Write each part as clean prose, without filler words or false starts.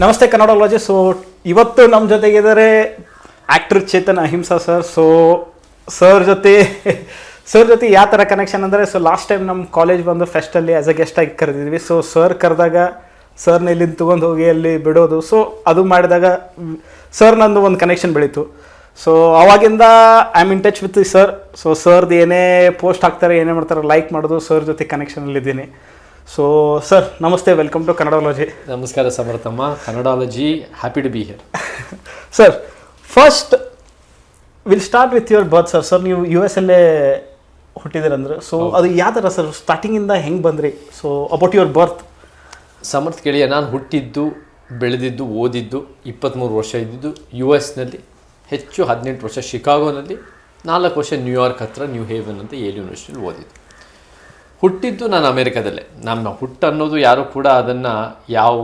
ನಮಸ್ತೆ ಕನ್ನಡಾಲಜಿ. ಸೊ ಇವತ್ತು ನಮ್ಮ ಜೊತೆಗಿದ್ದಾರೆ ಆ್ಯಕ್ಟರ್ ಚೇತನ್ ಅಹಿಂಸಾ ಸರ್. ಸೊ ಸರ್ ಜೊತೆ ಯಾವ ಥರ ಕನೆಕ್ಷನ್ ಅಂದರೆ, ಸೊ ಲಾಸ್ಟ್ ಟೈಮ್ ನಮ್ಮ ಕಾಲೇಜ್ ಬಂದು ಫೆಸ್ಟಲ್ಲಿ ಆ್ಯಸ್ ಅ ಗೆಸ್ಟಾಗಿ ಕರೆದಿದ್ವಿ. ಸೊ ಸರ್ ಕರೆದಾಗ ಸರ್ನ ಇಲ್ಲಿಂದ ತೊಗೊಂಡು ಹೋಗಿ ಅಲ್ಲಿ ಬಿಡೋದು, ಸೊ ಅದು ಮಾಡಿದಾಗ ಸರ್ ನಂದು ಒಂದು ಕನೆಕ್ಷನ್ ಬೆಳೀತು. ಸೊ ಅವಾಗಿಂದ I am in touch with sir. So ಸರ್ದು ಏನೇ ಪೋಸ್ಟ್ ಹಾಕ್ತಾರೆ, ಏನೇ ಮಾಡ್ತಾರೆ ಲೈಕ್ ಮಾಡೋದು, ಸರ್ ಜೊತೆ ಕನೆಕ್ಷನಲ್ಲಿದ್ದೀನಿ. ಸೊ ಸರ್ ನಮಸ್ತೆ, ವೆಲ್ಕಮ್ ಟು ಕನ್ನಡಾಲಜಿ. ನಮಸ್ಕಾರ ಸಮರ್ಥಮ್ಮ, Kannadology, happy to be here. Sir first will start with your birth sir. Sir ನೀವು US ಅಲ್ಲೇ ಹುಟ್ಟಿದಿರಂದ್ರೆ, ಸೊ ಅದು ಯಾವ ಥರ ಸರ್ ಸ್ಟಾರ್ಟಿಂಗಿಂದ ಹೆಂಗೆ ಬಂದ್ರಿ? ಸೊ ಅಬೌಟ್ ಯುವರ್ ಬರ್ತ್. ಸಮರ್ಥ ಗೆಳೆಯ, ನಾನು ಹುಟ್ಟಿದ್ದು, ಬೆಳೆದಿದ್ದು, ಓದಿದ್ದು 23 ವರ್ಷ ಇದ್ದಿದ್ದು US ಹೆಚ್ಚು 18 ವರ್ಷ ಶಿಕಾಗೋನಲ್ಲಿ, 4 ವರ್ಷ ನ್ಯೂಯಾರ್ಕ್ ಹತ್ರ ನ್ಯೂ ಹೇವನ್ ಅಂತ ಯೇಲ್ ಯೂನಿವರ್ಸಿಟಿಲಿ ಓದಿದ್ದು. ಹುಟ್ಟಿದ್ದು ನಾನು ಅಮೇರಿಕಾದಲ್ಲೇ. ನಮ್ಮ ಹುಟ್ಟು ಅನ್ನೋದು ಯಾರು ಕೂಡ ಅದನ್ನು ಯಾವ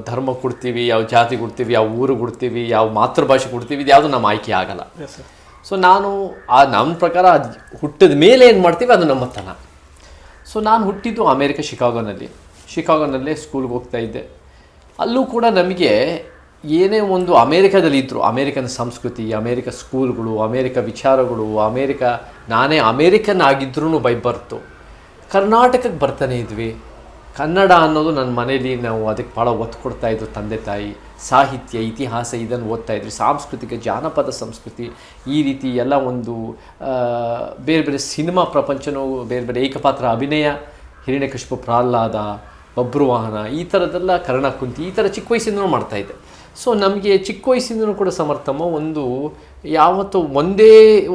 ಧರ್ಮ ಕೊಡ್ತೀವಿ, ಯಾವ ಜಾತಿ ಕೊಡ್ತೀವಿ, ಯಾವ ಊರು ಕೊಡ್ತೀವಿ, ಯಾವ ಮಾತೃಭಾಷೆ ಕೊಡ್ತೀವಿ, ಇದು ಯಾವುದು ನಮ್ಮ ಆಯ್ಕೆ ಆಗಲ್ಲ. ಸೊ ನಾನು ನಮ್ಮ ಪ್ರಕಾರ ಹುಟ್ಟಿದ ಮೇಲೆ ಏನು ಮಾಡ್ತೀವಿ ಅದು ನಮ್ಮತನ. ಸೊ ನಾನು ಹುಟ್ಟಿದ್ದು ಅಮೇರಿಕಾ ಶಿಕಾಗೋನಲ್ಲೇ ಸ್ಕೂಲ್ಗೆ ಹೋಗ್ತಾ ಇದ್ದೆ. ಅಲ್ಲೂ ಕೂಡ ನಮಗೆ ಏನೇ ಒಂದು ಅಮೇರಿಕಾದಲ್ಲಿ ಇದ್ದರು, ಅಮೇರಿಕನ್ ಸಂಸ್ಕೃತಿ, ಅಮೇರಿಕ ಸ್ಕೂಲ್ಗಳು, ಅಮೇರಿಕ ವಿಚಾರಗಳು, ನಾನೇ ಅಮೇರಿಕನ್ ಆಗಿದ್ರೂ ಬೈ ಬರ್ತು ಕರ್ನಾಟಕಕ್ಕೆ ಬರ್ತಾನೆ ಇದ್ವಿ. ಕನ್ನಡ ಅನ್ನೋದು ನನ್ನ ಮನೇಲಿ ನಾವು ಅದಕ್ಕೆ ಭಾಳ ಒತ್ತು ಕೊಡ್ತಾಯಿದ್ರು. ತಂದೆ ತಾಯಿ ಸಾಹಿತ್ಯ, ಇತಿಹಾಸ ಇದನ್ನು ಓದ್ತಾಯಿದ್ವಿ. ಸಾಂಸ್ಕೃತಿಕ, ಜಾನಪದ ಸಂಸ್ಕೃತಿ, ಈ ರೀತಿ ಎಲ್ಲ ಒಂದು ಬೇರೆ ಬೇರೆ ಸಿನಿಮಾ ಪ್ರಪಂಚನೂ, ಬೇರೆ ಬೇರೆ ಏಕಪಾತ್ರ ಅಭಿನಯ, ಹಿರಣ್ಯಕಶಿಪು, ಪ್ರಹ್ಲಾದ, ಬಬ್ರುವಾಹನ, ಈ ಥರದ್ದೆಲ್ಲ, ಕರ್ಣಕುಂತಿ, ಈ ಥರ ಚಿಕ್ಕ ವಯಸ್ಸಿಂದನೂ ಮಾಡ್ತಾಯಿದ್ದೆ. ಸೊ ನಮಗೆ ಚಿಕ್ಕ ವಯಸ್ಸಿಂದನೂ ಕೂಡ ಸಮರ್ಥಮ್ಮ ಒಂದು ಯಾವತ್ತೂ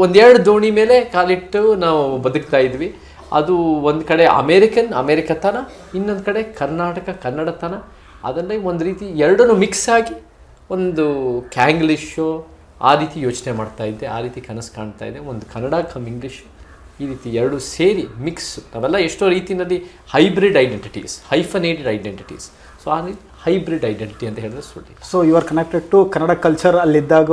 ಒಂದೆರಡು ದೋಣಿ ಮೇಲೆ ಕಾಲಿಟ್ಟು ನಾವು ಬದುಕ್ತಾ ಇದ್ವಿ. ಅದು ಒಂದು ಕಡೆ ಅಮೇರಿಕತನ, ಇನ್ನೊಂದು ಕಡೆ ಕನ್ನಡತನ. ಅದನ್ನೇ ಒಂದು ರೀತಿ ಎರಡನ್ನೂ ಮಿಕ್ಸ್ ಆಗಿ ಒಂದು ಕ್ಯಾಂಗ್ಲಿಷು ಆ ರೀತಿ ಯೋಚನೆ ಮಾಡ್ತಾಯಿದ್ದೆ, ಆ ರೀತಿ ಕನಸು ಕಾಣ್ತಾ ಇದ್ದೆ. ಒಂದು ಕನ್ನಡ ಕಮ್ ಇಂಗ್ಲೀಷ್, ಈ ರೀತಿ ಎರಡು ಸೇರಿ ಮಿಕ್ಸ್. ನಾವೆಲ್ಲ ಎಷ್ಟೋ ರೀತಿಯಲ್ಲಿ hybrid identities, hyphenated identities. So ಆ ರೀತಿ ಹೈಬ್ರಿಡ್ ಐಡೆಂಟಿಟಿ ಅಂತ ಹೇಳಿದ್ರೆ ಸುಳ್ಳಿ. So you are connected to Kannada culture ಅಲ್ಲಿದ್ದಾಗ.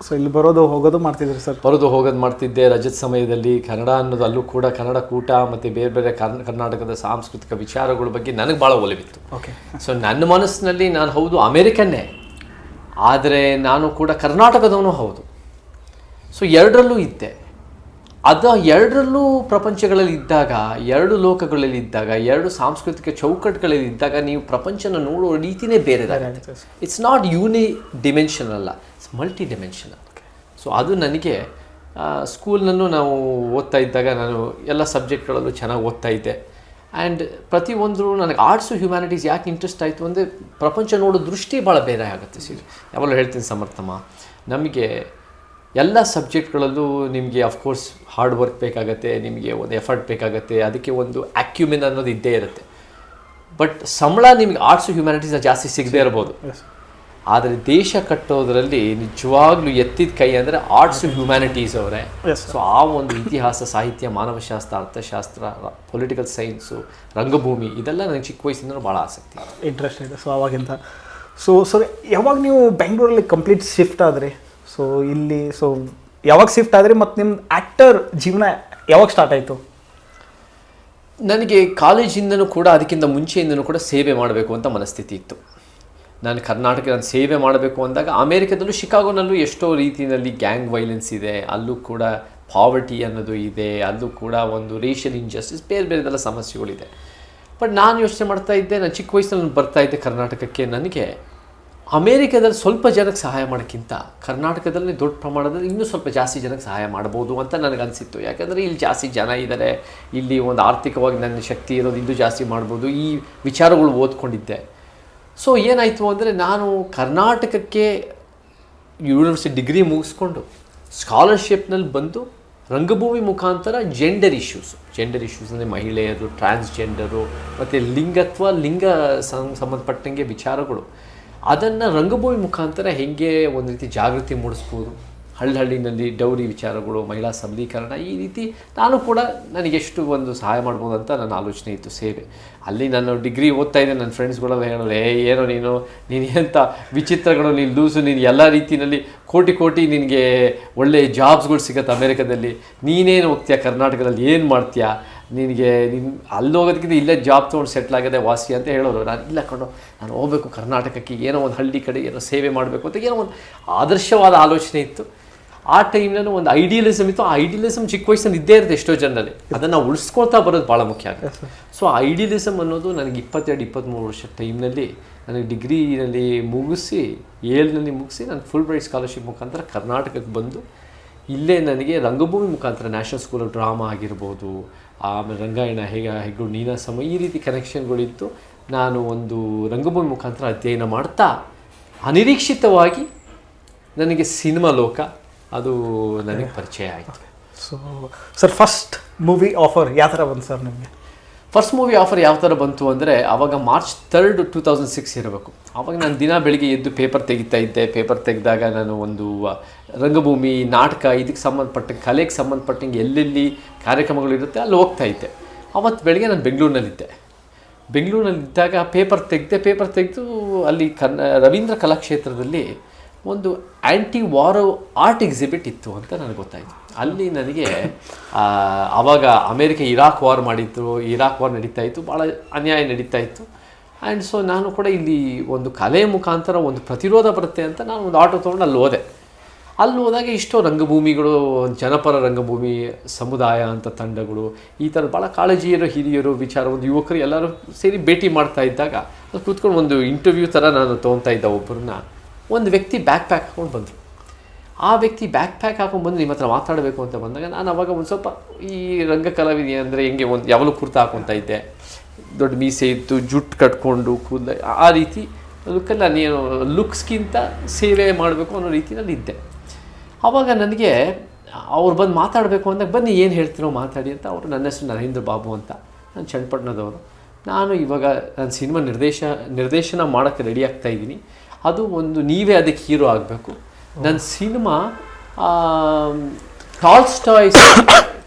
ಸೊ ಇಲ್ಲಿ ಬರೋದು ಹೋಗೋದು ಮಾಡ್ತಿದ್ರಿ ಸರ್? ಬರೋದು ಹೋಗೋದು ಮಾಡ್ತಿದ್ದೆ. ರಜದ ಸಮಯದಲ್ಲಿ ಕನ್ನಡ ಅನ್ನೋದು, ಅಲ್ಲೂ ಕೂಡ ಕನ್ನಡ ಕೂಟ ಮತ್ತು ಬೇರೆ ಬೇರೆ ಕರ್ನಾಟಕದ ಸಾಂಸ್ಕೃತಿಕ ವಿಚಾರಗಳ ಬಗ್ಗೆ ನನಗೆ ಭಾಳ ಒಲವಿತ್ತು. ಓಕೆ. ಸೊ ನನ್ನ ಮನಸ್ಸಿನಲ್ಲಿ ನಾನು ಹೌದು ಅಮೇರಿಕನ್ನೇ, ಆದರೆ ನಾನು ಕೂಡ ಕರ್ನಾಟಕದವನು ಹೌದು. ಸೊ ಎರಡರಲ್ಲೂ ಇದ್ದೆ. ಎರಡರಲ್ಲೂ ಪ್ರಪಂಚಗಳಲ್ಲಿ ಇದ್ದಾಗ, ಎರಡು ಲೋಕಗಳಲ್ಲಿ ಇದ್ದಾಗ, ಎರಡು ಸಾಂಸ್ಕೃತಿಕ ಚೌಕಟ್ಟುಗಳಲ್ಲಿ ಇದ್ದಾಗ ನೀವು ಪ್ರಪಂಚನ ನೋಡೋ ರೀತಿಯೇ ಬೇರೆದಾಗುತ್ತೆ. ಇಟ್ಸ್ ನಾಟ್ ಡಿಮೆನ್ಷನಲ್ ಅಲ್ಲ, ಇಟ್ಸ್ ಮಲ್ಟಿ ಡಿಮೆನ್ಷನಲ್. ಸೊ ಅದು ನನಗೆ ಸ್ಕೂಲ್ನಲ್ಲೂ ನಾವು ಓದ್ತಾ ಇದ್ದಾಗ ನಾನು ಎಲ್ಲ ಸಬ್ಜೆಕ್ಟ್ಗಳಲ್ಲೂ ಚೆನ್ನಾಗಿ ಓದ್ತಾ ಇದ್ದೆ. ಆ್ಯಂಡ್ ಪ್ರತಿಯೊಂದರೂ ನನಗೆ ಆರ್ಟ್ಸು ಹ್ಯುಮ್ಯಾನಿಟೀಸ್ ಯಾಕೆ ಇಂಟ್ರೆಸ್ಟ್ ಆಯಿತು ಅಂದರೆ, ಪ್ರಪಂಚ ನೋಡೋ ದೃಷ್ಟಿ ಭಾಳ ಬೇರೆ ಆಗುತ್ತೆ. ಯಾವಾಗಲೂ ಹೇಳ್ತೀನಿ ಸಮರ್ಥಮ್ಮ, ನಮಗೆ ಎಲ್ಲ ಸಬ್ಜೆಕ್ಟ್ಗಳಲ್ಲೂ ನಿಮಗೆ ಅಫ್ಕೋರ್ಸ್ ಹಾರ್ಡ್ ವರ್ಕ್ ಬೇಕಾಗತ್ತೆ, ನಿಮಗೆ ಒಂದು ಎಫರ್ಟ್ ಬೇಕಾಗತ್ತೆ, ಅದಕ್ಕೆ ಒಂದು ಆ್ಯಕ್ಯುಮೆನ್ ಅನ್ನೋದು ಇದ್ದೇ ಇರುತ್ತೆ. ಬಟ್ ಸಂಬಳ ನಿಮಗೆ ಆರ್ಟ್ಸು ಹ್ಯುಮ್ಯಾನಿಟೀಸ್ ಜಾಸ್ತಿ ಸಿಗದೇ ಇರ್ಬೋದು, ಆದರೆ ದೇಶ ಕಟ್ಟೋದರಲ್ಲಿ ನಿಜವಾಗ್ಲೂ ಎತ್ತಿದ ಕೈ ಅಂದರೆ ಆರ್ಟ್ಸು ಹ್ಯುಮ್ಯಾನಿಟೀಸ್ ಅವರೇ. ಸೊ ಆ ಒಂದು ಇತಿಹಾಸ, ಸಾಹಿತ್ಯ, ಮಾನವಶಾಸ್ತ್ರ, ಅರ್ಥಶಾಸ್ತ್ರ, ಪೊಲಿಟಿಕಲ್ ಸೈನ್ಸು, ರಂಗಭೂಮಿ, ಇದೆಲ್ಲ ನನಗೆ ಚಿಕ್ಕ ವಯಸ್ಸಿಂದ ಭಾಳ ಆಸಕ್ತಿ, ಇಂಟ್ರೆಸ್ಟ್ ಇದೆ. ಸೊ ಅವಾಗಿಂದ ಸರ್ ಯಾವಾಗ ನೀವು ಬೆಂಗಳೂರಲ್ಲಿ ಕಂಪ್ಲೀಟ್ ಶಿಫ್ಟ್ ಆದರೆ, ಸೊ ಇಲ್ಲಿ ಯಾವಾಗ ಶಿಫ್ಟ್ ಆದರೆ ಮತ್ತು ನಿಮ್ಮ ಆ್ಯಕ್ಟರ್ ಜೀವನ ಯಾವಾಗ ಸ್ಟಾರ್ಟ್ ಆಯಿತು? ನನಗೆ ಕಾಲೇಜಿಂದನೂ ಕೂಡ, ಅದಕ್ಕಿಂತ ಮುಂಚೆಯಿಂದನೂ ಕೂಡ ಸೇವೆ ಮಾಡಬೇಕು ಅಂತ ಮನಸ್ಥಿತಿ ಇತ್ತು. ನಾನು ಕರ್ನಾಟಕದಲ್ಲಿ ಸೇವೆ ಮಾಡಬೇಕು ಅಂದಾಗ, ಅಮೇರಿಕಾದಲ್ಲೂ ಶಿಕಾಗೋನಲ್ಲೂ ಎಷ್ಟೋ ರೀತಿಯಲ್ಲಿ ಗ್ಯಾಂಗ್ ವೈಲೆನ್ಸ್ ಇದೆ, ಅಲ್ಲೂ ಕೂಡ ಪಾವರ್ಟಿ ಅನ್ನೋದು ಇದೆ, ಅಲ್ಲೂ ಕೂಡ ಒಂದು ರೇಷಿಯಲ್ ಇಂಜಸ್ಟಿಸ್, ಬೇರೆ ಬೇರೆದೆಲ್ಲ ಸಮಸ್ಯೆಗಳಿದೆ. ಬಟ್ ನಾನು ಯೋಚನೆ ಮಾಡ್ತಾ ಇದ್ದೆ, ನಾನು ಚಿಕ್ಕ ವಯಸ್ಸಿನಲ್ಲಿ ಬರ್ತಾ ಇದ್ದೆ ಕರ್ನಾಟಕಕ್ಕೆ. ನನಗೆ ಅಮೇರಿಕಾದಲ್ಲಿ ಸ್ವಲ್ಪ ಜನಕ್ಕೆ ಸಹಾಯ ಮಾಡೋಕ್ಕಿಂತ ಕರ್ನಾಟಕದಲ್ಲಿ ದೊಡ್ಡ ಪ್ರಮಾಣದಲ್ಲಿ ಇನ್ನೂ ಸ್ವಲ್ಪ ಜಾಸ್ತಿ ಜನಕ್ಕೆ ಸಹಾಯ ಮಾಡ್ಬೋದು ಅಂತ ನನಗನ್ಸಿತ್ತು. ಯಾಕಂದರೆ ಇಲ್ಲಿ ಜಾಸ್ತಿ ಜನ ಇದ್ದಾರೆ, ಇಲ್ಲಿ ಒಂದು ಆರ್ಥಿಕವಾಗಿ ನನ್ನ ಶಕ್ತಿ ಇರೋದು, ಇನ್ನೂ ಜಾಸ್ತಿ ಮಾಡ್ಬೋದು, ಈ ವಿಚಾರಗಳು ಓದ್ಕೊಂಡಿದ್ದೆ. ಸೊ ಏನಾಯಿತು ಅಂದರೆ, ನಾನು ಕರ್ನಾಟಕಕ್ಕೆ ಯೂನಿವರ್ಸಿಟಿ ಡಿಗ್ರಿ ಮುಗಿಸ್ಕೊಂಡು ಸ್ಕಾಲರ್ಶಿಪ್ನಲ್ಲಿ ಬಂದು ರಂಗಭೂಮಿ ಮುಖಾಂತರ ಜೆಂಡರ್ ಇಶ್ಯೂಸ್ ಅಂದರೆ ಮಹಿಳೆಯರು, ಟ್ರಾನ್ಸ್ಜೆಂಡರು ಮತ್ತು ಲಿಂಗ ಸಂಬಂಧಪಟ್ಟಂಗೆ ವಿಚಾರಗಳು, ಅದನ್ನು ರಂಗಭೂಮಿ ಮುಖಾಂತರ ಹೇಗೆ ಒಂದು ರೀತಿ ಜಾಗೃತಿ ಮೂಡಿಸ್ಬೋದು, ಹಳ್ಳಿನಲ್ಲಿ ಡೌರಿ ವಿಚಾರಗಳು, ಮಹಿಳಾ ಸಬಲೀಕರಣ, ಈ ರೀತಿ ನಾನು ಕೂಡ ನನಗೆಷ್ಟು ಒಂದು ಸಹಾಯ ಮಾಡ್ಬೋದು ಅಂತ ನನ್ನ ಆಲೋಚನೆ ಇತ್ತು. ಸೇವೆ ಅಲ್ಲಿ ನಾನು ಡಿಗ್ರಿ ಓದ್ತಾ ಇದ್ದೆ, ನನ್ನ ಫ್ರೆಂಡ್ಸ್ಗಳೆಲ್ಲ ಹೇಳೋದು, ಏನೋ ನೀನು ಎಂಥ ವಿಚಿತ್ರಗಳು, ನೀನು ಲೂಸು, ನೀನು ಎಲ್ಲ ರೀತಿಯಲ್ಲಿ ಕೋಟಿ ನಿನಗೆ ಒಳ್ಳೆ ಜಾಬ್ಸ್ಗಳು ಸಿಗುತ್ತೆ ಅಮೇರಿಕಾದಲ್ಲಿ, ನೀನೇನು ಹೋಗ್ತೀಯ ಕರ್ನಾಟಕದಲ್ಲಿ ಏನು ಮಾಡ್ತೀಯಾ, ನಿನಗೆ ಅಲ್ಲಿ ಹೋಗೋದಕ್ಕಿಂತ ಇಲ್ಲೇ ಜಾಬ್ ತೊಗೊಂಡು ಸೆಟ್ಲ್ ಆಗಿದೆ ವಾಸಿ ಅಂತ ಹೇಳೋರು. ನಾನು ಇಲ್ಲ ಕಣೋ, ನಾನು ಹೋಗಬೇಕು ಕರ್ನಾಟಕಕ್ಕೆ, ಏನೋ ಒಂದು ಹಳ್ಳಿ ಕಡೆ ಏನೋ ಸೇವೆ ಮಾಡಬೇಕು ಅಂತ ಏನೋ ಒಂದು ಆದರ್ಶವಾದ ಆಲೋಚನೆ ಇತ್ತು. ಆ ಟೈಮ್ನಲ್ಲೂ ಒಂದು ಐಡಿಯಲಿಸಮ್ ಇತ್ತು. ಆ ಐಡಿಯಲಿಸಮ್ ಚಿಕ್ಕ ವಯಸ್ಸಲ್ಲಿ ಇದ್ದೇ ಇರುತ್ತೆ ಎಷ್ಟೋ ಜನರಲ್ಲಿ, ಅದನ್ನು ಉಳಿಸ್ಕೊಳ್ತಾ ಬರೋದು ಭಾಳ ಮುಖ್ಯ ಆಗುತ್ತೆ. ಸೊ ಆ ಐಡಿಯಲಿಸಮ್ ಅನ್ನೋದು ನನಗೆ 22-23 ವರ್ಷ ಟೈಮ್ನಲ್ಲಿ ನನಗೆ ಡಿಗ್ರಿನಲ್ಲಿ ಮುಗಿಸಿ 7ನಲ್ಲಿ ಮುಗಿಸಿ ನಾನು ಫುಲ್ ಬ್ರೈಟ್ ಸ್ಕಾಲರ್ಶಿಪ್ ಮುಖಾಂತರ ಕರ್ನಾಟಕಕ್ಕೆ ಬಂದು ಇಲ್ಲೇ ನನಗೆ ರಂಗಭೂಮಿ ಮುಖಾಂತರ ನ್ಯಾಷನಲ್ ಸ್ಕೂಲ್ ಆಫ್ ಡ್ರಾಮಾ ಆಗಿರ್ಬೋದು, ಆಮೇಲೆ ರಂಗಾಯಣ ಹೆಗ್ಗೋಡು ನೀನಾಸಮ ಈ ರೀತಿ ಕನೆಕ್ಷನ್ಗಳಿತ್ತು. ನಾನು ಒಂದು ರಂಗಭೂಮಿ ಮುಖಾಂತರ ಅಧ್ಯಯನ ಮಾಡ್ತಾ ಅನಿರೀಕ್ಷಿತವಾಗಿ ನನಗೆ ಸಿನಿಮಾ ಲೋಕ ಅದು ನನಗೆ ಪರಿಚಯ ಆಯಿತು. So sir first movie offer ಯಾವ ಥರ ಬಂತು ಸರ್ ನಿಮಗೆ? ಫಸ್ಟ್ ಮೂವಿ ಆಫರ್ ಯಾವ ಥರ ಬಂತು ಅಂದರೆ ಆವಾಗ March 3, 2006 ಇರಬೇಕು. ಆವಾಗ ನಾನು ದಿನ ಬೆಳಿಗ್ಗೆ ಎದ್ದು ಪೇಪರ್ ತೆಗಿತಾ ಇದ್ದೆ. ಪೇಪರ್ ತೆಗೆದಾಗ ನಾನು ಒಂದು ರಂಗಭೂಮಿ, ನಾಟಕ, ಇದಕ್ಕೆ ಸಂಬಂಧಪಟ್ಟ ಕಲೆಗೆ ಸಂಬಂಧಪಟ್ಟಂಗೆ ಎಲ್ಲೆಲ್ಲಿ ಕಾರ್ಯಕ್ರಮಗಳಿರುತ್ತೆ ಅಲ್ಲಿ ಹೋಗ್ತಾ ಇದ್ದೆ. ಅವತ್ತು ಬೆಳಗ್ಗೆ ನಾನು ಬೆಂಗಳೂರಿನಲ್ಲಿದ್ದೆ. ಬೆಂಗಳೂರಿನಲ್ಲಿದ್ದಾಗ ಪೇಪರ್ ತೆಗೆದು ಅಲ್ಲಿ ರವೀಂದ್ರ ಕಲಾಕ್ಷೇತ್ರದಲ್ಲಿ ಒಂದು ಆ್ಯಂಟಿ ವಾರ್ ಆರ್ಟ್ ಎಕ್ಸಿಬಿಟ್ ಇತ್ತು ಅಂತ ನನಗೆ ಗೊತ್ತಾಯಿತು. ಅಲ್ಲಿ ನನಗೆ ಆವಾಗ ಅಮೇರಿಕ ಇರಾಕ್ ವಾರ್ ಮಾಡಿದ್ರು, ಇರಾಕ್ ವಾರ್ ನಡೀತಾ ಇತ್ತು, ಭಾಳ ಅನ್ಯಾಯ ನಡೀತಾ ಇತ್ತು. ಆ್ಯಂಡ್ ಸೊ ನಾನು ಕೂಡ ಇಲ್ಲಿ ಒಂದು ಕಲೆ ಮುಖಾಂತರ ಒಂದು ಪ್ರತಿರೋಧ ಬರುತ್ತೆ ಅಂತ ನಾನು ಒಂದು ಆಟೋ ತೊಗೊಂಡು ಅಲ್ಲಿ ಹೋದೆ. ಅಲ್ಲಿ ಹೋದಾಗ ಇಷ್ಟೋ ರಂಗಭೂಮಿಗಳು, ಜನಪರ ರಂಗಭೂಮಿ ಸಮುದಾಯ ಅಂತ ತಂಡಗಳು, ಈ ಥರ ಭಾಳ ಕಾಳಜಿಯರು, ಹಿರಿಯರು, ವಿಚಾರ, ಒಂದು ಯುವಕರು ಎಲ್ಲರೂ ಸೇರಿ ಭೇಟಿ ಮಾಡ್ತಾ ಇದ್ದಾಗ ಅಲ್ಲಿ ಕೂತ್ಕೊಂಡು ಒಂದು ಇಂಟರ್ವ್ಯೂ ಥರ ನಾನು ತೊಗೊತಾ ಇದ್ದ ಒಬ್ಬರನ್ನ. ಒಂದು ವ್ಯಕ್ತಿ ಬ್ಯಾಕ್ ಪ್ಯಾಕ್ ಹಾಕ್ಕೊಂಡು ಬಂದರು. ಆ ವ್ಯಕ್ತಿ ಬ್ಯಾಕ್ ಪ್ಯಾಕ್ ಹಾಕೊಂಡು ಬಂದು ನಿಮ್ಮ ಹತ್ರ ಮಾತಾಡಬೇಕು ಅಂತ ಬಂದಾಗ ನಾನು ಅವಾಗ ಒಂದು ಸ್ವಲ್ಪ ಈ ರಂಗ ಕಲಾವಿದ ಅಂದರೆ ಹೆಂಗೆ ಒಂದು ಯಾವಾಗಲೂ ಕುರ್ತಾ ಹಾಕ್ಕೊತಾ ಇದ್ದೆ, ದೊಡ್ಡ ಮೀಸೆ ಇತ್ತು, ಜುಟ್ಟು ಕಟ್ಕೊಂಡು ಕೂದಲ, ಆ ರೀತಿ ಲುಕ್ಕಲ್ಲಿ ನಾನೇನು ಲುಕ್ಸ್ಗಿಂತ ಸೇವೆ ಮಾಡಬೇಕು ಅನ್ನೋ ರೀತಿಯಲ್ಲಿ ಇದ್ದೆ. ಆವಾಗ ನನಗೆ ಅವ್ರು ಬಂದು ಮಾತಾಡಬೇಕು ಅಂದಾಗ ಬನ್ನಿ ಏನು ಹೇಳ್ತೀರೋ ಮಾತಾಡಿ ಅಂತ. ಅವರು ನನ್ನ ಹೆಸರು ನರೇಂದ್ರ ಬಾಬು ಅಂತ, ನಾನು ಚನ್ನಪಟ್ಟಣದವರು. ನಾನು ಇವಾಗ ನಾನು ಸಿನಿಮಾ ನಿರ್ದೇಶನ ಮಾಡೋಕ್ಕೆ ರೆಡಿ ಆಗ್ತಾ ಇದ್ದೀನಿ. ಅದು ಒಂದು ನೀವೇ ಅದಕ್ಕೆ ಹೀರೋ ಆಗಬೇಕು. ನನ್ನ ಸಿನಿಮಾ ಟಾಲ್ಸ್ಟಾಯ್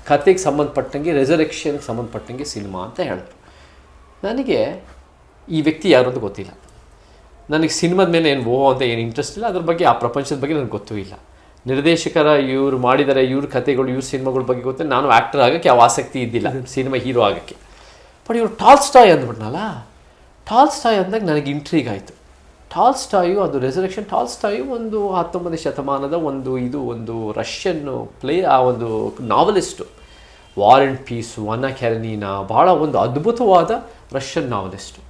ಕತೆಗೆ ಸಂಬಂಧಪಟ್ಟಂಗೆ, ರೆಸರೆಕ್ಷನ್ಗೆ ಸಂಬಂಧಪಟ್ಟಂಗೆ ಸಿನಿಮಾ ಅಂತ ಹೇಳಿದ್ರು. ನನಗೆ ಈ ವ್ಯಕ್ತಿ ಯಾರು ಅಂತ ಗೊತ್ತಿಲ್ಲ. ನನಗೆ ಸಿನಿಮಾದ ಮೇಲೆ ಏನು ಅಂತ ಏನು ಇಂಟ್ರೆಸ್ಟ್ ಇಲ್ಲ. ಅದ್ರ ಬಗ್ಗೆ, ಆ ಪ್ರಪಂಚದ ಬಗ್ಗೆ ನನಗೆ ಗೊತ್ತೂ ಇಲ್ಲ. ನಿರ್ದೇಶಕರ ಇವ್ರು ಮಾಡಿದ್ದಾರೆ, ಇವ್ರ ಕತೆಗಳು, ಇವ್ರ ಸಿನಿಮಾಗಳ ಬಗ್ಗೆ ಗೊತ್ತಿಲ್ಲ. ನಾನು ಆ್ಯಕ್ಟರ್ ಆಗೋಕ್ಕೆ ಯಾವ ಆಸಕ್ತಿ ಇದ್ದಿಲ್ಲ, ಸಿನಿಮಾ ಹೀರೋ ಆಗೋಕ್ಕೆ. ಬಟ್ ಇವರು ಟಾಲ್ಸ್ಟಾಯ್ ಅಂದ್ಬಿಟ್ನಲ್ಲ, ಟಾಲ್ಸ್ಟಾಯ್ ಅಂದಾಗ ನನಗೆ ಇಂಟ್ರೀಗ್ ಆಯಿತು. ಟಾಲ್ಸ್ಟಾಯು, ಅದು ರೆಸರೆಕ್ಷನ್. ಟಾಲ್ಸ್ಟಾಯು ಒಂದು 19ನೇ ಶತಮಾನದ ಒಂದು ರಷ್ಯನ್ ಆ ಒಂದು ನಾವಲಿಸ್ಟು. ವಾರ್ ಆ್ಯಂಡ್ ಪೀಸ್, ಅನ್ನ ಕ್ಯಾರೆನಿನಾ, ಭಾಳ ಒಂದು ಅದ್ಭುತವಾದ ರಷ್ಯನ್ ನಾವಲಿಸ್ಟು.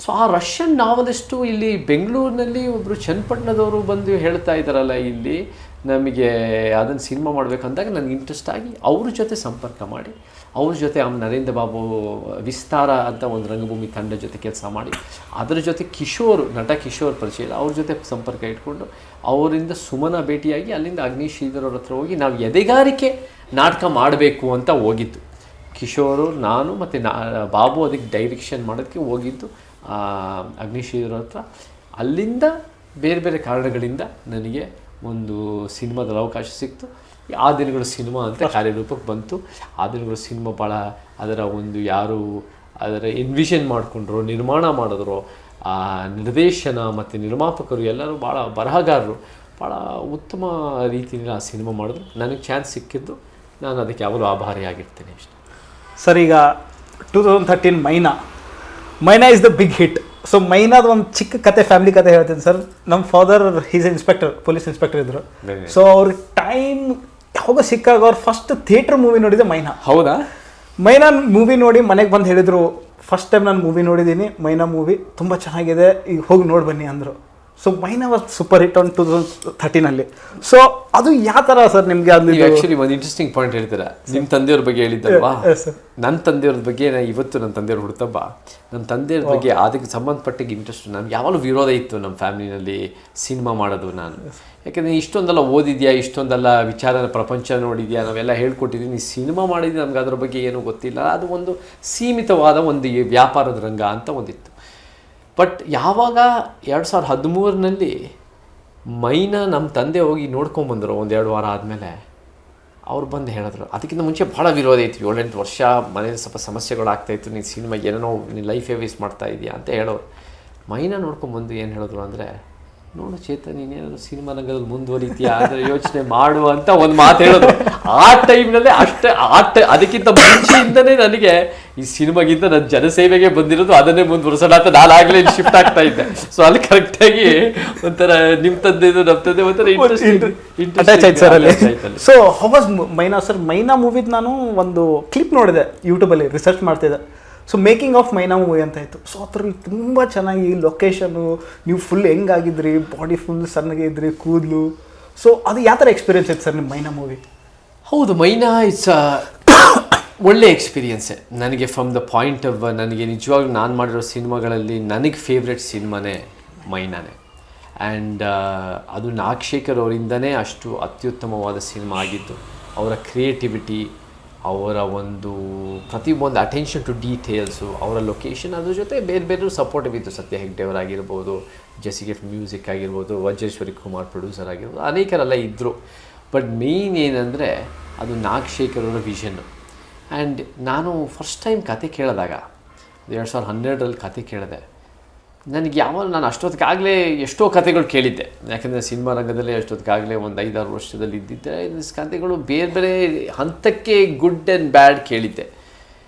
ಸೊ ಆ ರಷ್ಯನ್ ನಾವಲಿಸ್ಟು ಇಲ್ಲಿ ಬೆಂಗಳೂರಿನಲ್ಲಿ ಒಬ್ಬರು ಚನ್ನಪಟ್ಟಣದವರು ಬಂದು ಹೇಳ್ತಾ ಇದ್ದಾರಲ್ಲ, ಇಲ್ಲಿ ನಮಗೆ ಅದನ್ನು ಸಿನಿಮಾ ಮಾಡಬೇಕಂದಾಗ ನನಗೆ ಇಂಟ್ರೆಸ್ಟ್ ಆಗಿ ಅವ್ರ ಜೊತೆ ಸಂಪರ್ಕ ಮಾಡಿ, ಅವ್ರ ಜೊತೆ ನರೇಂದ್ರ ಬಾಬು ವಿಸ್ತಾರ ಅಂತ ಒಂದು ರಂಗಭೂಮಿ ತಂಡ ಜೊತೆ ಕೆಲಸ ಮಾಡಿ, ಅದರ ಜೊತೆ ನಟ ಕಿಶೋರ್ ಪರಿಚಯ ಇಲ್ಲ, ಅವ್ರ ಜೊತೆ ಸಂಪರ್ಕ ಇಟ್ಕೊಂಡು ಅವರಿಂದ ಸುಮನ ಭೇಟಿಯಾಗಿ ಅಲ್ಲಿಂದ ಅಗ್ನೀಶ್ ಶ್ರೀಧರ್ ಅವ್ರ ಹತ್ರ ಹೋಗಿ ನಾವು ಎದೆಗಾರಿಕೆ ನಾಟಕ ಮಾಡಬೇಕು ಅಂತ ಹೋಗಿದ್ದು. ಕಿಶೋರು, ನಾನು ಮತ್ತು ಬಾಬು ಅದಕ್ಕೆ ಡೈರೆಕ್ಷನ್ ಮಾಡೋದಕ್ಕೆ ಹೋಗಿದ್ದು ಅಗ್ನೀಶ್ ಶ್ರೀಧರ್ ಹತ್ರ. ಅಲ್ಲಿಂದ ಬೇರೆ ಬೇರೆ ಕಾರಣಗಳಿಂದ ನನಗೆ ಒಂದು ಸಿನಿಮಾದಲ್ಲಿ ಅವಕಾಶ ಸಿಕ್ತು. ಆ ದಿನಗಳ ಸಿನಿಮಾ ಅಂತ ಕಾರ್ಯರೂಪಕ್ಕೆ ಬಂತು. ಆ ದಿನಗಳ ಸಿನಿಮಾ ಭಾಳ ಅದರ ಒಂದು ಯಾರು ಅದರ ಎನ್ವಿಷನ್ ಮಾಡಿಕೊಂಡ್ರು, ನಿರ್ಮಾಣ ಮಾಡಿದ್ರು, ಆ ನಿರ್ದೇಶನ ಮತ್ತು ನಿರ್ಮಾಪಕರು ಎಲ್ಲರೂ ಭಾಳ ಬರಹಗಾರರು ಭಾಳ ಉತ್ತಮ ರೀತಿಯಲ್ಲಿ ಆ ಸಿನಿಮಾ ಮಾಡಿದ್ರು. ನನಗೆ ಚಾನ್ಸ್ ಸಿಕ್ಕಿದ್ದು, ನಾನು ಅದಕ್ಕೆ ಯಾವಾಗಲೂ ಆಭಾರಿಯಾಗಿರ್ತೀನಿ ಅಷ್ಟೇ. ಸರ್ ಈಗ 2013 Mynaa is the big hit. So ಮೈನಾದ ಒಂದು ಚಿಕ್ಕ ಕತೆ, ಫ್ಯಾಮಿಲಿ ಕತೆ ಹೇಳ್ತೀನಿ ಸರ್. ನಮ್ಮ father is inspector, police inspector ಇದ್ರು. ಸೊ ಅವ್ರಿಗೆ ಟೈಮ್ ಯಾವಾಗ ಸಿಕ್ಕಾಗ ಅವ್ರು ಫಸ್ಟ್ ಥಿಯೇಟರ್ ಮೂವಿ ನೋಡಿದೆ ಮೈನಾ. ಹೌದಾ? ಮೈನಾ ಮೂವಿ ನೋಡಿ ಮನೆಗೆ ಬಂದು ಹೇಳಿದರು, ಫಸ್ಟ್ ಟೈಮ್ ನಾನು ಮೂವಿ ನೋಡಿದ್ದೀನಿ, ಮೈನಾ ಮೂವಿ ತುಂಬ ಚೆನ್ನಾಗಿದೆ, ಈಗ ಹೋಗಿ ನೋಡಿ ಬನ್ನಿ ಅಂದರು. So Myna was super hit on 2013. So ಅದು ಯಾವ ಥರ ಸರ್ ನಿಮಗೆ? ಅದು ಆ್ಯಕ್ಚುಲಿ ಒಂದು ಇಂಟ್ರೆಸ್ಟಿಂಗ್ ಪಾಯಿಂಟ್ ಹೇಳ್ತೀರಾ. ನಿಮ್ಮ ತಂದೆಯವ್ರ ಬಗ್ಗೆ ಹೇಳಿದ್ದಲ್ವಾ? ನನ್ನ ತಂದೆಯವ್ರ ಬಗ್ಗೆ ಇವತ್ತು ನನ್ನ ತಂದೆಯವ್ರ ಹುಡ್ತಬ್ಬ. ನಮ್ಮ ತಂದೆಯವ್ರ ಬಗ್ಗೆ ಅದಕ್ಕೆ ಸಂಬಂಧಪಟ್ಟಿಗೆ ಇಂಟ್ರೆಸ್ಟ್ ನಮ್ಗೆ ಯಾವಾಗಲೂ ವಿರೋಧ ಇತ್ತು ನಮ್ಮ ಫ್ಯಾಮಿಲಿನಲ್ಲಿ ಸಿನಿಮಾ ಮಾಡೋದು. ನಾನು ಯಾಕೆಂದರೆ ಇಷ್ಟೊಂದೆಲ್ಲ ಓದಿದ್ಯಾ, ಇಷ್ಟೊಂದೆಲ್ಲ ವಿಚಾರ ಪ್ರಪಂಚ ನೋಡಿದ್ಯಾ, ನಾವೆಲ್ಲ ಹೇಳ್ಕೊಟ್ಟಿದ್ದೀವಿ, ನೀ ಸಿನಿಮಾ ಮಾಡಿದ್ವಿ, ನಮ್ಗೆ ಅದ್ರ ಬಗ್ಗೆ ಏನೂ ಗೊತ್ತಿಲ್ಲ, ಅದು ಒಂದು ಸೀಮಿತವಾದ ಒಂದು ವ್ಯಾಪಾರದ ರಂಗ ಅಂತ ಒಂದಿತ್ತು. ಬಟ್ ಯಾವಾಗ 2013 ಮೈನಾ ನಮ್ಮ ತಂದೆ ಹೋಗಿ ನೋಡ್ಕೊಂಬಂದರು, 1-2 ವಾರ ಆದಮೇಲೆ ಅವ್ರು ಬಂದು ಹೇಳಿದ್ರು. ಅದಕ್ಕಿಂತ ಮುಂಚೆ ಭಾಳ ವಿರೋಧ ಇತ್ತು. 7-8 ವರ್ಷ ಮನೇಲಿ ಸ್ವಲ್ಪ ಸಮಸ್ಯೆಗಳಾಗ್ತಾಯಿತ್ತು, ನೀನು ಸಿನಿಮಾ ಏನೇನೋ ನೀನು ಲೈಫೇ ವೇಸ್ಟ್ ಮಾಡ್ತಾ ಇದೆಯಾ ಅಂತ ಹೇಳೋರು. ಮೈನಾ ನೋಡ್ಕೊಂಬಂದು ಏನು ಹೇಳಿದ್ರು ಅಂದರೆ, ನೋಡು ಚೇತನ್ ನೀನೇನಾದ್ರು ಸಿನಿಮಾ ರಂಗದಲ್ಲಿ ಮುಂದುವರಿತೀಯಾ ಆದರೆ ಯೋಚನೆ ಮಾಡು ಅಂತ ಒಂದು ಮಾತು ಹೇಳೋದು. ಆ ಟೈಮ್ನಲ್ಲೇ ಅದಕ್ಕಿಂತ ಮುಂಚೆಯಿಂದನೇ ನನಗೆ ಈ ಸಿನಿಮಾಗಿಂತ ನನ್ನ ಜನಸೇವೆಗೆ ಬಂದಿರೋದು, ಅದನ್ನೇ ಮುಂದುವರಿಸೋಣ ಅಂತ ನಾನು ಆಗಲೇ ಇಲ್ಲಿ ಶಿಫ್ಟ್ ಆಗ್ತಾ ಇದ್ದೆ. ಸೊ ಅಲ್ಲಿ ಕರೆಕ್ಟಾಗಿ ಒಂಥರ ನಿಮ್ಮ ತಂದೆದು ನಮ್ಮ ತಂದೆ ಒಂಥರ ಅಟ್ಯಾಚ್ ಆಯ್ತು ಸರ್ ಅಲ್ಲಿ. So how was Mynaa sir? Mynaa ಮೂವಿದ್ ನಾನು ಒಂದು ಕ್ಲಿಪ್ ನೋಡಿದೆ ಯೂಟ್ಯೂಬಲ್ಲಿ, ರಿಸರ್ಚ್ ಮಾಡ್ತಿದ್ದೆ. So making of Mynaa movie ಅಂತ ಇತ್ತು. ಸೊ ಅದ್ರಲ್ಲಿ ತುಂಬ ಚೆನ್ನಾಗಿ ಲೊಕೇಶನು, ನೀವು ಫುಲ್ ಹೆಂಗಾಗಿದ್ರಿ, ಬಾಡಿ ಫುಲ್ ಸಣ್ಣಗೆ ಇದ್ರಿ, ಕೂದಲು. ಸೊ ಅದು ಯಾವ ಥರ ಎಕ್ಸ್ಪೀರಿಯನ್ಸ್ ಇತ್ತು ಸರ್ ನಿಮ್ಮ ಮೈನಾ ಮೂವಿ? ಹೌದು, ಮೈನಾ ಇಟ್ಸ್ ಒಳ್ಳೆ ಎಕ್ಸ್ಪೀರಿಯನ್ಸೇ ನನಗೆ. ಫ್ರಮ್ ದ ಪಾಯಿಂಟ್ ಆಫ್ ನನಗೆ ನಿಜವಾಗ್ಲೂ ನಾನು ಮಾಡಿರೋ ಸಿನಿಮಾಗಳಲ್ಲಿ ನನಗೆ ಫೇವ್ರೆಟ್ ಸಿನಿಮಾನೇ ಮೈನಾನೇ. ಆ್ಯಂಡ್ ಅದು ನಾಗಶೇಖರ್ ಅವರಿಂದನೇ ಅಷ್ಟು ಅತ್ಯುತ್ತಮವಾದ ಸಿನಿಮಾ ಆಗಿದ್ದು. ಅವರ ಕ್ರಿಯೇಟಿವಿಟಿ, ಅವರ ಒಂದು ಪ್ರತಿಯೊಂದು ಅಟೆನ್ಷನ್ ಟು ಡೀಟೇಲ್ಸು, ಅವರ ಲೊಕೇಶನ್, ಅದ್ರ ಜೊತೆ ಬೇರೆ ಬೇರೆ ಸಪೋರ್ಟಿವ್ ಇತ್ತು. ಸತ್ಯ ಹೆಗ್ಡೆ ಅವರಾಗಿರ್ಬೋದು, ಜೆಸಿಗೆಟ್ ಮ್ಯೂಸಿಕ್ ಆಗಿರ್ಬೋದು, ವಜ್ರೇಶ್ವರಿ ಕುಮಾರ್ ಪ್ರೊಡ್ಯೂಸರ್ ಆಗಿರ್ಬೋದು, ಅನೇಕರೆಲ್ಲ ಇದ್ದರು. ಬಟ್ ಮೇಯ್ನ್ ಏನಂದರೆ ಅದು ನಾಗಶೇಖರ್ ಅವರ ವಿಷನ್ನು. ಆ್ಯಂಡ್ ನಾನು ಫಸ್ಟ್ ಟೈಮ್ ಕತೆ ಕೇಳಿದಾಗ 2012ರಲ್ಲಿ ಕತೆ ಕೇಳಿದೆ. ನನಗೆ ನಾನು ಅಷ್ಟೊತ್ತಿಗಾಗಲೇ ಎಷ್ಟೋ ಕತೆಗಳು ಕೇಳಿದ್ದೆ. ಯಾಕೆಂದರೆ ಸಿನಿಮಾ ರಂಗದಲ್ಲೇ ಅಷ್ಟೊತ್ತಿಗಾಗಲೇ ಒಂದು 5-6 ವರ್ಷದಲ್ಲಿ ಇದ್ದಿದ್ದೆ. ಕತೆಗಳು ಬೇರೆ ಬೇರೆ ಹಂತಕ್ಕೆ ಗುಡ್ ಆ್ಯಂಡ್ ಬ್ಯಾಡ್ ಕೇಳಿದ್ದೆ.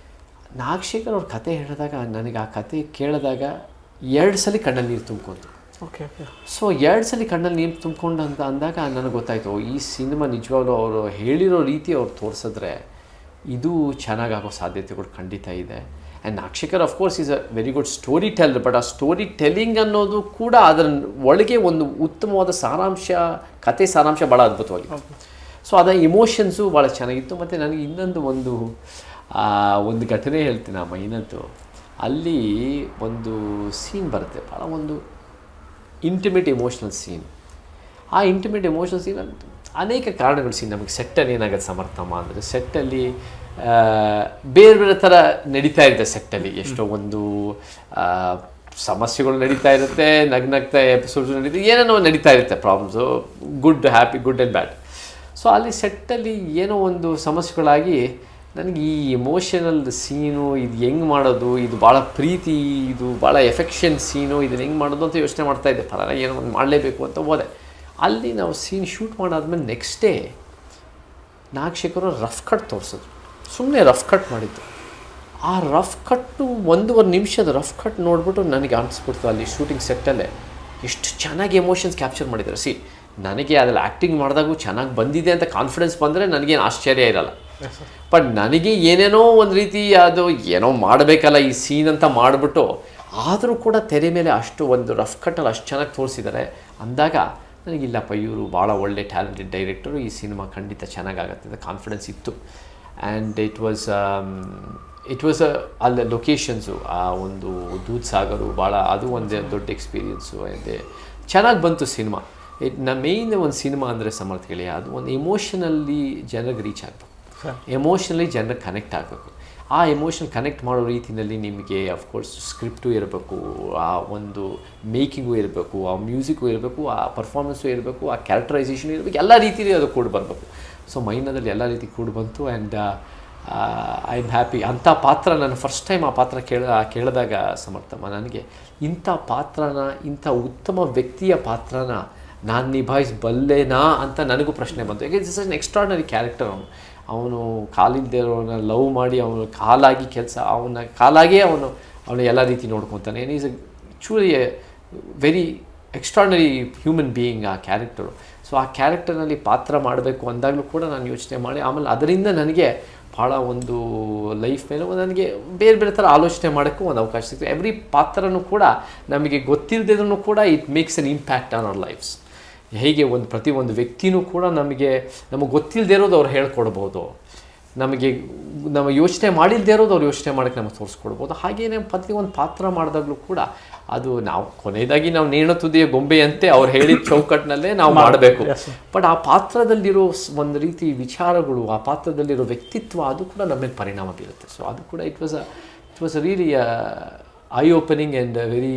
ನಾಗಶೇಖರ್ ಅವ್ರ ಕತೆ ಹೇಳಿದಾಗ ನನಗೆ ಆ ಕತೆ ಕೇಳಿದಾಗ 2 ಸಲ ಕಣ್ಣಲ್ಲಿ ನೀರು ತುಂಬ್ಕೊಂತು. Okay okay. ಸೊ 2 ಸಲ ಕಣ್ಣಲ್ಲಿ ನೀರು ತುಂಬ್ಕೊಂಡು ಅಂತ ಅಂದಾಗ ನನಗೆ ಗೊತ್ತಾಯಿತು, ಈ ಸಿನಿಮಾ ನಿಜವಾಗ್ಲೂ ಅವರು ಹೇಳಿರೋ ರೀತಿ ಅವ್ರು ತೋರಿಸಿದ್ರೆ ಇದು ಚೆನ್ನಾಗಾಗೋ ಸಾಧ್ಯತೆಗಳು ಖಂಡಿತ ಇದೆ. And Nagashekar of course is a very good story teller. But ಆ ಸ್ಟೋರಿ ಟೆಲ್ಲಿಂಗ್ ಅನ್ನೋದು ಕೂಡ ಅದರ ಒಳಗೆ ಒಂದು ಉತ್ತಮವಾದ ಸಾರಾಂಶ, ಕತೆ ಸಾರಾಂಶ ಭಾಳ ಅದ್ಭುತವಾಗಿತ್ತು. ಸೊ ಅದರ ಇಮೋಷನ್ಸು ಭಾಳ ಚೆನ್ನಾಗಿತ್ತು. ಮತ್ತು ನನಗೆ ಇನ್ನೊಂದು ಒಂದು ಘಟನೆ ಹೇಳ್ತೀನಿ ಆ ಮೈನದ್ದು. ಅಲ್ಲಿ ಒಂದು ಸೀನ್ ಬರುತ್ತೆ, ಭಾಳ ಒಂದು ಇಂಟಿಮೇಟ್ ಎಮೋಷ್ನಲ್ ಸೀನ್. ಆ ಇಂಟಿಮೇಟ್ ಎಮೋಷ್ನಲ್ ಸೀನ್ ಅನೇಕ ಕಾರಣಗಳು. ನಮಗೆ ಸೆಟ್ಟಲ್ಲಿ ಏನಾಗುತ್ತೆ ಸಮರ್ಥಮ್ಮ ಅಂದರೆ, ಸೆಟ್ಟಲ್ಲಿ ಬೇರೆ ಬೇರೆ ಥರ ನಡೀತಾ ಇರುತ್ತೆ. ಸೆಟ್ಟಲ್ಲಿ ಎಷ್ಟೋ ಒಂದು ಸಮಸ್ಯೆಗಳು ನಡೀತಾ ಇರುತ್ತೆ, ನಗ್ನಗ್ತಾ ಎಪಿಸೋಡ್ಸ್ ನಡೀತಾ, ಏನೇನೋ ನಡೀತಾ ಇರುತ್ತೆ, problems, good happy, good and bad. So ಅಲ್ಲಿ ಸೆಟ್ಟಲ್ಲಿ ಏನೋ ಒಂದು ಸಮಸ್ಯೆಗಳಾಗಿ ನನಗೆ ಈ ಎಮೋಷನಲ್ ಸೀನು ಇದು ಹೆಂಗೆ ಮಾಡೋದು, ಇದು ಭಾಳ ಪ್ರೀತಿ, ಇದು ಭಾಳ ಎಫೆಕ್ಷನ್ ಸೀನು, ಇದನ್ನು ಹೆಂಗೆ ಮಾಡೋದು ಅಂತ ಯೋಚನೆ ಮಾಡ್ತಾಯಿದ್ದೆ. ಫಲ ಏನೋ ಒಂದು ಮಾಡಲೇಬೇಕು ಅಂತ ಹೋದೆ. ಅಲ್ಲಿ ನಾವು ಸೀನ್ ಶೂಟ್ ಮಾಡಾದ್ಮೇಲೆ next day Nagashekar rough cut ತೋರಿಸಿದ್ರು. ಸುಮ್ಮನೆ ರಫ್ ಕಟ್ ಮಾಡಿದ್ದು. ಆ ರಫ್ ಕಟ್ಟು 1.5 ನಿಮಿಷದ ರಫ್ ಕಟ್ ನೋಡಿಬಿಟ್ಟು ನನಗೆ ಅನಿಸ್ಬಿಡ್ತು ಅಲ್ಲಿ ಶೂಟಿಂಗ್ ಸೆಟ್ಟಲ್ಲೇ ಎಷ್ಟು ಚೆನ್ನಾಗಿ ಎಮೋಷನ್ಸ್ ಕ್ಯಾಪ್ಚರ್ ಮಾಡಿದ್ದಾರೆ. ನನಗೆ ಅದ್ರಲ್ಲಿ ಆ್ಯಕ್ಟಿಂಗ್ ಮಾಡಿದಾಗೂ ಚೆನ್ನಾಗಿ ಬಂದಿದೆ ಅಂತ ಕಾನ್ಫಿಡೆನ್ಸ್ ಬಂದರೆ ನನಗೇನು ಆಶ್ಚರ್ಯ ಇರಲ್ಲ. ಬಟ್ ನನಗೆ ಏನೇನೋ ಒಂದು ರೀತಿ ಅದು ಏನೋ ಮಾಡಬೇಕಲ್ಲ ಈ ಸೀನ್ ಅಂತ ಮಾಡಿಬಿಟ್ಟು, ಆದರೂ ಕೂಡ ತೆರೆ ಮೇಲೆ ಅಷ್ಟು ಒಂದು ರಫ್ ಕಟ್ಟಲ್ಲಿ ಅಷ್ಟು ಚೆನ್ನಾಗಿ ತೋರಿಸಿದ್ದಾರೆ ಅಂದಾಗ ನನಗಿಲ್ಲಪ್ಪ, ಇವರು ಭಾಳ ಒಳ್ಳೆ ಟ್ಯಾಲೆಂಟೆಡ್ ಡೈರೆಕ್ಟರು, ಈ ಸಿನಿಮಾ ಖಂಡಿತ ಚೆನ್ನಾಗಾಗತ್ತೆ ಅಂತ ಕಾನ್ಫಿಡೆನ್ಸ್ ಇತ್ತು. ಆ್ಯಂಡ್ ಇಟ್ ವಾಸ್ ಅಲ್ಲಿ ಲೊಕೇಶನ್ಸು, ಆ ಒಂದು ದೂದ್ ಸಾಗರು ಭಾಳ, ಅದು ಒಂದೇ ದೊಡ್ಡ ಎಕ್ಸ್ಪೀರಿಯನ್ಸು. ಆ್ಯಂಡ್ ಚೆನ್ನಾಗಿ ಬಂತು ಸಿನಿಮಾ. ಮೇಯ್ನ್ ಒಂದು ಸಿನಿಮಾ ಅಂದರೆ ಸಮರ್ಥಿಗಳಿಗೆ ಅದು ಒಂದು ಎಮೋಷನಲ್ಲಿ ಜನರಿಗೆ ರೀಚ್ ಆಗಬೇಕು, ಎಮೋಷನಲಿ ಜನರಿಗೆ ಕನೆಕ್ಟ್ ಆಗಬೇಕು. ಆ ಎಮೋಷನ್ ಕನೆಕ್ಟ್ ಮಾಡೋ ರೀತಿಯಲ್ಲಿ ನಿಮಗೆ ಅಫ್ಕೋರ್ಸ್ ಸ್ಕ್ರಿಪ್ಟು ಇರಬೇಕು, ಆ ಒಂದು ಮೇಕಿಂಗು ಇರಬೇಕು, ಆ ಮ್ಯೂಸಿಕ್ಕು ಇರಬೇಕು, ಆ ಪರ್ಫಾರ್ಮೆನ್ಸು ಇರಬೇಕು, ಆ ಕ್ಯಾರೆಕ್ಟರೈಸೇಷನ್ ಇರಬೇಕು, ಎಲ್ಲ ರೀತಿಯಲ್ಲಿ ಅದು ಕೂಡ ಬರಬೇಕು. ಸೊ ಮೈನಾದಲ್ಲಿ ಎಲ್ಲ ರೀತಿ ಕೂಡ ಬಂತು. And I am happy. ಅಂಥ ಪಾತ್ರ ನಾನು ಫಸ್ಟ್ ಟೈಮ್ ಆ ಪಾತ್ರ ಕೇಳಿದಾಗ ಸಮರ್ಥಮ್ಮ ನನಗೆ ಇಂಥ ಪಾತ್ರನ, ಇಂಥ ಉತ್ತಮ ವ್ಯಕ್ತಿಯ ಪಾತ್ರನ ನಾನು ನಿಭಾಯಿಸಬಲ್ಲೇನಾ ಅಂತ ನನಗೂ ಪ್ರಶ್ನೆ ಬಂತು. ಯಾಕೆ this is an extraordinary character. ಅವನು ಕಾಲಿಲ್ಲದೆ ಇರೋನ ಲವ್ ಮಾಡಿ ಅವನು ಕಾಲಾಗಿ ಅವನು ಎಲ್ಲ ರೀತಿ ನೋಡ್ಕೊತಾನೆ. ಆ್ಯಂಡ್ ಈಸ್ ಚೂಲಿ a very extraordinary human being ಆ ಕ್ಯಾರೆಕ್ಟರು. ಸೊ ಆ ಕ್ಯಾರೆಕ್ಟರ್ನಲ್ಲಿ ಪಾತ್ರ ಮಾಡಬೇಕು ಅಂದಾಗಲೂ ಕೂಡ ನಾನು ಯೋಚನೆ ಮಾಡಿ, ಆಮೇಲೆ ಅದರಿಂದ ನನಗೆ ಭಾಳ ಒಂದು ಲೈಫ್ ಮೇಲೆ ನನಗೆ ಬೇರೆ ಬೇರೆ ಥರ ಆಲೋಚನೆ ಮಾಡೋಕ್ಕೂ ಒಂದು ಅವಕಾಶ ಸಿಗ್ತದೆ. ಎವ್ರಿ ಪಾತ್ರನೂ ಕೂಡ ನಮಗೆ ಗೊತ್ತಿಲ್ಲದಿದ್ರೂ ಕೂಡ it makes an impact on our lives. ಹೇಗೆ ಪ್ರತಿಯೊಂದು ವ್ಯಕ್ತಿನೂ ಕೂಡ ನಮಗೆ ಗೊತ್ತಿಲ್ಲದೆ ಇರೋದು ಅವ್ರು ಹೇಳ್ಕೊಡ್ಬೋದು, ನಮ್ಮ ಯೋಚನೆ ಮಾಡಿಲ್ಲದೆ ಇರೋದು ಅವ್ರು ಯೋಚನೆ ಮಾಡೋಕ್ಕೆ ನಮಗೆ ತೋರಿಸ್ಕೊಡ್ಬೋದು. ಹಾಗೆಯೇ ಪ್ರತಿಯೊಂದು ಪಾತ್ರ ಮಾಡಿದಾಗಲೂ ಕೂಡ ಅದು ನಾವು ಕೊನೆಯದಾಗಿ ನಾವು ನೇಣು ತುದಿಯ ಗೊಂಬೆಯಂತೆ ಅವ್ರು ಹೇಳಿದ ಚೌಕಟ್ಟಿನಲ್ಲೇ ನಾವು ಮಾಡಬೇಕು. ಬಟ್ ಆ ಪಾತ್ರದಲ್ಲಿರೋ ಒಂದು ರೀತಿ ವಿಚಾರಗಳು, ಆ ಪಾತ್ರದಲ್ಲಿರೋ ವ್ಯಕ್ತಿತ್ವ, ಅದು ಕೂಡ ನಮ್ಮ ಮೇಲೆ ಪರಿಣಾಮ ಬೀರುತ್ತೆ. ಸೊ ಅದು ಕೂಡ it was a really eye opening and very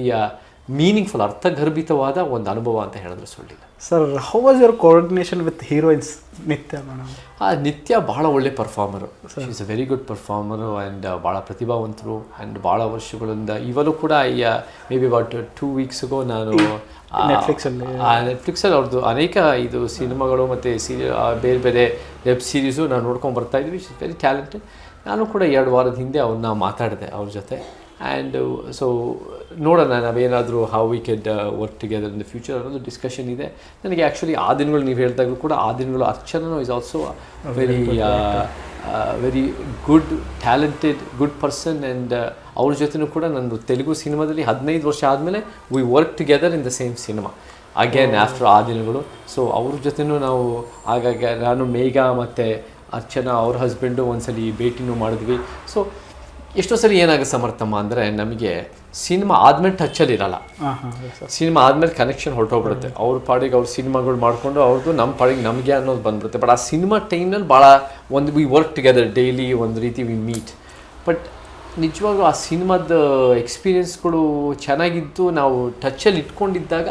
meaningful ಅರ್ಥಗರ್ಭಿತವಾದ ಒಂದು ಅನುಭವ ಅಂತ ಹೇಳಿದ್ರೆ ಸುಳ್ಳಿಲ್ಲ. Sir, how was your coordination with heroines Nithya madam? ಆ ನಿತ್ಯ ಭಾಳ ಒಳ್ಳೆ performer, is a very good performer and ಭಾಳ ಪ್ರತಿಭಾವಂತರು ಆ್ಯಂಡ್ ಭಾಳ ವರ್ಷಗಳಿಂದ ಇವಳು ಕೂಡ ಮೇ ಬಿ ಅಬೌಟ್ 2 ವೀಕ್ಸ್ಗೋ ನಾನು ನೆಟ್ಫ್ಲಿಕ್ಸಲ್ಲಿ ಅವ್ರದ್ದು ಅನೇಕ ಇದು ಸಿನಿಮಾಗಳು ಮತ್ತು ಬೇರೆ ಬೇರೆ ವೆಬ್ ಸೀರೀಸು ನಾವು ನೋಡ್ಕೊಂಡು ಬರ್ತಾ ಇದ್ವಿ. Is very talented. ನಾನು ಕೂಡ 2 ವಾರದ ಹಿಂದೆ ಅವ್ರನ್ನ ಮಾತಾಡಿದೆ ಅವ್ರ ಜೊತೆ. ಆ್ಯಂಡ್ ಸೊ ನೋಡೋಣ ನಾವೇನಾದರೂ how we could work together in the future ಅನ್ನೋದು ಡಿಸ್ಕಷನ್ ಇದೆ ನನಗೆ. ಆ್ಯಕ್ಚುಲಿ ಆ ದಿನಗಳು ನೀವು ಹೇಳಿದಾಗಲೂ ಕೂಡ ಆ ದಿನಗಳು ಅರ್ಚನೂ is also very good talented good person. And ಅವ್ರ ಜೊತೆನೂ ಕೂಡ ನಂದು ತೆಲುಗು ಸಿನಿಮಾದಲ್ಲಿ 15 ವರ್ಷ ಆದಮೇಲೆ we work together in the same cinema again after ಆ ದಿನಗಳು. ಸೊ ಅವ್ರ ಜೊತೆನೂ ನಾವು ಆಗಾಗ ನಾನು ಮೇಘ ಮತ್ತು ಅರ್ಚನಾ ಅವ್ರ ಹಸ್ಬೆಂಡು ಒಂದ್ಸಲಿ ಭೇಟಿನೂ ಮಾಡಿದ್ವಿ. ಸೊ ಎಷ್ಟೋ ಸರಿ ಏನಾಗುತ್ತೆ ಸಮರ್ಥಮ್ಮ ಅಂದರೆ ನಮಗೆ ಸಿನಿಮಾ ಆದಮೇಲೆ ಟಚ್ಚಲ್ಲಿರಲ್ಲ, ಸಿನಿಮಾ ಆದಮೇಲೆ ಕನೆಕ್ಷನ್ ಹೊರಟೋಗ್ಬಿಡುತ್ತೆ. ಅವ್ರ ಪಾಡಿಗೆ ಅವ್ರ ಸಿನಿಮಾಗಳು ಮಾಡಿಕೊಂಡು ಅವ್ರದ್ದು ನಮ್ಮ ಪಾಡಿಗೆ ನಮಗೆ ಅನ್ನೋದು ಬಂದ್ಬಿಡುತ್ತೆ. ಬಟ್ ಆ ಸಿನಿಮಾ ಟೈಮ್ನಲ್ಲಿ ಭಾಳ ಒಂದು ವಿ ವರ್ಕ್ ಟುಗೆದರ್ ಡೈಲಿ ಒಂದು ರೀತಿ ವಿ ಮೀಟ್. ಬಟ್ ನಿಜವಾಗ್ಲೂ ಆ ಸಿನಿಮಾದ ಎಕ್ಸ್ಪೀರಿಯೆನ್ಸ್ಗಳು ಚೆನ್ನಾಗಿದ್ದು ನಾವು ಟಚ್ಚಲ್ಲಿ ಇಟ್ಕೊಂಡಿದ್ದಾಗ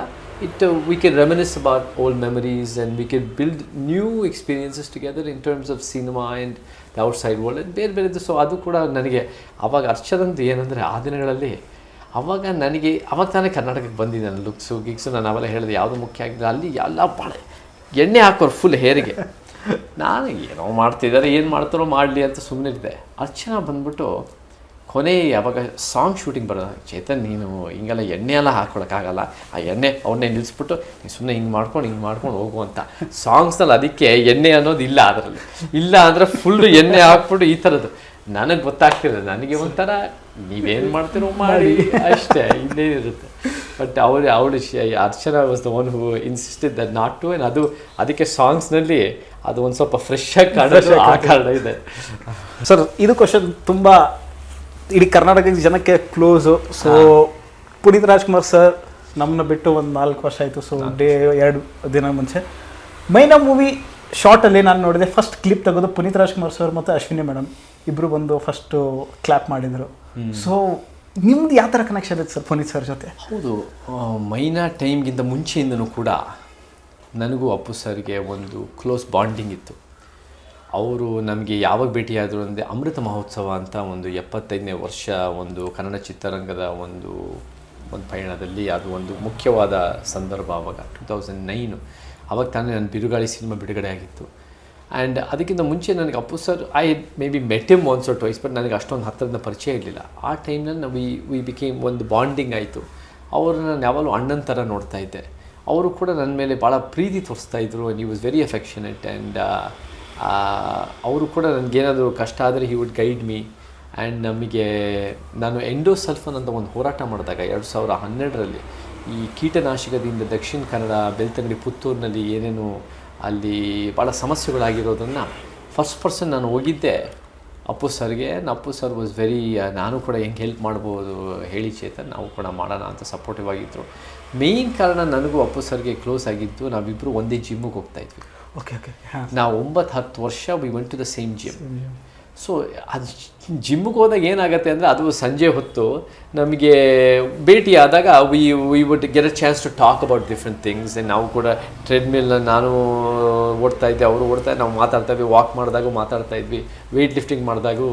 we can reminisce about old memories and we can build new experiences together in terms of cinema and the outside world and ಬೇರೆ. ಸೊ ಅದು ಕೂಡ ನನಗೆ ಆವಾಗ ಅರ್ಚದಂದು ಏನಂದರೆ ಆ ದಿನಗಳಲ್ಲಿ ಅವಾಗ ತಾನೇ ಕರ್ನಾಟಕಕ್ಕೆ ಬಂದಿದ್ದೆ. ನಾನು ಗಿಕ್ಸು ನಾನು ಅವೆಲ್ಲ ಹೇಳಿದೆ ಯಾವುದು ಮುಖ್ಯ ಆಗಿದ್ರೆ ಅಲ್ಲಿ ಎಲ್ಲ ಭಾಳ ಎಣ್ಣೆ ಹಾಕೋರು ಫುಲ್ ಹೇರಿಗೆ. ನಾನು ಏನೋ ಮಾಡ್ತಿದ್ದಾರೆ ಏನು ಮಾಡ್ತಾರೋ ಮಾಡಲಿ ಅಂತ ಸುಮ್ಮನೆ ಇದ್ದೆ. ಅರ್ಚನಾ ಬಂದ್ಬಿಟ್ಟು ಕೊನೆ ಯಾವಾಗ ಸಾಂಗ್ ಶೂಟಿಂಗ್ ಬರೋದು, ಚೇತನ್ ನೀನು ಹಿಂಗೆಲ್ಲ ಎಣ್ಣೆ ಎಲ್ಲ ಹಾಕ್ಕೊಳಕ್ಕಾಗಲ್ಲ, ಆ ಎಣ್ಣೆ ಅವನ್ನೇ ನಿಲ್ಲಿಸ್ಬಿಟ್ಟು ನೀನು ಸುಮ್ಮನೆ ಹಿಂಗೆ ಮಾಡ್ಕೊಂಡು ಹೋಗುವಂಥ ಸಾಂಗ್ಸ್ನಲ್ಲಿ ಅದಕ್ಕೆ ಎಣ್ಣೆ ಅನ್ನೋದು ಇಲ್ಲ. ಅದರಲ್ಲಿ ಇಲ್ಲ ಅಂದರೆ ಫುಲ್ಲು ಎಣ್ಣೆ ಹಾಕ್ಬಿಟ್ಟು ಈ ಥರದ್ದು ನನಗೆ ಗೊತ್ತಾಗ್ತಿರೋದು. ನನಗೆ ಒಂಥರ ನೀವೇನು ಮಾಡ್ತೀರೋ ಮಾಡಿ ಅಷ್ಟೇ ಇನ್ನೇನಿರುತ್ತೆ. ಬಟ್ ಅವಳು Archana was the one who insisted that not to. And ಅದಕ್ಕೆ ಸಾಂಗ್ಸ್ನಲ್ಲಿ ಅದು ಒಂದು ಸ್ವಲ್ಪ ಫ್ರೆಶ್ ಆಗಿ ಕಾಣೋದು ಆ ಕಾರಣ ಇದೆ. ಸರ್, ಇದು ಕ್ವಶನ್ ತುಂಬ ಇಡೀ ಕರ್ನಾಟಕದ ಜನಕ್ಕೆ close. So Puneeth Rajkumar sir ನಮ್ಮನ್ನ ಬಿಟ್ಟು ಒಂದು 4 ವರ್ಷ ಆಯಿತು. ಸೊ 2 ದಿನ ಮುಂಚೆ ಮೈನಾ ಮೂವಿ ಶಾರ್ಟಲ್ಲಿ ನಾನು ನೋಡಿದೆ, ಫಸ್ಟ್ ಕ್ಲಿಪ್ ತೆಗೆದು ಪುನೀತ್ ರಾಜ್ಕುಮಾರ್ ಸರ್ ಮತ್ತು ಅಶ್ವಿನಿ ಮೇಡಮ್ ಇಬ್ಬರು ಬಂದು ಫಸ್ಟು ಕ್ಲಾಪ್ ಮಾಡಿದರು. ಸೊ ನಿಮ್ದು ಯಾವ ಥರ ಕನೆಕ್ಷನ್ ಇತ್ತು ಸರ್ ಪುನೀತ್ ಸರ್ ಜೊತೆ? ಹೌದು, ಮೈನಾ ಟೈಮ್ಗಿಂತ ಮುಂಚೆಯಿಂದನೂ ಕೂಡ ನನಗೂ ಅಪ್ಪು ಸರ್ಗೆ ಒಂದು ಕ್ಲೋಸ್ ಬಾಂಡಿಂಗ್ ಇತ್ತು. ಅವರು ನಮಗೆ ಯಾವಾಗ ಭೇಟಿಯಾದರು ಅಂದರೆ ಅಮೃತ ಮಹೋತ್ಸವ ಅಂತ ಒಂದು 75ನೇ ವರ್ಷ ಒಂದು ಕನ್ನಡ ಚಿತ್ರರಂಗದ ಒಂದು ಪಯಣದಲ್ಲಿ ಅದು ಒಂದು ಮುಖ್ಯವಾದ ಸಂದರ್ಭ. ಆವಾಗ 2009 ಆವಾಗ ತಾನೇ ನನ್ನ ಬಿರುಗಾಳಿ ಸಿನಿಮಾ ಬಿಡುಗಡೆ ಆಗಿತ್ತು. ಆ್ಯಂಡ್ ಅದಕ್ಕಿಂತ ಮುಂಚೆ ನನಗೆ Appu sir I may be met him once or twice, but ನನಗೆ ಅಷ್ಟೊಂದು ಹತ್ತಿರದ ಪರಿಚಯ ಇರಲಿಲ್ಲ. ಆ ಟೈಮ್ನಲ್ಲಿ ವಿ ಬಿಕೇಮ್ ಒಂದು ಬಾಂಡಿಂಗ್ ಆಯಿತು. ಅವ್ರನ್ನ ನಾನು ಯಾವಾಗಲೂ ಅಣ್ಣನ ಥರ ನೋಡ್ತಾ ಇದ್ದೆ. ಅವರು ಕೂಡ ನನ್ನ ಮೇಲೆ ಭಾಳ ಪ್ರೀತಿ ತೋರಿಸ್ತಾಯಿದ್ರು. And he was very affectionate. And ಅವರು ಕೂಡ ನನಗೇನಾದರೂ ಕಷ್ಟ ಆದರೆ he would guide me. And ನಾನು ಎಂಡೋಸಲ್ಫನ್ ಅಂತ ಒಂದು ಹೋರಾಟ ಮಾಡಿದಾಗ 2012ರಲ್ಲಿ ಈ ಕೀಟನಾಶಕದಿಂದ ದಕ್ಷಿಣ ಕನ್ನಡ ಬೆಳ್ತಂಗಡಿ ಪುತ್ತೂರಿನಲ್ಲಿ ಏನೇನು ಅಲ್ಲಿ ಭಾಳ ಸಮಸ್ಯೆಗಳಾಗಿರೋದನ್ನು ಫಸ್ಟ್ ಪರ್ಸನ್ ನಾನು ಹೋಗಿದ್ದೆ ಅಪ್ಪು ಸರ್ಗೆ. ಅಪ್ಪು ಸರ್ ವಾಸ್ ವೆರಿ ನಾನು ಕೂಡ ಹೆಂಗೆ ಹೆಲ್ಪ್ ಮಾಡ್ಬೋದು ಹೇಳಿ ಚೇತನ್, ನಾವು ಕೂಡ ಮಾಡೋಣ ಅಂತ ಸಪೋರ್ಟಿವ್ ಆಗಿದ್ದರು. ಮೇಯ್ನ್ ಕಾರಣ ನನಗೂ ಅಪ್ಪು ಸರ್ಗೆ ಕ್ಲೋಸ್ ಆಗಿದ್ದು, ನಾವಿಬ್ಬರು ಒಂದೇ ಜಿಮ್ಮಿಗೆ ಹೋಗ್ತಾಯಿದ್ವಿ. ನಾವು 9-10 ವರ್ಷ we went to the same gym. So ಅದು ಜಿಮ್ಮಿಗೆ ಹೋದಾಗ ಏನಾಗುತ್ತೆ ಅಂದರೆ ಅದು ಸಂಜೆ ಹೊತ್ತು ನಮಗೆ ಭೇಟಿ ಆದಾಗ we would get a chance to talk about different things. ನಾವು ಕೂಡ ಟ್ರೆಡ್ಮಿಲ್ನ ನಾನು ಓಡ್ತಾ ಇದ್ದೆ, ಅವರು ಓಡ್ತಾ ನಾವು ಮಾತಾಡ್ತಾ ಇದ್ವಿ. ವಾಕ್ ಮಾಡಿದಾಗೂ ಮಾತಾಡ್ತಾ ಇದ್ವಿ, ವೆಯ್ಟ್ ಲಿಫ್ಟಿಂಗ್ ಮಾಡಿದಾಗೂ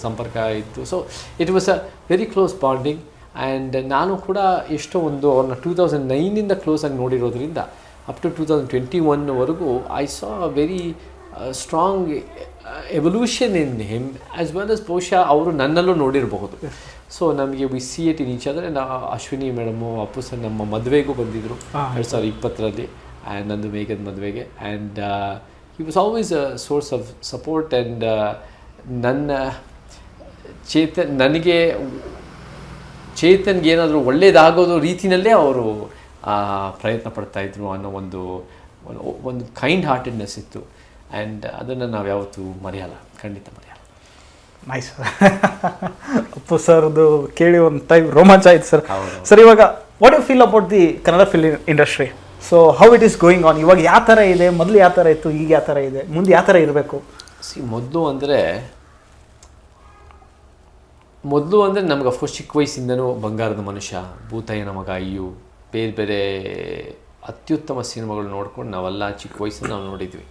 ಸಂಪರ್ಕ ಇತ್ತು. So it was a very close bonding. And ನಾನು ಕೂಡ ಎಷ್ಟೋ ಅವ್ರನ್ನ 2009ಇಂದ ಕ್ಲೋಸ್ ಆಗಿ ನೋಡಿರೋದ್ರಿಂದ ಅಪ್ ಟು 2021ವರೆಗೂ I saw a very strong evolution in him as well as ಬಹುಶಃ ಅವರು ನನ್ನಲ್ಲೂ ನೋಡಿರಬಹುದು. ಸೊ ನಮಗೆ we see it in each other. Ashwini madam Appu sir ನಮ್ಮ ಮದುವೆಗೂ ಬಂದಿದ್ದರು 2020ರಲ್ಲಿ, ಆ್ಯಂಡ್ ನಂದು ಮೇಘದ ಮದುವೆಗೆ. And he was always a source of support. And ನನ್ನ ಚೇತನ್ಗೆ ಏನಾದರೂ ಒಳ್ಳೆಯದಾಗೋದು ರೀತಿಯಲ್ಲೇ ಅವರು ಪ್ರಯತ್ನ ಪಡ್ತಾಯಿದ್ರು ಅನ್ನೋ ಒಂದು ಕೈಂಡ್ ಹಾರ್ಟೆಡ್ನೆಸ್ ಇತ್ತು. ಆ್ಯಂಡ್ ಅದನ್ನು ನಾವು ಯಾವತ್ತೂ ಮರೆಯಲ್ಲ, ಖಂಡಿತ ಮರೆಯಲ್ಲ. ನೈಸ್. ಅಪ್ಪು ಸರ್ದು ಕೇಳಿ ಒಂದು ಟೈಮ್ ರೋಮಾಂಚ ಆಯ್ತು ಸರ್. ಸರ್, ಇವಾಗ what you feel about the Kannada film industry? So how it is going on? ಇವಾಗ ಯಾವ ಥರ ಇದೆ? ಮೊದಲು ಯಾವ ಥರ ಇತ್ತು, ಈಗ ಯಾವ ಥರ ಇದೆ, ಮುಂದೆ ಯಾವ ಥರ ಇರಬೇಕು? ಮೊದಲು ಅಂದರೆ ಮೊದಲು ಅಂದರೆ ನಮ್ಗೆ ಅಫ್ಕೋರ್ಸ್ ಚಿಕ್ಕ ವಯಸ್ಸಿಂದನೂ ಬಂಗಾರದ ಮನುಷ್ಯ, ಭೂತಯ್ಯನ ಮಗ, ಅಯ್ಯು, ಬೇರೆ ಬೇರೆ ಅತ್ಯುತ್ತಮ ಸಿನಿಮಾಗಳು ನೋಡ್ಕೊಂಡು ನಾವೆಲ್ಲ ಚಿಕ್ಕ ವಯಸ್ಸನ್ನು ನಾವು ನೋಡಿದ್ವಿ.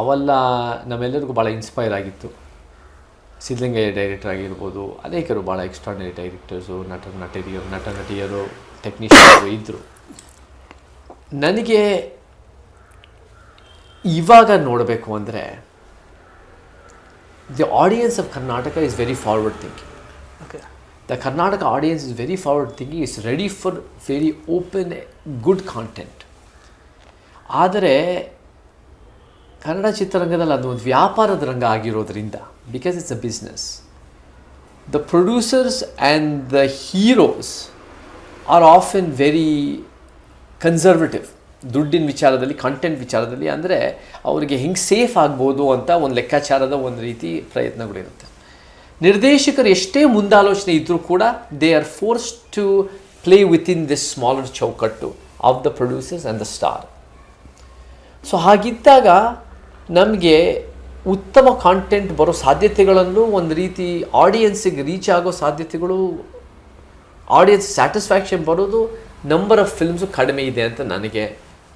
ಅವೆಲ್ಲ ನಮ್ಮೆಲ್ಲರಿಗೂ ಭಾಳ ಇನ್ಸ್ಪೈರ್ ಆಗಿತ್ತು. ಸಿದ್ಧಲಿಂಗಯ್ಯ ಡೈರೆಕ್ಟರ್ ಆಗಿರ್ಬೋದು, ಅನೇಕರು ಭಾಳ ಎಕ್ಸ್ಟ್ರಾರ್ಡಿನರಿ ಡೈರೆಕ್ಟರ್ಸು, ನಟ ನಟಿಯರು, ಟೆಕ್ನಿಷಿಯನ್ಸು ಇದ್ದರು. ನನಗೆ ಇವಾಗ ನೋಡಬೇಕು ಅಂದರೆ the audience of Karnataka is very forward thinking. Okay. The Karnataka audience is very forward thinking, is ready for very open good content. ಆದರೆ ಕನ್ನಡ ಚಿತ್ರರಂಗದಲ್ಲಿ ಅದು ಒಂದು ವ್ಯಾಪಾರದ ರಂಗ ಆಗಿರೋದ್ರಿಂದ, because it's a business, the producers and the heroes R often very conservative ದುಡ್ಡಿನ ವಿಚಾರದಲ್ಲಿ, content ವಿಚಾರದಲ್ಲಿ. ಅಂದರೆ ಅವರಿಗೆ ಹೆಂಗೆ ಸೇಫ್ ಆಗ್ಬೋದು ಅಂತ ಒಂದು ಲೆಕ್ಕಾಚಾರದ ಒಂದು ರೀತಿ ಪ್ರಯತ್ನಗಳಿರುತ್ತೆ. ನಿರ್ದೇಶಕರು ಎಷ್ಟೇ ಮುಂದಾಲೋಚನೆ ಇದ್ದರೂ ಕೂಡ they are force to play within this smaller ಚೌಕಟ್ಟು of the producers and the star. So ಹಾಗಿದ್ದಾಗ ನಮಗೆ ಉತ್ತಮ ಕಾಂಟೆಂಟ್ ಬರೋ ಸಾಧ್ಯತೆಗಳನ್ನು, ಒಂದು ರೀತಿ ಆಡಿಯನ್ಸಿಗೆ ರೀಚ್ ಆಗೋ ಸಾಧ್ಯತೆಗಳು, ಆಡಿಯನ್ಸ್ ಸ್ಯಾಟಿಸ್ಫ್ಯಾಕ್ಷನ್ ಬರೋದು, ನಂಬರ್ ಆಫ್ ಫಿಲ್ಮ್ಸು ಕಡಿಮೆ ಇದೆ ಅಂತ ನನಗೆ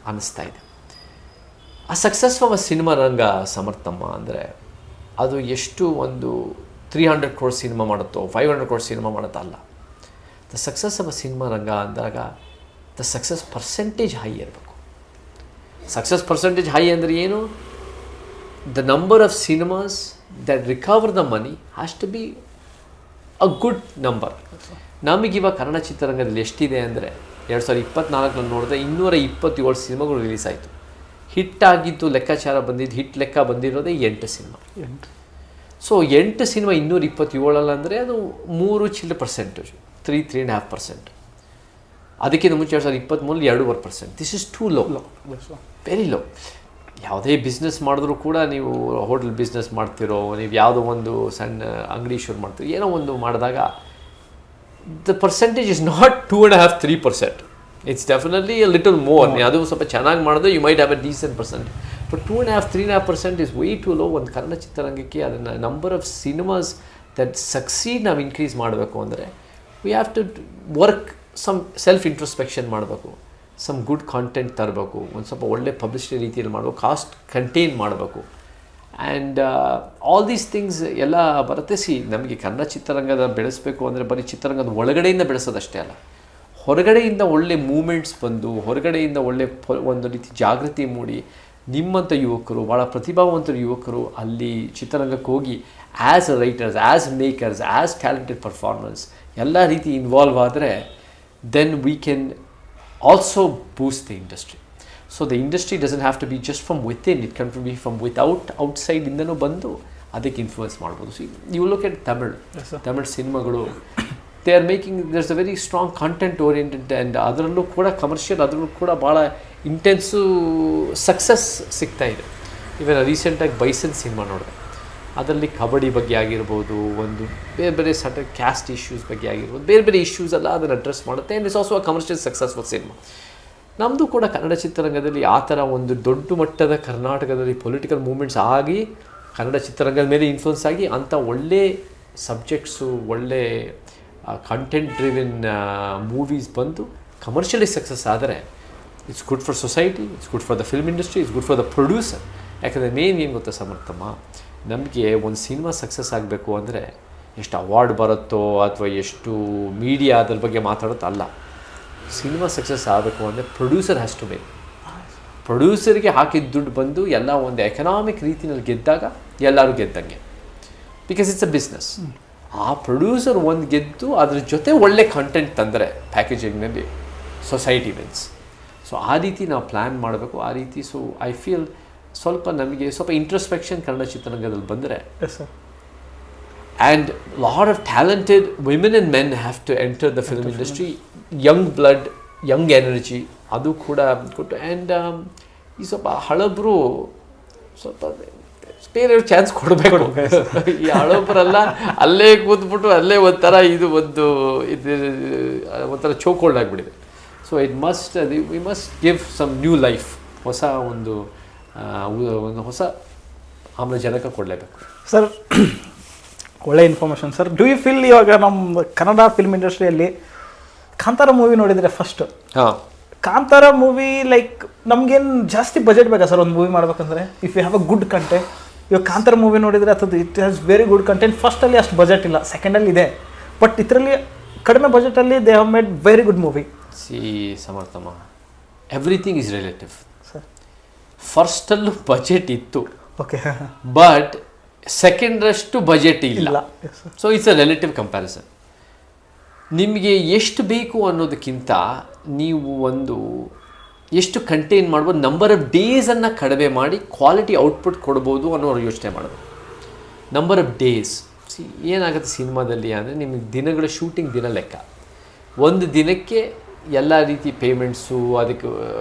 ಅನ್ನಿಸ್ತಾ ಇದೆ. ಆ ಸಕ್ಸಸ್ ಆಫ್ ಅ ಸಿನಿಮಾ ರಂಗ ಸಮರ್ಥಮ್ಮ ಅಂದರೆ ಅದು ಎಷ್ಟು ಒಂದು 300 crore ಸಿನಿಮಾ ಮಾಡುತ್ತೋ 500 crore ಸಿನಿಮಾ ಮಾಡುತ್ತೋ ಅಲ್ಲ. The success of a cinema ರಂಗ ಅಂದಾಗ ದ ಸಕ್ಸಸ್ ಪರ್ಸೆಂಟೇಜ್ ಹೈ ಇರಬೇಕು. ಸಕ್ಸಸ್ ಪರ್ಸೆಂಟೇಜ್ ಹೈ ಅಂದರೆ ಏನು? The number of cinemas that recover the money has to be a good number. ನಮಗಿವಾಗ ಕನ್ನಡ ಚಿತ್ರರಂಗದಲ್ಲಿ ಎಷ್ಟಿದೆ ಅಂದರೆ 2024 ನೋಡಿದ್ರೆ 227 ಸಿನಿಮಾಗಳು ರಿಲೀಸ್ ಆಯಿತು. ಹಿಟ್ ಆಗಿದ್ದು ಲೆಕ್ಕಾಚಾರ ಬಂದಿದ್ದು, ಹಿಟ್ ಲೆಕ್ಕ ಬಂದಿರೋದೇ 8 ಸಿನಿಮಾ. ಸೊ 8 ಸಿನಿಮಾ 227 ಅಂದರೆ ಅದು 3% 3.5%. ಅದಕ್ಕಿಂತ ಮುಂಚೆ 2023 2.5%. This is two low, very low. ಯಾವುದೇ ಬಿಸ್ನೆಸ್ ಮಾಡಿದ್ರೂ ಕೂಡ, ನೀವು ಹೋಟೆಲ್ ಬಿಸ್ನೆಸ್ ಮಾಡ್ತಿರೋ, ನೀವು ಯಾವುದೋ ಒಂದು ಸಣ್ಣ ಅಂಗಡಿ ಶುರು ಮಾಡ್ತೀರೋ, ಏನೋ ಒಂದು ಮಾಡಿದಾಗ the percentage is not 2.5-3%. It's definitely a little more. ಅದು ಸ್ವಲ್ಪ ಚೆನ್ನಾಗಿ ಮಾಡಿದ್ರೆ you might have a decent percentage. But 2.5-3.5% is way too low. ಒಂದು ಕನ್ನಡ ಚಿತ್ರರಂಗಕ್ಕೆ ಅದನ್ನು number of cinemas that succeed ನಾವು ಇನ್ಕ್ರೀಸ್ ಮಾಡಬೇಕು ಅಂದರೆ we have to work some self introspection ಮಾಡಬೇಕು, ಸಮ್ ಗುಡ್ ಕಾಂಟೆಂಟ್ ತರಬೇಕು, ಒಂದು ಸ್ವಲ್ಪ ಒಳ್ಳೆ ಪಬ್ಲಿಸಿಟಿ ರೀತಿಯಲ್ಲಿ ಮಾಡಬೇಕು, ಕಾಸ್ಟ್ ಕಂಟೈನ್ ಮಾಡಬೇಕು. ಆ್ಯಂಡ್ ಆಲ್ ದೀಸ್ ಥಿಂಗ್ಸ್ ಎಲ್ಲ ಬರುತ್ತೆ. ನಮಗೆ ಕನ್ನಡ ಚಿತ್ರರಂಗದ ಬೆಳೆಸಬೇಕು ಅಂದರೆ ಬರೀ ಚಿತ್ರರಂಗದ ಒಳಗಡೆಯಿಂದ ಬೆಳೆಸೋದಷ್ಟೇ ಅಲ್ಲ, ಹೊರಗಡೆಯಿಂದ ಒಳ್ಳೆ ಮೂಮೆಂಟ್ಸ್ ಬಂದು, ಹೊರಗಡೆಯಿಂದ ಒಳ್ಳೆ ಒಂದು ರೀತಿ ಜಾಗೃತಿ ಮೂಡಿ, ನಿಮ್ಮಂಥ ಯುವಕರು, ಭಾಳ ಪ್ರತಿಭಾವಂತರ ಯುವಕರು ಅಲ್ಲಿ ಚಿತ್ರರಂಗಕ್ಕೆ ಹೋಗಿ as a writers, as makers, as talented performers ಎಲ್ಲ ರೀತಿ ಇನ್ವಾಲ್ವ್ ಆದರೆ then we can also boost the industry. So the industry doesn't have to be just from within, it can be from ಔಟ್ಸೈಡಿಂದನೂ ಬಂದು ಅದಕ್ಕೆ ಇನ್ಫ್ಲೂಯೆನ್ಸ್ ಮಾಡ್ಬೋದು. See you look at Tamil ಸಿನಿಮಾಗಳು, they are making, there's a very strong content oriented and ಅದರಲ್ಲೂ ಕೂಡ commercial, ಅದರಲ್ಲೂ ಕೂಡ ಭಾಳ ಇಂಟೆನ್ಸು ಸಕ್ಸಸ್ ಸಿಗ್ತಾ ಇದೆ. ಇವನ್ ರೀಸೆಂಟಾಗಿ ಬೈಸನ್ ಸಿನಿಮಾ ನೋಡಿದೆ, ಅದರಲ್ಲಿ ಕಬಡ್ಡಿ ಬಗ್ಗೆ ಆಗಿರ್ಬೋದು, ಒಂದು ಬೇರೆ ಬೇರೆ ಸಟನ್ ಕ್ಯಾಸ್ಟ್ ಇಶ್ಯೂಸ್ ಬಗ್ಗೆ ಆಗಿರ್ಬೋದು, ಬೇರೆ ಬೇರೆ ಇಶ್ಯೂಸ್ ಎಲ್ಲ ಅದನ್ನು ಅಡ್ರೆಸ್ ಮಾಡುತ್ತೆ. And it's also a commercial successful cinema. ನಮ್ಮದು ಕೂಡ ಕನ್ನಡ ಚಿತ್ರರಂಗದಲ್ಲಿ ಆ ಥರ ಒಂದು ದೊಡ್ಡ ಮಟ್ಟದ ಕರ್ನಾಟಕದಲ್ಲಿ ಪೊಲಿಟಿಕಲ್ ಮೂಮೆಂಟ್ಸ್ ಆಗಿ ಕನ್ನಡ ಚಿತ್ರರಂಗದ ಮೇಲೆ ಇನ್ಫ್ಲುಯೆನ್ಸ್ ಆಗಿ ಅಂಥ ಒಳ್ಳೆ ಸಬ್ಜೆಕ್ಟ್ಸು, ಒಳ್ಳೆ ಕಂಟೆಂಟ್ ಡ್ರಿವನ್ ಮೂವೀಸ್ ಬಂದು ಕಮರ್ಷಿಯಲಿ ಸಕ್ಸಸ್ ಆದರೆ it's good for society, it's good for the film industry, it's good for the producer. ಯಾಕಂದರೆ ಮೇನ್ ಏನು ಗೊತ್ತಾ ಸಮರ್ಥಮ್ಮ, ನಮಗೆ ಒಂದು ಸಿನಿಮಾ ಸಕ್ಸಸ್ ಆಗಬೇಕು ಅಂದರೆ ಎಷ್ಟು ಅವಾರ್ಡ್ ಬರುತ್ತೋ ಅಥವಾ ಎಷ್ಟು ಮೀಡಿಯಾ ಅದ್ರ ಬಗ್ಗೆ ಮಾತಾಡುತ್ತೋ ಅಲ್ಲ. ಸಿನಿಮಾ ಸಕ್ಸಸ್ ಆಗಬೇಕು ಅಂದರೆ ಪ್ರೊಡ್ಯೂಸರ್ ಹ್ಯಾಸ್ ಟು ಮೇಕ್. ಪ್ರೊಡ್ಯೂಸರ್ಗೆ ಹಾಕಿದ ದುಡ್ಡು ಬಂದು ಎಲ್ಲ ಒಂದು ಎಕನಾಮಿಕ್ ರೀತಿಯಲ್ಲಿ ಗೆದ್ದಾಗ ಎಲ್ಲರೂ ಗೆದ್ದಂಗೆ, ಬಿಕಾಸ್ ಇಟ್ಸ್ ಅ ಬಿಸ್ನೆಸ್. ಆ ಪ್ರೊಡ್ಯೂಸರ್ ಒಂದು ಗೆದ್ದು ಅದ್ರ ಜೊತೆ ಒಳ್ಳೆ ಕಂಟೆಂಟ್ ತಂದರೆ ಪ್ಯಾಕೇಜಿಂಗ್ನಲ್ಲಿ ಸೊಸೈಟಿ ವಿನ್ಸ್. ಸೊ ಆ ರೀತಿ ನಾವು ಪ್ಲ್ಯಾನ್ ಮಾಡಬೇಕು, ಆ ರೀತಿ. ಸೊ ಐ ಫೀಲ್ ಸ್ವಲ್ಪ ನಮಗೆ ಸ್ವಲ್ಪ ಇಂಟ್ರಸ್ಪೆಕ್ಷನ್ ಕನ್ನಡ ಚಿತ್ರರಂಗದಲ್ಲಿ ಬಂದರೆ, and lot of talented women and men have to enter the film industry, young blood, young energy ಅದು ಕೂಡ ಕೊಟ್ಟು. ಆ್ಯಂಡ್ ಈ ಸ್ವಲ್ಪ ಹಳಬರು ಸ್ವಲ್ಪ ಬೇರೆಯವ್ರು ಚಾನ್ಸ್ ಕೊಡಬೇಕು. ಈ ಹಳಬರೆಲ್ಲ ಅಲ್ಲೇ ಕೂತ್ಬಿಟ್ಟು ಅಲ್ಲೇ ಒಂಥರ ಇದು ಒಂಥರ ಚೋಕ್ ಆಗಿಬಿಟ್ಟಿದೆ. So we must give some new life, ಹೊಸ ಒಂದು ಹೊಸ ಆಮ್ಲಜನಕ ಕೊಡಲೇಬೇಕು. ಸರ್, ಒಳ್ಳೆ information sir. Do you feel ಇವಾಗ ನಮ್ಮ ಕನ್ನಡ ಫಿಲ್ಮ್ ಇಂಡಸ್ಟ್ರಿಯಲ್ಲಿ ಕಾಂತಾರ ಮೂವಿ ನೋಡಿದರೆ ಫಸ್ಟ್ ಹಾಂ, ಕಾಂತಾರ ಮೂವಿ ಲೈಕ್ ನಮ್ಗೇನು ಜಾಸ್ತಿ ಬಜೆಟ್ ಬೇಕಾ ಸರ್ ಒಂದು ಮೂವಿ ಮಾಡ್ಬೇಕಂದ್ರೆ? If you have a good content, ಇವಾಗ ಕಾಂತಾರ ಮೂವಿ ನೋಡಿದರೆ ಅದು it has very good content. ಫಸ್ಟಲ್ಲಿ ಅಷ್ಟು ಬಜೆಟ್ ಇಲ್ಲ, ಸೆಕೆಂಡಲ್ಲಿ ಇದೆ, ಬಟ್ ಇದರಲ್ಲಿ ಕಡಿಮೆ ಬಜೆಟಲ್ಲಿ they have made very good movie. ಸಮರ್ಥಮ್ಮ, ಎವ್ರಿಥಿಂಗ್ ಈಸ್ ರಿಲೇಟಿವ್. ಸರ್ ಫಸ್ಟಲ್ಲೂ ಬಜೆಟ್ ಇತ್ತು, ಓಕೆ, ಬಟ್ ಸೆಕೆಂಡಷ್ಟು ಬಜೆಟ್ ಇಲ್ಲ. ಇಲ್ಲ. So it's a relative comparison. ನಿಮಗೆ ಎಷ್ಟು ಬೇಕು ಅನ್ನೋದಕ್ಕಿಂತ ನೀವು ಎಷ್ಟು ಕಂಟೈನ್ ಮಾಡ್ಬೋದು, ನಂಬರ್ ಆಫ್ ಡೇಸನ್ನು ಕಡಿಮೆ ಮಾಡಿ ಕ್ವಾಲಿಟಿ ಔಟ್ಪುಟ್ ಕೊಡ್ಬೋದು ಅನ್ನೋರು ಯೋಚನೆ ಮಾಡೋದು. ನಂಬರ್ ಆಫ್ ಡೇಸ್ ಏನಾಗುತ್ತೆ ಸಿನಿಮಾದಲ್ಲಿ ಅಂದರೆ ನಿಮಗೆ ದಿನಗಳ ಶೂಟಿಂಗ್ ದಿನ ಲೆಕ್ಕ. ಒಂದು ದಿನಕ್ಕೆ ಎಲ್ಲ ರೀತಿ ಪೇಮೆಂಟ್ಸು, ಅದಕ್ಕೆ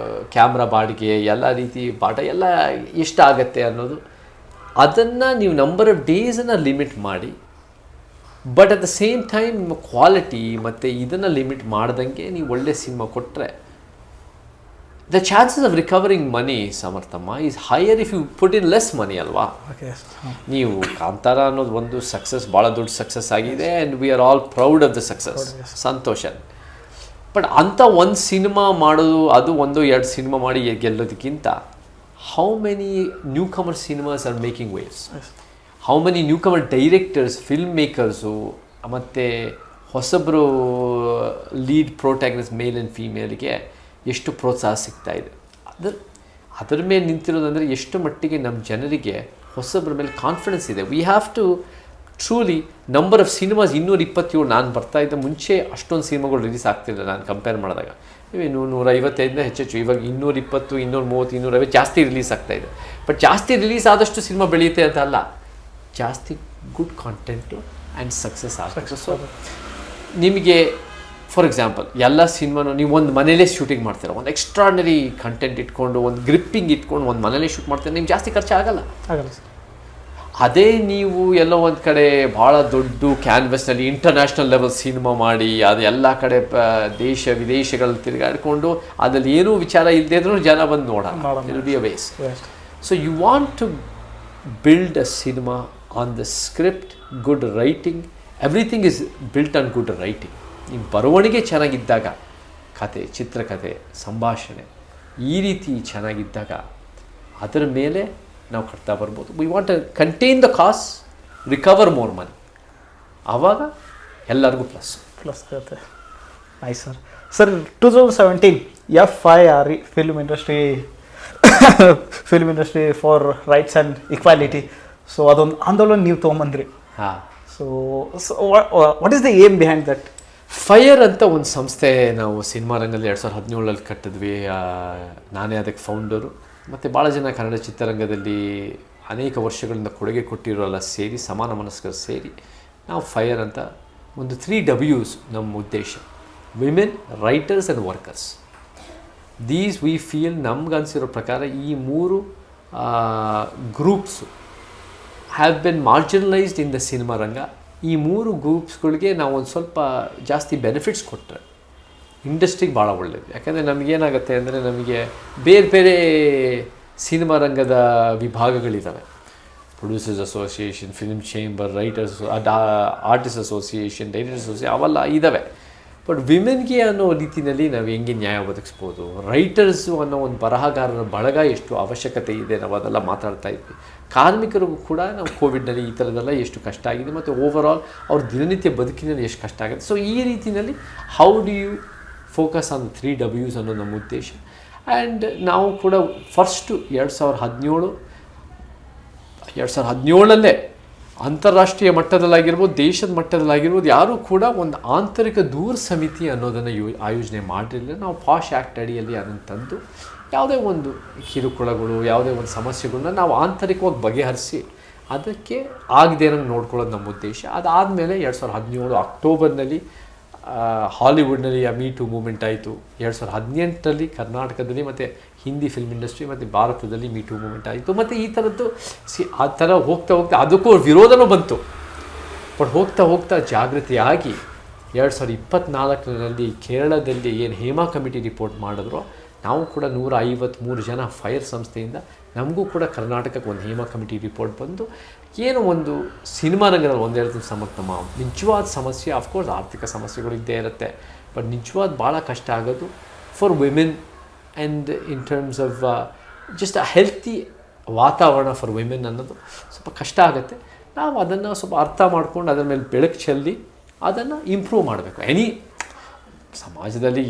ಕ್ಯಾಮ್ರಾ ಬಾಡಿಗೆ, ಎಲ್ಲ ರೀತಿ ಪಾಠ ಎಲ್ಲ ಎಷ್ಟಾಗತ್ತೆ ಅನ್ನೋದು, ಅದನ್ನು ನೀವು ನಂಬರ್ ಆಫ್ ಡೇಸನ್ನು ಲಿಮಿಟ್ ಮಾಡಿ, but at the same time quality ಮತ್ತು ಇದನ್ನು ಲಿಮಿಟ್ ಮಾಡ್ದಂಗೆ ನೀವು ಒಳ್ಳೆ ಸಿನಿಮಾ ಕೊಟ್ಟರೆ the chances of recovering money, ಸಮರ್ಥಮ್ಮ, is higher if you put in less money ಅಲ್ವಾ? ನೀವು ಕಾಂತಾರ ಅನ್ನೋದು ಒಂದು ಸಕ್ಸಸ್, ಭಾಳ ದೊಡ್ಡ ಸಕ್ಸಸ್ ಆಗಿದೆ, and we are all proud of the success, ಸಂತೋಷ. ಬಟ್ ಅಂಥ ಒಂದು ಸಿನಿಮಾ ಮಾಡೋದು, ಅದು 1-2 ಸಿನಿಮಾ ಮಾಡಿ ಗೆಲ್ಲೋದಕ್ಕಿಂತ how many newcomer cinemas are making waves, how many newcomer directors, film makers, ಮತ್ತು ಹೊಸಬ್ರು ಲೀಡ್ ಪ್ರೋಟ್ಯಾಗನಿಸ್ಟ್ ಮೇಲ್ ಆ್ಯಂಡ್ ಫೀಮೇಲ್ಗೆ ಎಷ್ಟು ಪ್ರೋತ್ಸಾಹ ಸಿಗ್ತಾ ಇದೆ. ಅದರ ಮೇಲೆ ನಿಂತಿರೋದಂದರೆ ಎಷ್ಟು ಮಟ್ಟಿಗೆ ನಮ್ಮ ಜನರಿಗೆ ಹೊಸಬ್ರ ಮೇಲೆ ಕಾನ್ಫಿಡೆನ್ಸ್ ಇದೆ. We have to truly, number of cinemas 227, ನಾನು ಬರ್ತಾಯಿದ್ದ ಮುಂಚೆ ಅಷ್ಟೊಂದು ಸಿನಿಮಾಗಳು ರಿಲೀಸ್ ಆಗ್ತಿಲ್ಲ ನಾನು ಕಂಪೇರ್ ಮಾಡಿದಾಗ. 155 ಹೆಚ್ಚೆಚ್ಚು, ಇವಾಗ 220, 230, 250 ಜಾಸ್ತಿ ರಿಲೀಸ್ ಆಗ್ತಾಯಿದೆ. ಬಟ್ ಜಾಸ್ತಿ ರಿಲೀಸ್ ಆದಷ್ಟು ಸಿನಿಮಾ ಬೆಳೆಯುತ್ತೆ ಅಂತ ಅಲ್ಲ, ಜಾಸ್ತಿ ಗುಡ್ ಕಾಂಟೆಂಟು ಆ್ಯಂಡ್ ಸಕ್ಸಸ್ ಆಗುತ್ತೆ. ಸೊ ನಿಮಗೆ ಫಾರ್ ಎಕ್ಸಾಂಪಲ್ ಎಲ್ಲ ಸಿನಿಮಾನು ನೀವು ಒಂದು ಮನೇಲೇ ಶೂಟಿಂಗ್ ಮಾಡ್ತೀರ, ಒಂದು ಎಕ್ಸ್ಟ್ರಾರ್ಡಿನರಿ ಕಂಟೆಂಟ್ ಇಟ್ಕೊಂಡು, ಒಂದು ಗ್ರಿಪ್ಪಿಂಗ್ ಇಟ್ಕೊಂಡು ಒಂದು ಮನೇಲೇ ಶೂಟ್ ಮಾಡ್ತೀರ, ನಿಮ್ಗೆ ಜಾಸ್ತಿ ಖರ್ಚು ಆಗಲ್ಲ. ಅದೇ ನೀವು ಎಲ್ಲೋ ಒಂದು ಕಡೆ ಭಾಳ ದೊಡ್ಡ ಕ್ಯಾನ್ವಸ್ನಲ್ಲಿ ಇಂಟರ್ನ್ಯಾಷನಲ್ ಲೆವೆಲ್ ಸಿನಿಮಾ ಮಾಡಿ, ಅದು ಎಲ್ಲ ಕಡೆ ದೇಶ ವಿದೇಶಗಳಲ್ಲಿ ತಿರುಗಾಡಿಕೊಂಡು ಅದ್ರಲ್ಲಿ ಏನೂ ವಿಚಾರ ಇಲ್ಲದೆ ಇದ್ರೂ ಜನ ಬಂದು ನೋಡೋಣ, it will be a waste. So you want to build a cinema on the script, good writing, everything is built on good writing. ನಿಮ್ಮ ಬರವಣಿಗೆ ಚೆನ್ನಾಗಿದ್ದಾಗ, ಕತೆ, ಚಿತ್ರಕಥೆ, ಸಂಭಾಷಣೆ ಈ ರೀತಿ ಚೆನ್ನಾಗಿದ್ದಾಗ ಅದರ ಮೇಲೆ ನಾವು ಕಟ್ತಾ ಬರ್ಬೋದು. We want to contain the cost, recover more money, ಆವಾಗ ಎಲ್ಲರಿಗೂ ಪ್ಲಸ್ ಆಗುತ್ತೆ. Nice sir. Sir 2017 FIRE film industry for rights and equality, so ಅದೊಂದು ಆಂದೋಲನ ನೀವು ತೊಗೊಂಬಂದ್ರಿ. ಹಾಂ. So what is the aim behind that? Fire ಅಂತ ಒಂದು ಸಂಸ್ಥೆ ನಾವು ಸಿನಿಮಾ ರಂಗದಲ್ಲಿ 2017 ಕಟ್ಟಿದ್ವಿ. ನಾನೇ ಅದಕ್ಕೆ ಫೌಂಡರು, ಮತ್ತು ಭಾಳ ಜನ ಕನ್ನಡ ಚಿತ್ರರಂಗದಲ್ಲಿ ಅನೇಕ ವರ್ಷಗಳಿಂದ ಕೊಡುಗೆ ಕೊಟ್ಟಿರೋಲ್ಲ ಸೇರಿ, ಸಮಾನ ಮನಸ್ಕರು ಸೇರಿ ನಾವು ಫೈರ್ ಅಂತ ಒಂದು 3 Ws ನಮ್ಮ ಉದ್ದೇಶ: women, writers and workers. These we feel, ನಮ್ಗನ್ಸಿರೋ ಪ್ರಕಾರ ಈ 3 groups have been marginalized in the cinema ರಂಗ. ಈ 3 ಗ್ರೂಪ್ಸ್ಗಳಿಗೆ ನಾವು ಒಂದು ಸ್ವಲ್ಪ ಜಾಸ್ತಿ ಬೆನಿಫಿಟ್ಸ್ ಕೊಟ್ಟರೆ ಇಂಡಸ್ಟ್ರಿಗೆ ಭಾಳ ಒಳ್ಳೆಯದು. ಯಾಕಂದರೆ ನಮಗೇನಾಗುತ್ತೆ ಅಂದರೆ, ನಮಗೆ ಬೇರೆ ಬೇರೆ ಸಿನಿಮಾ ರಂಗದ ವಿಭಾಗಗಳಿದ್ದಾವೆ. Producers association, film chamber, writers, artist association, directors association ಅವೆಲ್ಲ ಇದ್ದಾವೆ. ಬಟ್ ವಿಮೆನ್ಗೆ ಅನ್ನೋ ರೀತಿಯಲ್ಲಿ ನಾವು ಹೆಂಗೆ ನ್ಯಾಯ ಒದಗಿಸ್ಬೋದು, ರೈಟರ್ಸು ಅನ್ನೋ ಒಂದು ಬರಹಗಾರರ ಬಳಗ ಎಷ್ಟು ಅವಶ್ಯಕತೆ ಇದೆ, ನಾವು ಅದೆಲ್ಲ ಮಾತಾಡ್ತಾ ಇದ್ವಿ. ಕಾರ್ಮಿಕರಿಗೂ ಕೂಡ ನಾವು ಕೋವಿಡ್ನಲ್ಲಿ ಈ ಥರದ್ದೆಲ್ಲ ಎಷ್ಟು ಕಷ್ಟ ಆಗಿದೆ, ಮತ್ತು ಓವರಾಲ್ ಅವ್ರ ದಿನನಿತ್ಯ ಬದುಕಿನಲ್ಲಿ ಎಷ್ಟು ಕಷ್ಟ ಆಗುತ್ತೆ. ಸೊ ಈ ರೀತಿಯಲ್ಲಿ how do you focus on 3 Ws ಅನ್ನೋ ನಮ್ಮ ಉದ್ದೇಶ. ಆ್ಯಂಡ್ ನಾವು ಕೂಡ ಫಸ್ಟು 2017 ಅಂತಾರಾಷ್ಟ್ರೀಯ ಮಟ್ಟದಲ್ಲಾಗಿರ್ಬೋದು, ದೇಶದ ಮಟ್ಟದಲ್ಲಾಗಿರ್ಬೋದು, ಯಾರೂ ಕೂಡ ಒಂದು ಆಂತರಿಕ ದೂರ ಸಮಿತಿ ಅನ್ನೋದನ್ನು ಆಯೋಜನೆ ಮಾಡಿರಲಿಲ್ಲ. ನಾವು ಪಾಶ್ ಆ್ಯಕ್ಟ್ ಅಡಿಯಲ್ಲಿ ಅದನ್ನು ತಂದು ಯಾವುದೇ ಒಂದು ಕಿರುಕುಳಗಳು, ಯಾವುದೇ ಒಂದು ಸಮಸ್ಯೆಗಳನ್ನ ನಾವು ಆಂತರಿಕವಾಗಿ ಬಗೆಹರಿಸಿ ಅದಕ್ಕೆ ಆಗದೆ ನಂಗೆ ನೋಡ್ಕೊಳ್ಳೋದು ನಮ್ಮ ಉದ್ದೇಶ. ಅದಾದಮೇಲೆ 2017 ಅಕ್ಟೋಬರ್ನಲ್ಲಿ ಹಾಲಿವುಡ್ನಲ್ಲಿ ಮೀ ಟೂ ಮೂಮೆಂಟ್ ಆಯಿತು. 2018 ಕರ್ನಾಟಕದಲ್ಲಿ ಮತ್ತು ಹಿಂದಿ ಫಿಲ್ಮ್ ಇಂಡಸ್ಟ್ರಿ ಮತ್ತು ಭಾರತದಲ್ಲಿ ಮೀ ಟೂ ಮೂಮೆಂಟ್ ಆಯಿತು. ಮತ್ತು ಈ ಥರದ್ದು ಆ ಥರ ಹೋಗ್ತಾ ಅದಕ್ಕೂ ವಿರೋಧನೂ ಬಂತು. ಬಟ್ ಹೋಗ್ತಾ ಜಾಗೃತಿಯಾಗಿ 2024 ಕೇರಳದಲ್ಲಿ ಏನು ಹೇಮಾ ಕಮಿಟಿ ರಿಪೋರ್ಟ್ ಮಾಡಿದ್ರು, ನಾವು ಕೂಡ 153 ಜನ ಫೈರ್ ಸಂಸ್ಥೆಯಿಂದ, ನಮಗೂ ಕೂಡ ಕರ್ನಾಟಕಕ್ಕೆ ಒಂದು ಹೇಮಾ ಕಮಿಟಿ ರಿಪೋರ್ಟ್ ಬಂದು ಏನು ಒಂದು ಸಿನಿಮಾ ರಂಗದಲ್ಲಿ ಒಂದು ಹೇಳ್ತೀನಿ ಸಮರ್ಥಮ್ಮ, ನಿಜವಾದ ಸಮಸ್ಯೆ ಅಫ್ಕೋರ್ಸ್ ಆರ್ಥಿಕ ಸಮಸ್ಯೆಗಳು ಇದ್ದೇ ಇರುತ್ತೆ, ಬಟ್ ನಿಜವಾದ ಭಾಳ ಕಷ್ಟ ಆಗೋದು for women and in terms of just a healthy ವಾತಾವರಣ ಫಾರ್ ವಿಮೆನ್ ಅನ್ನೋದು ಸ್ವಲ್ಪ ಕಷ್ಟ ಆಗುತ್ತೆ. ನಾವು ಅದನ್ನು ಸ್ವಲ್ಪ ಅರ್ಥ ಮಾಡ್ಕೊಂಡು ಅದರ ಮೇಲೆ ಬೆಳಕು ಚೆಲ್ಲಿ ಅದನ್ನು ಇಂಪ್ರೂವ್ ಮಾಡಬೇಕು. ಸಮಾಜದಲ್ಲಿ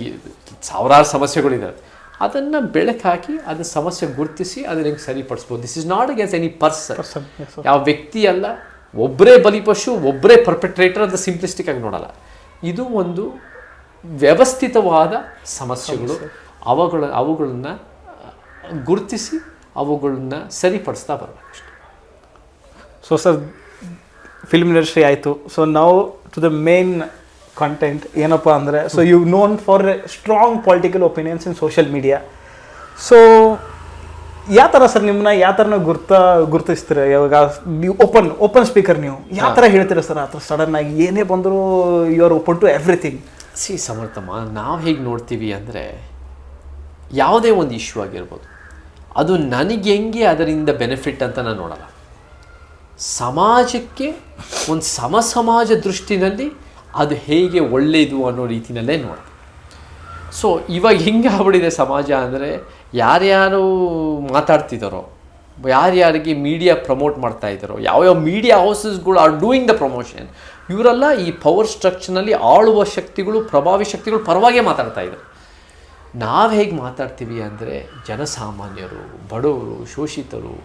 ಸಾವಿರಾರು ಸಮಸ್ಯೆಗಳಿದ್ದಾವೆ, ಅದನ್ನು ಬೆಳಕು ಹಾಕಿ ಅದನ್ನ ಸಮಸ್ಯೆ ಗುರುತಿಸಿ ಅದನ್ನ ಹೆಂಗೆ ಸರಿಪಡಿಸ್ಬೋದು. This is not against any person, ಯಾವ ವ್ಯಕ್ತಿ ಅಲ್ಲ, ಒಬ್ಬರೇ ಬಲಿಪಶು, ಒಬ್ಬರೇ ಪರ್ಪೆಟ್ರೇಟರ್ ಅಂತ ಸಿಂಪ್ಲಿಸ್ಟಿಕ್ ಆಗಿ ನೋಡಲ್ಲ. ಇದು ಒಂದು ವ್ಯವಸ್ಥಿತವಾದ ಸಮಸ್ಯೆಗಳು, ಅವುಗಳನ್ನ ಗುರುತಿಸಿ ಅವುಗಳನ್ನ ಸರಿಪಡಿಸ್ತಾ ಬರಬೇಕು. ಸೊ ಸರ್, ಫಿಲ್ಮ್ ಇಂಡಸ್ಟ್ರಿ ಆಯಿತು. ಸೊ ನಾವು ಟು ದ ಮೇನ್ ಕಂಟೆಂಟ್ ಏನಪ್ಪ ಅಂದರೆ, so you known for strong political opinions in social media. So ಯಾವ ಥರ ಸರ್ ನಿಮ್ಮನ್ನ ಯಾವ ಥರನ ಗುರುತಿಸ್ತೀರ? ಇವಾಗ ನೀವು ಓಪನ್ ಸ್ಪೀಕರ್, ನೀವು ಯಾವ ಥರ ಹೇಳ್ತೀರಾ ಸರ್? ಆ ಥರ ಸಡನ್ನಾಗಿ ಏನೇ ಬಂದರೂ you are open to everything. ಸಮರ್ಥಮ್ಮ, ನಾವು ಹೇಗೆ ನೋಡ್ತೀವಿ ಅಂದರೆ, ಯಾವುದೇ ಒಂದು ಇಶ್ಯೂ ಆಗಿರ್ಬೋದು, ಅದು ನನಗೆ ಹೆಂಗೆ ಅದರಿಂದ ಬೆನಿಫಿಟ್ ಅಂತ ನಾನು ನೋಡಲ್ಲ. ಸಮಾಜಕ್ಕೆ ಒಂದು ಸಮಾಜ ದೃಷ್ಟಿನಲ್ಲಿ ಅದು ಹೇಗೆ ಒಳ್ಳೆಯದು ಅನ್ನೋ ರೀತಿಯಲ್ಲೇ ನೋಡೋದು. ಸೊ ಇವಾಗ ಹೆಂಗೆ ಆಗ್ಬಿಟ್ಟಿದೆ ಸಮಾಜ ಅಂದರೆ, ಯಾರ್ಯಾರು ಮಾತಾಡ್ತಿದ್ದಾರೋ, ಯಾರ್ಯಾರಿಗೆ ಮೀಡಿಯಾ ಪ್ರಮೋಟ್ ಮಾಡ್ತಾ ಇದ್ದಾರೋ, ಯಾವ್ಯಾವ ಮೀಡಿಯಾ ಹೌಸಸ್ಗಳು ಆರ್ ಡೂಯಿಂಗ್ ದ ಪ್ರಮೋಷನ್, ಇವರೆಲ್ಲ ಈ ಪವರ್ ಸ್ಟ್ರಕ್ಚರ್ನಲ್ಲಿ ಆಳುವ ಶಕ್ತಿಗಳು, ಪ್ರಭಾವಿ ಶಕ್ತಿಗಳು ಪರವಾಗೇ ಮಾತಾಡ್ತಾ ಇದ್ದಾರೆ. ನಾವು ಹೇಗೆ ಮಾತಾಡ್ತೀವಿ ಅಂದರೆ, ಜನಸಾಮಾನ್ಯರು, ಬಡವರು, ಶೋಷಿತರು,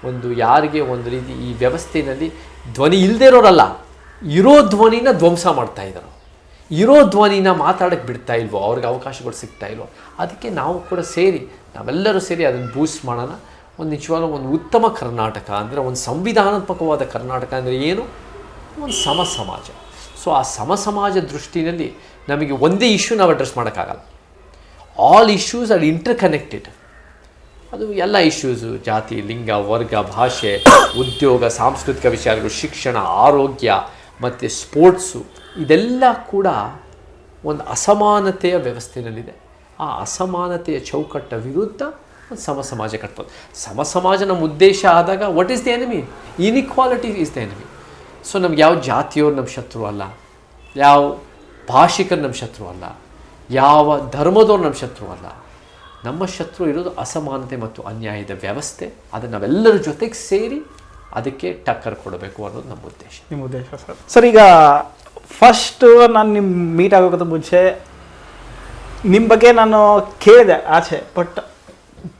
ಒಂದು ಯಾರಿಗೆ ಒಂದು ರೀತಿ ಈ ವ್ಯವಸ್ಥೆಯಲ್ಲಿ ಧ್ವನಿ ಇಲ್ಲದೇ ಇರೋರಲ್ಲ, ಇರೋ ಧ್ವನಿನ ಧ್ವಂಸ ಮಾಡ್ತಾ ಇದ್ದಾರೆ, ಇರೋ ಧ್ವನಿನ ಮಾತಾಡೋಕ್ಕೆ ಬಿಡ್ತಾ ಇಲ್ವೋ, ಅವ್ರಿಗೆ ಅವಕಾಶಗಳು ಸಿಗ್ತಾ ಇಲ್ವೋ, ಅದಕ್ಕೆ ನಾವು ಕೂಡ ಸೇರಿ, ನಾವೆಲ್ಲರೂ ಸೇರಿ ಅದನ್ನು ಬೂಸ್ಟ್ ಮಾಡೋಣ. ಒಂದು ನಿಜವಾಗ್ಲೂ ಒಂದು ಉತ್ತಮ ಕರ್ನಾಟಕ ಅಂದರೆ, ಒಂದು ಸಂವಿಧಾನಾತ್ಮಕವಾದ ಕರ್ನಾಟಕ ಅಂದರೆ ಏನು? ಒಂದು ಸಮಾಜ. ಸೊ ಆ ಸಮಾಜ ದೃಷ್ಟಿನಲ್ಲಿ ನಮಗೆ ಒಂದೇ ಇಶ್ಯೂ ನಾವು ಅಡ್ರೆಸ್ ಮಾಡೋಕ್ಕಾಗಲ್ಲ. All issues are interconnected. ಅದು ಎಲ್ಲ ಇಶ್ಯೂಸು, ಜಾತಿ, ಲಿಂಗ, ವರ್ಗ, ಭಾಷೆ, ಉದ್ಯೋಗ, ಸಾಂಸ್ಕೃತಿಕ ವಿಚಾರಗಳು, ಶಿಕ್ಷಣ, ಆರೋಗ್ಯ ಮತ್ತು ಸ್ಪೋರ್ಟ್ಸು, ಇದೆಲ್ಲ ಕೂಡ ಒಂದು ಅಸಮಾನತೆಯ ವ್ಯವಸ್ಥೆಯಲ್ಲಿದೆ. ಆ ಅಸಮಾನತೆಯ ಚೌಕಟ್ಟ ವಿರುದ್ಧ ಒಂದು ಸಮಾಜ ಕಟ್ಬೋದು. ಸಮಾಜ ನಮ್ಮ ಉದ್ದೇಶ ಆದಾಗ, what is the enemy? Inequality is the enemy. So ನಮ್ಗೆ ಯಾವ ಜಾತಿಯವ್ರು ನಮ್ಮ ಶತ್ರು ಅಲ್ಲ, ಯಾವ ಭಾಷಿಕರು ನಮ್ಮ ಶತ್ರು ಅಲ್ಲ, ಯಾವ ಧರ್ಮದವ್ರು ನಮ್ಮ ಶತ್ರು ಅಲ್ಲ. ನಮ್ಮ ಶತ್ರು ಇರೋದು ಅಸಮಾನತೆ ಮತ್ತು ಅನ್ಯಾಯದ ವ್ಯವಸ್ಥೆ. ಅದನ್ನು ನಾವೆಲ್ಲರ ಜೊತೆಗೆ ಸೇರಿ ಅದಕ್ಕೆ ಟಕ್ಕರ್ ಕೊಡಬೇಕು ಅನ್ನೋದು ನಮ್ಮ ಉದ್ದೇಶ. ನಿಮ್ಮ ಉದ್ದೇಶ ಸರ್. ಸರ್, ಈಗ ಫಸ್ಟು ನಾನು ನಿಮ್ಮ ಮೀಟ್ ಆಗೋಕ್ಕಿಂತ ಮುಂಚೆ ನಿಮ್ಮ ಬಗ್ಗೆ ನಾನು ಕೇಳಿದೆ ಆಚೆ, ಬಟ್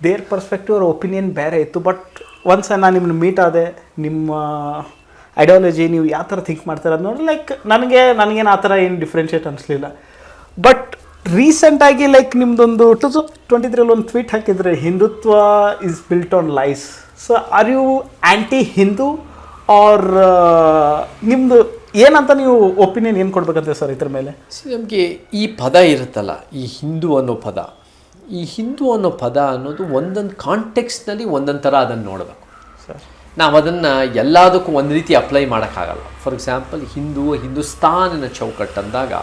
ದೇರ್ ಪರ್ಸ್ಪೆಕ್ಟಿವ್ ಅವ್ರ ಒಪಿನಿಯನ್ ಬೇರೆ ಇತ್ತು. ಬಟ್ ಒನ್ಸ್ ನಾನು ನಿಮ್ಮನ್ನು ಮೀಟ್ ಆದೆ, ನಿಮ್ಮ ಐಡಿಯಾಲಜಿ ನೀವು ಯಾವ ಥರ ಥಿಂಕ್ ಮಾಡ್ತಾರೆ ಅದು ನೋಡಿ, ಲೈಕ್ ನನಗೇನು ಆ ಥರ ಏನು ಡಿಫ್ರೆನ್ಷಿಯೇಟ್ ಅನಿಸ್ಲಿಲ್ಲ. ಬಟ್ ರೀಸೆಂಟಾಗಿ ಲೈಕ್ ನಿಮ್ಮದೊಂದು 2023 ಒಂದು ಟ್ವೀಟ್ ಹಾಕಿದರೆ, Hindutva is built on lies. So are you anti Hindu or ನಿಮ್ಮದು ಏನಂತ ನೀವು ಒಪಿನಿಯನ್ ಏನು ಕೊಡ್ಬೇಕಂತ ಸರ್ ಇದ್ರ ಮೇಲೆ? ನಮಗೆ ಈ ಪದ ಇರುತ್ತಲ್ಲ, ಈ ಹಿಂದೂ ಅನ್ನೋ ಪದ, ಈ ಹಿಂದೂ ಅನ್ನೋ ಪದ ಅನ್ನೋದು ಒಂದೊಂದು ಕಾಂಟೆಕ್ಸ್ನಲ್ಲಿ ಒಂದೊಂದು ಥರ ಅದನ್ನು ನೋಡಬೇಕು ಸರ್. ನಾವು ಅದನ್ನು ಎಲ್ಲದಕ್ಕೂ ಒಂದು ರೀತಿ ಅಪ್ಲೈ ಮಾಡೋಕ್ಕಾಗಲ್ಲ. ಫಾರ್ ಎಕ್ಸಾಂಪಲ್, ಹಿಂದೂಸ್ತಾನಿನ ಚೌಕಟ್ಟು ಅಂದಾಗ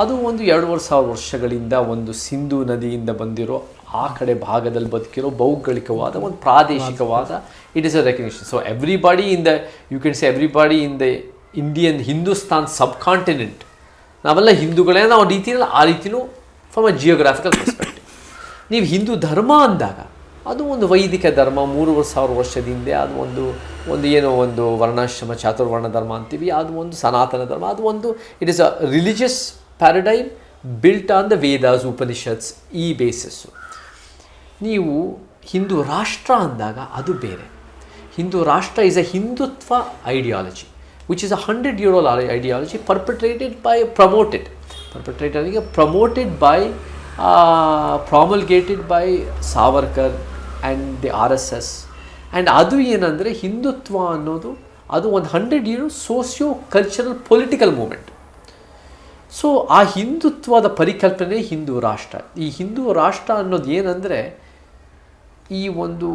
ಅದು ಒಂದು 2,500 ವರ್ಷಗಳಿಂದ ಒಂದು ಸಿಂಧೂ ನದಿಯಿಂದ ಬಂದಿರೋ ಆ ಕಡೆ ಭಾಗದಲ್ಲಿ ಬದುಕಿರೋ ಭೌಗೋಳಿಕವಾದ ಒಂದು ಪ್ರಾದೇಶಿಕವಾದ it is a recognition. So everybody in the, you can say everybody in the Indian Hindustan subcontinent, ನಾವೆಲ್ಲ ಹಿಂದೂಗಳೇ ನಾವು ರೀತಿಯಲ್ಲಿ ಆ ರೀತಿಯೂ ಫ್ರಮ್ ಅ ಜಿಯೋಗ್ರಾಫಿಕಲ್ ಪರ್ಸ್ಪೆಕ್ಟಿವ್. ನೀವು ಹಿಂದೂ ಧರ್ಮ ಅಂದಾಗ ಅದು ಒಂದು ವೈದಿಕ ಧರ್ಮ, 3,000 ವರ್ಷದಿಂದ ಅದು ಒಂದು ವರ್ಣಾಶ್ರಮ ಚಾತುರ್ವರ್ಣ ಧರ್ಮ ಅಂತೀವಿ, ಅದು ಒಂದು ಸನಾತನ ಧರ್ಮ, ಅದು ಒಂದು it is a religious paradigm built on the Vedas, Upanishads, ಈ ಬೇಸಿಸ್ಸು. ನೀವು ಹಿಂದೂ ರಾಷ್ಟ್ರ ಅಂದಾಗ ಅದು ಬೇರೆ. Hindu Rashtra is a Hindutva ideology which is a 100-year-old ideology promoted by promulgated by Savarkar and the RSS. And ಅದು ಏನಂದರೆ, ಹಿಂದುತ್ವ ಅನ್ನೋದು ಅದು ಒಂದು 100 year socio cultural political movement. So ಆ ಹಿಂದುತ್ವದ ಪರಿಕಲ್ಪನೆ ಹಿಂದೂ ರಾಷ್ಟ್ರ. ಈ ಹಿಂದೂ ರಾಷ್ಟ್ರ ಅನ್ನೋದು ಏನಂದರೆ, ಈ ಒಂದು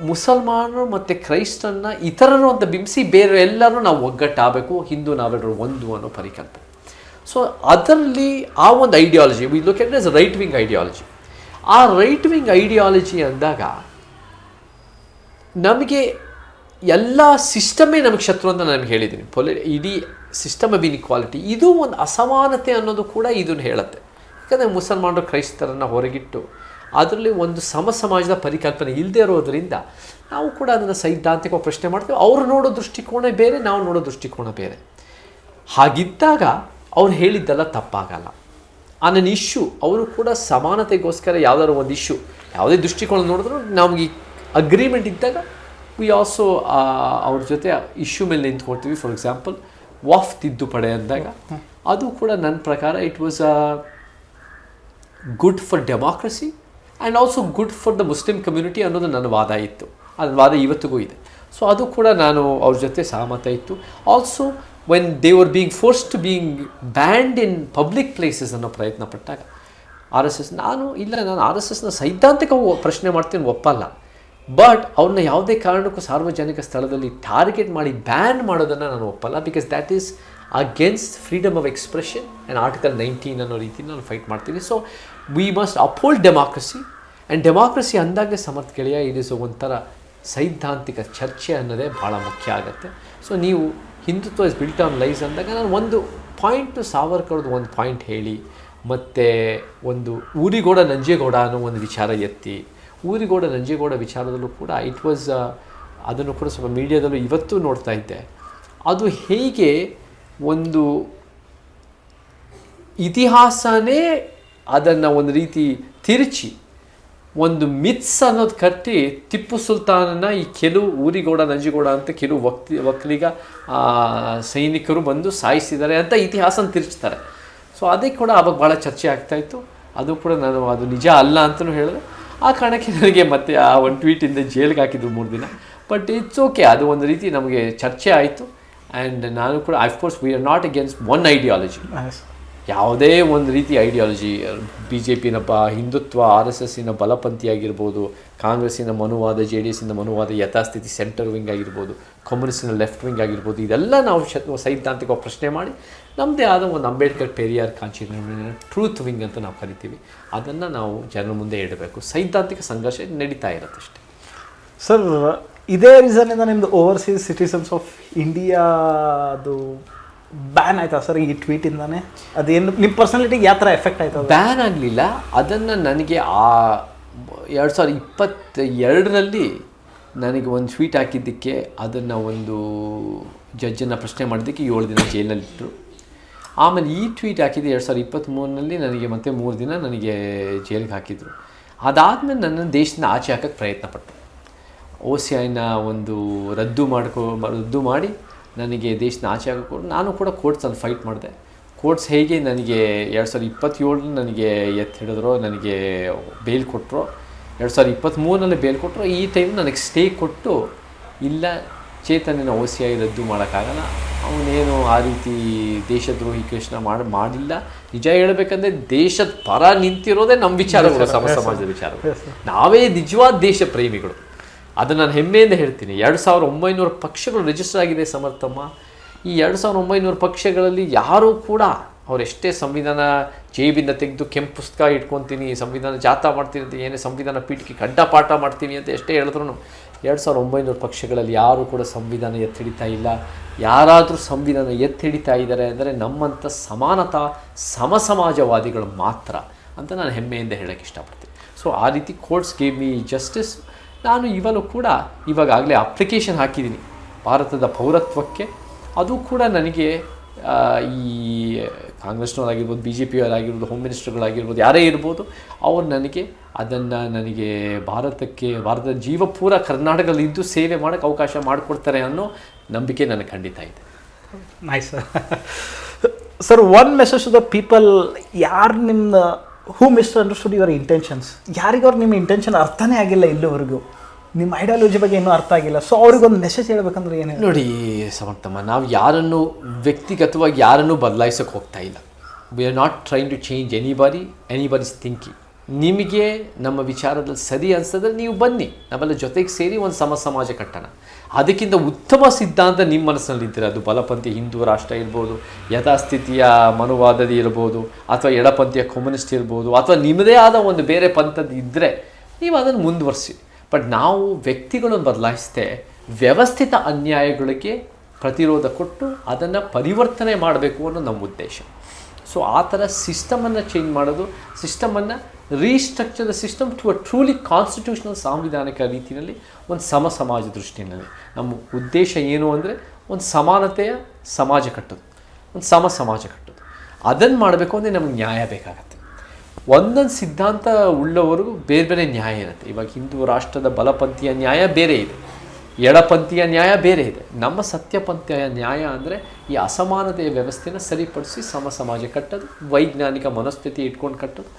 ಮುಸಲ್ಮಾನರು ಮತ್ತು ಕ್ರೈಸ್ತರನ್ನ ಇತರರು ಅಂತ ಬಿಂಬಿಸಿ ಬೇರೆ ಎಲ್ಲರೂ ನಾವು ಒಗ್ಗಟ್ಟಾಗಬೇಕು, ಹಿಂದೂ ನಾವೆಲ್ಲರೂ ಒಂದು ಅನ್ನೋ ಪರಿಕಲ್ಪನೆ. ಸೊ ಅದರಲ್ಲಿ ಆ ಒಂದು ideology we look at as right wing ideology. ಆ ರೈಟ್ ವಿಂಗ್ ಐಡಿಯಾಲಜಿ ಅಂದಾಗ ನಮಗೆ ಎಲ್ಲ ಸಿಸ್ಟಮೇ ನಮಗೆ ಶತ್ರು ಅಂತ ನಾನು ಹೇಳಿದ್ದೀನಿ. ಇಡೀ ಸಿಸ್ಟಮ್ ಆಫ್ ಇನ್ಇಕ್ವಾಲಿಟಿ, ಇದು ಒಂದು ಅಸಮಾನತೆ ಅನ್ನೋದು ಕೂಡ ಇದನ್ನು ಹೇಳುತ್ತೆ. ಯಾಕಂದರೆ ಮುಸಲ್ಮಾನರು ಕ್ರೈಸ್ತರನ್ನು ಹೊರಗಿಟ್ಟು ಅದರಲ್ಲಿ ಒಂದು ಸಮಾಜದ ಪರಿಕಲ್ಪನೆ ಇಲ್ಲದೆ ಇರೋದರಿಂದ ನಾವು ಕೂಡ ಅದನ್ನು ಸೈದ್ಧಾಂತಿಕವಾಗಿ ಪ್ರಶ್ನೆ ಮಾಡ್ತೀವಿ. ಅವರು ನೋಡೋ ದೃಷ್ಟಿಕೋನ ಬೇರೆ, ನಾವು ನೋಡೋ ದೃಷ್ಟಿಕೋನ ಬೇರೆ. ಹಾಗಿದ್ದಾಗ ಅವ್ರು ಹೇಳಿದ್ದೆಲ್ಲ ತಪ್ಪಾಗಲ್ಲ. ನನ್ನ ಇಶ್ಯೂ ಅವರು ಕೂಡ ಸಮಾನತೆಗೋಸ್ಕರ ಯಾವುದಾದ್ರು ಒಂದು ಇಶ್ಯೂ, ಯಾವುದೇ ದೃಷ್ಟಿಕೋನ ನೋಡಿದ್ರು ನಮಗೆ ಅಗ್ರಿಮೆಂಟ್ ಇದ್ದಾಗ ವಿ ಆಲ್ಸೋ ಅವ್ರ ಜೊತೆ ಇಶ್ಯೂ ಮೇಲೆ ನಿಂತ್ಕೊಳ್ತೀವಿ. ಫಾರ್ ಎಕ್ಸಾಂಪಲ್ ವಫ್ ತಿದ್ದುಪಡಿ ಅಂದಾಗ ಅದು ಕೂಡ ನನ್ನ ಪ್ರಕಾರ it was good for democracy and also good for the Muslim community ಅನ್ನೋದು ನನ್ನ ವಾದ ಇತ್ತು. ಅದು ವಾದ ಇವತ್ತಿಗೂ ಇದೆ. ಸೊ ಅದು ಕೂಡ ನಾನು ಅವ್ರ ಜೊತೆ ಸಹಮತ ಇತ್ತು. Also when they were being forced to being banned in public places ಅನ್ನೋ ಪ್ರಯತ್ನ ಪಟ್ಟಾಗ RSS ನಾನು RSSನ ಸೈದ್ಧಾಂತಿಕ ಪ್ರಶ್ನೆ ಮಾಡ್ತೀನಿ, ಒಪ್ಪಲ್ಲ. ಬಟ್ ಅವ್ರನ್ನ ಯಾವುದೇ ಕಾರಣಕ್ಕೂ ಸಾರ್ವಜನಿಕ ಸ್ಥಳದಲ್ಲಿ ಟಾರ್ಗೆಟ್ ಮಾಡಿ ಬ್ಯಾನ್ ಮಾಡೋದನ್ನು ನಾನು ಒಪ್ಪಲ್ಲ. Because that is against freedom of expression and article 19 ಅನ್ನೋ ರೀತಿಯಲ್ಲಿ ನಾನು ಫೈಟ್ ಮಾಡ್ತೀನಿ. So we must uphold democracy. And democracy ಅಂದಾಗೆ ಸಮರ್ಥ ಗೆಳೆಯ, ಇಟ್ ಈಸ್ ಒಂಥರ ಸೈದ್ಧಾಂತಿಕ ಚರ್ಚೆ ಅನ್ನೋದೇ ಭಾಳ ಮುಖ್ಯ ಆಗುತ್ತೆ. ಸೊ ನೀವು Hindutva is built on lies ಅಂದಾಗ ನಾನು ಒಂದು ಪಾಯಿಂಟು ಸಾವರ್ಕರ್ದು ಒಂದು ಪಾಯಿಂಟ್ ಹೇಳಿ, ಮತ್ತು ಒಂದು ಊರಿಗೌಡ ನಂಜೇಗೌಡ ಅನ್ನೋ ಒಂದು ವಿಚಾರ ಎತ್ತಿ, ಊರಿಗೌಡ ನಂಜೇಗೌಡ ವಿಚಾರದಲ್ಲೂ ಕೂಡ ಇಟ್ ವಾಸ್ ಅದನ್ನು ಕೂಡ ಸ್ವಲ್ಪ ಮೀಡಿಯಾದಲ್ಲೂ ಇವತ್ತು ನೋಡ್ತಾ ಇದ್ದೆ. ಅದು ಹೇಗೆ ಒಂದು ಇತಿಹಾಸನೇ ಅದನ್ನು ಒಂದು ರೀತಿ ತಿರುಚಿ ಒಂದು ಮಿತ್ಸ್ ಅನ್ನೋದು ಕಟ್ಟಿ ಟಿಪ್ಪು ಸುಲ್ತಾನನ ಈ ಕೆಲವು ಊರಿಗೌಡ ನಂಜೇಗೌಡ ಅಂತ ಕೆಲವು ಒಕ್ಕಲಿಗ ಸೈನಿಕರು ಬಂದು ಸಾಯಿಸಿದ್ದಾರೆ ಅಂತ ಇತಿಹಾಸನ ತಿರುಚ್ತಾರೆ. ಸೊ ಅದೇ ಕೂಡ ಆವಾಗ ಭಾಳ ಚರ್ಚೆ ಆಗ್ತಾಯಿತ್ತು. ಅದು ಕೂಡ ನಾನು ಅದು ನಿಜ ಅಲ್ಲ ಅಂತಲೂ ಹೇಳಿದೆ. ಆ ಕಾರಣಕ್ಕೆ ನನಗೆ ಮತ್ತೆ ಆ ಒಂದು ಟ್ವೀಟಿಂದ ಜೈಲಿಗೆ ಹಾಕಿದ್ರು 3 ದಿನ. ಬಟ್ ಇಟ್ಸ್ ಓಕೆ, ಅದು ಒಂದು ರೀತಿ ನಮಗೆ ಚರ್ಚೆ ಆಯಿತು. ಆ್ಯಂಡ್ ನಾನು ಕೂಡ of course V are not against one ideology, ಯಾವುದೇ ಒಂದು ರೀತಿ ಐಡಿಯಾಲಜಿ, BJP ಹಿಂದುತ್ವ, RSSನ ಬಲಪಂಥಿಯಾಗಿರ್ಬೋದು, ಕಾಂಗ್ರೆಸ್ಸಿನ ಮನುವಾದ, JDSನ ಮನುವಾದ ಯಥಾಸ್ಥಿತಿ ಸೆಂಟರ್ ವಿಂಗ್ ಆಗಿರ್ಬೋದು, ಕಮ್ಯುನಿಸ್ಟ್ನ ಲೆಫ್ಟ್ ವಿಂಗ್ ಆಗಿರ್ಬೋದು, ಇದೆಲ್ಲ ನಾವು ಸೈದ್ಧಾಂತಿಕ ಪ್ರಶ್ನೆ ಮಾಡಿ ನಮ್ಮದೇ ಆದ ಒಂದು Ambedkar Periyar constitution truth wing ಅಂತ ನಾವು ಕರಿತೀವಿ, ಅದನ್ನು ನಾವು ಜನರ ಮುಂದೆ ಇಡಬೇಕು. ಸೈದ್ಧಾಂತಿಕ ಸಂಘರ್ಷ ನಡೀತಾ ಇರುತ್ತೆ ಅಷ್ಟೇ. ಸರ್, ಇದೇ ರೀಸನ್ನಿಂದ ನಿಮ್ಮದು ಓವರ್ಸೀಸ್ ಸಿಟಿಸನ್ಸ್ ಆಫ್ ಇಂಡಿಯಾದು ಬ್ಯಾನ್ ಆಯ್ತಾ ಸರ್ ಈ ಟ್ವೀಟಿಂದಾನೆ? ಅದೇನು ನಿಮ್ಮ ಪರ್ಸನಾಲಿಟಿಗೆ ಯಾವ ಥರ ಎಫೆಕ್ಟ್ ಆಯ್ತು? ಬ್ಯಾನ್ ಆಗಲಿಲ್ಲ. ಅದನ್ನು ನನಗೆ 2022ರಲ್ಲಿ ನನಗೆ ಒಂದು ಟ್ವೀಟ್ ಹಾಕಿದ್ದಕ್ಕೆ ಅದನ್ನು ಒಂದು ಜಡ್ಜನ್ನು ಪ್ರಶ್ನೆ ಮಾಡಿದ್ದಕ್ಕೆ 7 ದಿನ ಜೈಲಲ್ಲಿಟ್ಟರು. ಆಮೇಲೆ ಈ ಟ್ವೀಟ್ ಹಾಕಿದ್ದು 2023ರಲ್ಲಿ ನನಗೆ ಮತ್ತೆ 3 ದಿನ ನನಗೆ ಜೈಲಿಗೆ ಹಾಕಿದರು. ಅದಾದಮೇಲೆ ನನ್ನ ದೇಶದಿಂದ ಆಚೆ ಹಾಕೋಕ್ಕೆ ಪ್ರಯತ್ನಪಟ್ಟರು. OCIನ ಒಂದು ರದ್ದು ಮಾಡಿ ನನಗೆ ದೇಶನ ಆಚೆ ಹಾಕೋಕ್ಕೆ ನಾನು ಕೂಡ ಕೋರ್ಟ್ಸಲ್ಲಿ ಫೈಟ್ ಮಾಡಿದೆ. ಕೋರ್ಟ್ಸ್ ಹೇಗೆ ನನಗೆ 2027 ನನಗೆ ಹಿಡಿದ್ರು, ನನಗೆ ಬೇಲ್ ಕೊಟ್ಟರು, 2023ರಲ್ಲಿ ಬೇಲ್ ಕೊಟ್ಟರು. ಈ ಟೈಮ್ ನನಗೆ ಸ್ಟೇ ಕೊಟ್ಟು, ಇಲ್ಲ ಚೇತನನ OCI ರದ್ದು ಮಾಡೋಕ್ಕಾಗಲ್ಲ, ಅವನೇನು ಆ ರೀತಿ ದೇಶದ್ರೋಹಿ ಕೃಷ್ಣ ಮಾಡಿಲ್ಲ. ನಿಜ ಹೇಳಬೇಕಂದ್ರೆ ದೇಶದ ಪರ ನಿಂತಿರೋದೇ ನಮ್ಮ ವಿಚಾರಗಳು, ಸಮಾಜದ ವಿಚಾರಗಳು. ನಾವೇ ನಿಜವಾದ ದೇಶ ಪ್ರೇಮಿಗಳು. ಅದನ್ನು ನಾನು ಹೆಮ್ಮೆಯಿಂದ ಹೇಳ್ತೀನಿ. 2900 ಪಕ್ಷಗಳು ರಿಜಿಸ್ಟರ್ ಆಗಿದೆ ಸಮರ್ಥಮ್ಮ. ಈ 2900 ಪಕ್ಷಗಳಲ್ಲಿ ಯಾರೂ ಕೂಡ ಅವರೆಷ್ಟೇ ಸಂವಿಧಾನ ಜೇಬಿಂದ ತೆಗೆದು ಕೆಂಪು ಪುಸ್ತಕ ಇಟ್ಕೊತೀನಿ, ಸಂವಿಧಾನ ಜಾಥಾ ಮಾಡ್ತೀನಿ ಅಂತ, ಏನೇ ಸಂವಿಧಾನ ಪೀಠಕ್ಕೆ ಕಂಠಪಾಠ ಮಾಡ್ತೀವಿ ಅಂತ ಎಷ್ಟೇ ಹೇಳಿದ್ರು 2900 ಪಕ್ಷಗಳಲ್ಲಿ ಯಾರೂ ಕೂಡ ಸಂವಿಧಾನ ಎತ್ತಿಡಿತಾ ಇಲ್ಲ. ಯಾರಾದರೂ ಸಂವಿಧಾನ ಎತ್ತಿಡಿತಾ ಇದ್ದಾರೆ ಅಂದರೆ ನಮ್ಮಂಥ ಸಮಾನತಾ ಸಮಾಜವಾದಿಗಳು ಮಾತ್ರ ಅಂತ ನಾನು ಹೆಮ್ಮೆಯಿಂದ ಹೇಳೋಕ್ಕೆ ಇಷ್ಟಪಡ್ತೀನಿ. ಸೊ ಆ ರೀತಿ ಕೋರ್ಟ್ಸ್ ಗೇವ್ ಮಿ ಜಸ್ಟಿಸ್. ನಾನು ಇವಾಗಲೇ ಅಪ್ಲಿಕೇಶನ್ ಹಾಕಿದ್ದೀನಿ ಭಾರತದ ಪೌರತ್ವಕ್ಕೆ. ಅದು ಕೂಡ ನನಗೆ ಈ ಕಾಂಗ್ರೆಸ್ನವರಾಗಿರ್ಬೋದು, BJPಯವರಾಗಿರ್ಬೋದು, ಹೋಮ್ ಮಿನಿಸ್ಟರ್ಗಳಾಗಿರ್ಬೋದು, ಯಾರೇ ಇರ್ಬೋದು, ಅವ್ರು ನನಗೆ ಭಾರತದ ಜೀವಪೂರ ಕರ್ನಾಟಕದಲ್ಲಿ ಇದ್ದು ಸೇವೆ ಮಾಡೋಕ್ಕೆ ಅವಕಾಶ ಮಾಡಿಕೊಡ್ತಾರೆ ಅನ್ನೋ ನಂಬಿಕೆ ನನಗೆ ಖಂಡಿತ ಇದೆ. Nice sir. One message to the people, ಯಾರು ನಿಮ್ಮ ಹೂ ಮಿಸ್ಅಂಡರ್ಸ್ಟುಡ್ ಯುವರ್ ಇಂಟೆನ್ಷನ್ಸ್, ಯಾರಿಗವ್ರು ನಿಮ್ಮ ಇಂಟೆನ್ಷನ್ ಅರ್ಥನೇ ಆಗಿಲ್ಲ, ಇಲ್ಲಿವರೆಗೂ ನಿಮ್ಮ ಐಡಿಯಾಲಜಿ ಬಗ್ಗೆ ಇನ್ನೂ ಅರ್ಥ ಆಗಿಲ್ಲ, ಸೊ ಅವ್ರಿಗೊಂದು ಮೆಸೇಜ್ ಹೇಳ್ಬೇಕಂದ್ರೆ ಏನು? ನೋಡಿ ಸಮರ್ಥಮ್ಮ, ನಾವು ಯಾರನ್ನು ವ್ಯಕ್ತಿಗತವಾಗಿ ಯಾರನ್ನೂ ಬದಲಾಯಿಸೋಕೆ ಹೋಗ್ತಾ ಇಲ್ಲ. We are not trying to change anybody's thinking. ನಿಮಗೆ ನಮ್ಮ ವಿಚಾರದಲ್ಲಿ ಸರಿ ಅನಿಸಿದ್ರೆ ನೀವು ಬನ್ನಿ, ನಾವೆಲ್ಲ ಜೊತೆಗೆ ಸೇರಿ ಒಂದು ಸಮಾಜ ಕಟ್ಟೋಣ. ಅದಕ್ಕಿಂತ ಉತ್ತಮ ಸಿದ್ಧಾಂತ ನಿಮ್ಮ ಮನಸ್ಸಿನಲ್ಲಿದ್ದರೆ, ಅದು ಬಲಪಂಥಿ ಹಿಂದೂ ರಾಷ್ಟ್ರ ಇರ್ಬೋದು, ಯಥಾಸ್ಥಿತಿಯ ಮನುವಾದದಿ ಇರ್ಬೋದು, ಅಥವಾ ಎಡಪಂಥೀಯ ಕಮ್ಯುನಿಸ್ಟ್ ಇರ್ಬೋದು, ಅಥವಾ ನಿಮ್ಮದೇ ಆದ ಒಂದು ಬೇರೆ ಪಂಥದ್ದು ಇದ್ದರೆ ನೀವು ಅದನ್ನು ಮುಂದುವರಿಸಿ. ಬಟ್ ನಾವು ವ್ಯಕ್ತಿಗಳನ್ನು ಬದಲಾಯಿಸದೆ ವ್ಯವಸ್ಥಿತ ಅನ್ಯಾಯಗಳಿಗೆ ಪ್ರತಿರೋಧ ಕೊಟ್ಟು ಅದನ್ನು ಪರಿವರ್ತನೆ ಮಾಡಬೇಕು ಅನ್ನೋ ನಮ್ಮ ಉದ್ದೇಶ. ಸೊ ಆ ಥರ ಸಿಸ್ಟಮನ್ನು ಚೇಂಜ್ ಮಾಡೋದು, ಸಿಸ್ಟಮನ್ನು restructure the system to a truly constitutional ಸಾಂವಿಧಾನಿಕ ರೀತಿಯಲ್ಲಿ ಒಂದು ಸಮಾಜ ದೃಷ್ಟಿಯಲ್ಲಿ ನಮ್ಮ ಉದ್ದೇಶ ಏನು ಅಂದರೆ ಒಂದು ಸಮಾನತೆಯ ಸಮಾಜ ಕಟ್ಟೋದು, ಒಂದು ಸಮಾಜ ಕಟ್ಟೋದು. ಅದನ್ನು ಮಾಡಬೇಕು ಅಂದರೆ ನಮಗೆ ನ್ಯಾಯ ಬೇಕಾಗತ್ತೆ. ಒಂದೊಂದು ಸಿದ್ಧಾಂತ ಉಳ್ಳವರೆಗೂ ಬೇರೆ ಬೇರೆ ನ್ಯಾಯ ಇರುತ್ತೆ. ಇವಾಗ ಹಿಂದೂ ರಾಷ್ಟ್ರದ ಬಲಪಂಥೀಯ ನ್ಯಾಯ ಬೇರೆ ಇದೆ, ಎಡಪಂಥೀಯ ನ್ಯಾಯ ಬೇರೆ ಇದೆ. ನಮ್ಮ ಸತ್ಯಪಂಥೀಯ ನ್ಯಾಯ ಅಂದರೆ ಈ ಅಸಮಾನತೆಯ ವ್ಯವಸ್ಥೆನ ಸರಿಪಡಿಸಿ ಸಮಾಜ ಕಟ್ಟೋದು, ವೈಜ್ಞಾನಿಕ ಮನಸ್ಥಿತಿ ಇಟ್ಕೊಂಡು ಕಟ್ಟೋದು.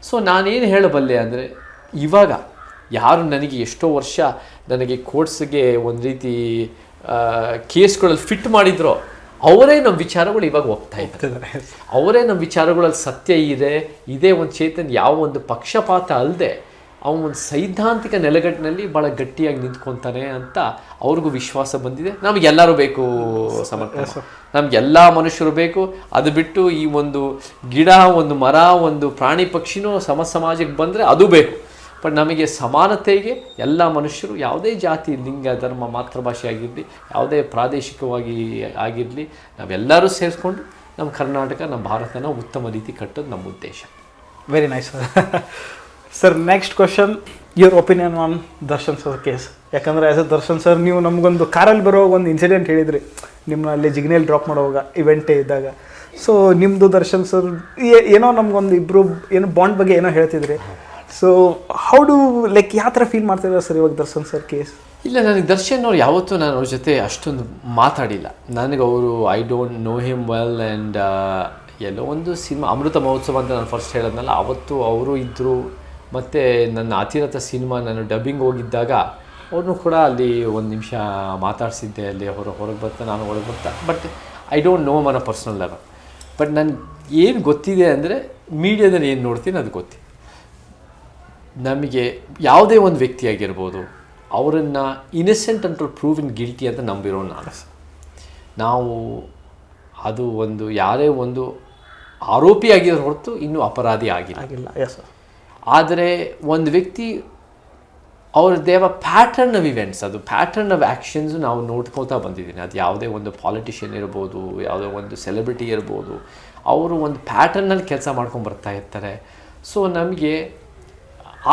ಸೊ ನಾನೇನು ಹೇಳಬಲ್ಲೆ ಅಂದರೆ, ಇವಾಗ ಯಾರು ನನಗೆ ಎಷ್ಟೋ ವರ್ಷ ನನಗೆ ಕೋರ್ಟ್ಸ್ಗೆ ಒಂದು ರೀತಿ ಕೇಸ್ಗಳಲ್ಲಿ ಫಿಟ್ ಮಾಡಿದ್ರೋ ಅವರೇ ನಮ್ಮ ವಿಚಾರಗಳು ಇವಾಗ ಹೋಗ್ತಾ ಇದ್ದಾರೆ. ಅವರೇ ನಮ್ಮ ವಿಚಾರಗಳಲ್ಲಿ ಸತ್ಯ ಇದೇ ಒಂದು ಚೇತನ್ ಯಾವ ಒಂದು ಪಕ್ಷಪಾತ ಅಲ್ಲದೆ ಅವನು ಒಂದು ಸೈದ್ಧಾಂತಿಕ ನೆಲೆಗಟ್ಟಿನಲ್ಲಿ ಭಾಳ ಗಟ್ಟಿಯಾಗಿ ನಿಂತ್ಕೊತಾನೆ ಅಂತ ಅವ್ರಿಗೂ ವಿಶ್ವಾಸ ಬಂದಿದೆ. ನಮಗೆಲ್ಲರೂ ಬೇಕು ಸಮರ್ಥ, ನಮಗೆಲ್ಲ ಮನುಷ್ಯರು ಬೇಕು. ಅದು ಬಿಟ್ಟು ಈ ಒಂದು ಗಿಡ, ಒಂದು ಮರ, ಒಂದು ಪ್ರಾಣಿ ಪಕ್ಷಿನೂ ಸಮಾಜಕ್ಕೆ ಬಂದರೆ ಅದು ಬೇಕು. ಬಟ್ ನಮಗೆ ಸಮಾನತೆಗೆ ಎಲ್ಲ ಮನುಷ್ಯರು, ಯಾವುದೇ ಜಾತಿ, ಲಿಂಗ, ಧರ್ಮ, ಮಾತೃಭಾಷೆ ಆಗಿರಲಿ, ಯಾವುದೇ ಪ್ರಾದೇಶಿಕವಾಗಿ ಆಗಿರಲಿ, ನಾವೆಲ್ಲರೂ ಸೇರಿಸ್ಕೊಂಡು ನಮ್ಮ ಕರ್ನಾಟಕ, ನಮ್ಮ ಭಾರತನ ಉತ್ತಮ ರೀತಿ ಕಟ್ಟೋದು ನಮ್ಮ ಉದ್ದೇಶ. Very nice sir. Next question, your opinion on Darshan sir case. ಯಾಕಂದರೆ ಆ್ಯಸ್ ಎ ದರ್ಶನ್ ಸರ್, ನೀವು ನಮಗೊಂದು ಕಾರಲ್ಲಿ ಬರುವಾಗ ಒಂದು ಇನ್ಸಿಡೆಂಟ್ ಹೇಳಿದ್ರಿ, ನಿಮ್ಮನ್ನ ಅಲ್ಲಿ ಜಿಗ್ನೇಲಿ ಡ್ರಾಪ್ ಮಾಡುವಾಗ ಇವೆಂಟೇ ಇದ್ದಾಗ. ಸೊ ನಿಮ್ಮದು ದರ್ಶನ್ ಸರ್ ಏನೋ ನಮಗೊಂದು ಇಬ್ಬರು ಏನೋ ಬಾಂಡ್ ಬಗ್ಗೆ ಏನೋ ಹೇಳ್ತಿದ್ರಿ. ಸೊ ಹೌ ಡು ಲೈಕ್ ಯಾವ ಥರ ಫೀಲ್ ಮಾಡ್ತಿದ್ದಾರೆ ಸರ್ ಇವಾಗ ದರ್ಶನ್ ಸರ್ ಕೇಸ್? ಇಲ್ಲ, ನನಗೆ ದರ್ಶನ್ ಅವ್ರು ಯಾವತ್ತೂ ನಾನು ಅವ್ರ ಜೊತೆ ಅಷ್ಟೊಂದು ಮಾತಾಡಿಲ್ಲ. ನನಗೆ ಅವರು I don't know him well. And ಎಲ್ಲೋ ಒಂದು ಸಿನಿಮಾ ಅಮೃತ ಮಹೋತ್ಸವ ಅಂತ ನಾನು ಫಸ್ಟ್ ಹೇಳೋದ್ನಲ್ಲ, ಆವತ್ತು ಅವರು ಇದ್ದರು. ಮತ್ತು ನನ್ನ ಅತಿರಥ ಸಿನಿಮಾ ನಾನು ಡಬ್ಬಿಂಗ್ ಹೋಗಿದ್ದಾಗ ಅವ್ರನ್ನೂ ಕೂಡ ಅಲ್ಲಿ ಒಂದು ನಿಮಿಷ ಮಾತಾಡಿಸಿದ್ದೆ. ಅಲ್ಲಿ ಹೊರಗೆ ಬರ್ತಾ ನಾನು ಒಳಗೆ ಬರ್ತಾ. ಬಟ್ ಐ ಡೋಂಟ್ ನೋ ಮನ ಪರ್ಸ್ನಲ್ ಲೆವೆಲ್. ಬಟ್ ನನಗೆ ಏನು ಗೊತ್ತಿದೆ ಅಂದರೆ, ಮೀಡಿಯಾದಲ್ಲಿ ಏನು ನೋಡ್ತೀನಿ ಅದು ಗೊತ್ತಿದೆ. ನಮಗೆ ಯಾವುದೇ ಒಂದು ವ್ಯಕ್ತಿಯಾಗಿರ್ಬೋದು, ಅವರನ್ನು ಇನ್ನಸೆಂಟ್ ಅಂಟು ಪ್ರೂವ್ ಇನ್ ಗಿಲ್ಟಿ ಅಂತ ನಂಬಿರೋ ನಾವು ಅದು ಒಂದು ಯಾರೇ ಒಂದು ಆರೋಪಿಯಾಗಿರೋ ಹೊರತು ಇನ್ನೂ ಅಪರಾಧಿ ಆಗಿಲ್ಲ. Yes sir. ಆದರೆ ಒಂದು ವ್ಯಕ್ತಿ ಅವ್ರ ದೇವ ಪ್ಯಾಟರ್ನ್ ಆಫ್ ಇವೆಂಟ್ಸ್, ಅದು ಪ್ಯಾಟರ್ನ್ ಆಫ್ ಆ್ಯಕ್ಷನ್ಸು ನಾವು ನೋಡ್ಕೋತಾ ಬಂದಿದ್ದೀನಿ. ಅದು ಯಾವುದೇ ಒಂದು ಪಾಲಿಟಿಷಿಯನ್ ಇರ್ಬೋದು, ಯಾವುದೋ ಒಂದು ಸೆಲೆಬ್ರಿಟಿ ಇರ್ಬೋದು, ಅವರು ಒಂದು ಪ್ಯಾಟರ್ನಲ್ಲಿ ಕೆಲಸ ಮಾಡ್ಕೊಂಡು ಬರ್ತಾ ಇರ್ತಾರೆ. ಸೊ ನಮಗೆ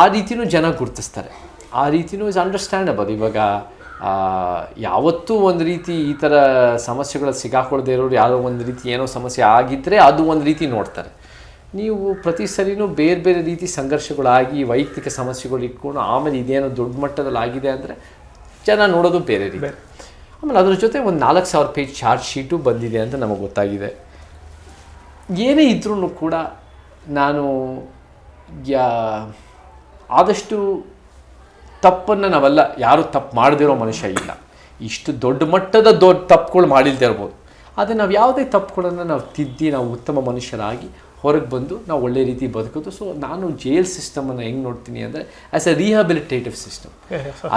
ಆ ರೀತಿಯೂ ಜನ ಗುರುತಿಸ್ತಾರೆ. ಆ ರೀತಿಯೂ ಇಸ್ ಅಂಡರ್ಸ್ಟ್ಯಾಂಡಬಲ್. ಇವಾಗ ಯಾವತ್ತೂ ಒಂದು ರೀತಿ ಈ ಥರ ಸಮಸ್ಯೆಗಳು ಸಿಗಾಕೊಳ್ಳದೆ ಇರೋರು ಯಾವುದೋ ಒಂದು ರೀತಿ ಏನೋ ಸಮಸ್ಯೆ ಆಗಿದ್ದರೆ ಅದು ಒಂದು ರೀತಿ ನೋಡ್ತಾರೆ. ನೀವು ಪ್ರತಿ ಸರಿನೂ ಬೇರೆ ಬೇರೆ ರೀತಿ ಸಂಘರ್ಷಗಳಾಗಿ ವೈಯಕ್ತಿಕ ಸಮಸ್ಯೆಗಳು ಇಟ್ಕೊಂಡು ಆಮೇಲೆ ಇದೇನೋ ದೊಡ್ಡ ಮಟ್ಟದಲ್ಲಿ ಆಗಿದೆ ಅಂದರೆ ಜನ ನೋಡೋದು ಬೇರೆ ರೀತಿ. ಆಮೇಲೆ ಅದ್ರ ಜೊತೆ ಒಂದು 4,000 ಪೇಜ್ ಚಾರ್ಜ್ ಶೀಟು ಬಂದಿದೆ ಅಂತ ನಮಗೆ ಗೊತ್ತಾಗಿದೆ. ಏನೇ ಇದ್ರೂ ಕೂಡ ನಾನು ಆದಷ್ಟು ತಪ್ಪನ್ನು ನಾವೆಲ್ಲ ಯಾರೂ ತಪ್ಪು ಮಾಡದಿರೋ ಮನುಷ್ಯ ಇಲ್ಲ. ಇಷ್ಟು ದೊಡ್ಡ ಮಟ್ಟದ ತಪ್ಪುಗಳು ಮಾಡಿಲ್ಲದೆ ಇರ್ಬೋದು. ಆದರೆ ನಾವು ಯಾವುದೇ ತಪ್ಪುಗಳನ್ನು ನಾವು ತಿದ್ದಿ ನಾವು ಉತ್ತಮ ಮನುಷ್ಯರಾಗಿ ಹೊರಗೆ ಬಂದು ನಾವು ಒಳ್ಳೆ ರೀತಿ ಬದುಕೋದು. ಸೊ ನಾನು ಜೈಲ್ ಸಿಸ್ಟಮನ್ನು ಹೆಂಗೆ ನೋಡ್ತೀನಿ ಅಂದರೆ ಆ್ಯಸ್ ಎ ರಿಹ್ಯಾಬಿಲಿಟೇಟಿವ್ ಸಿಸ್ಟಮ್.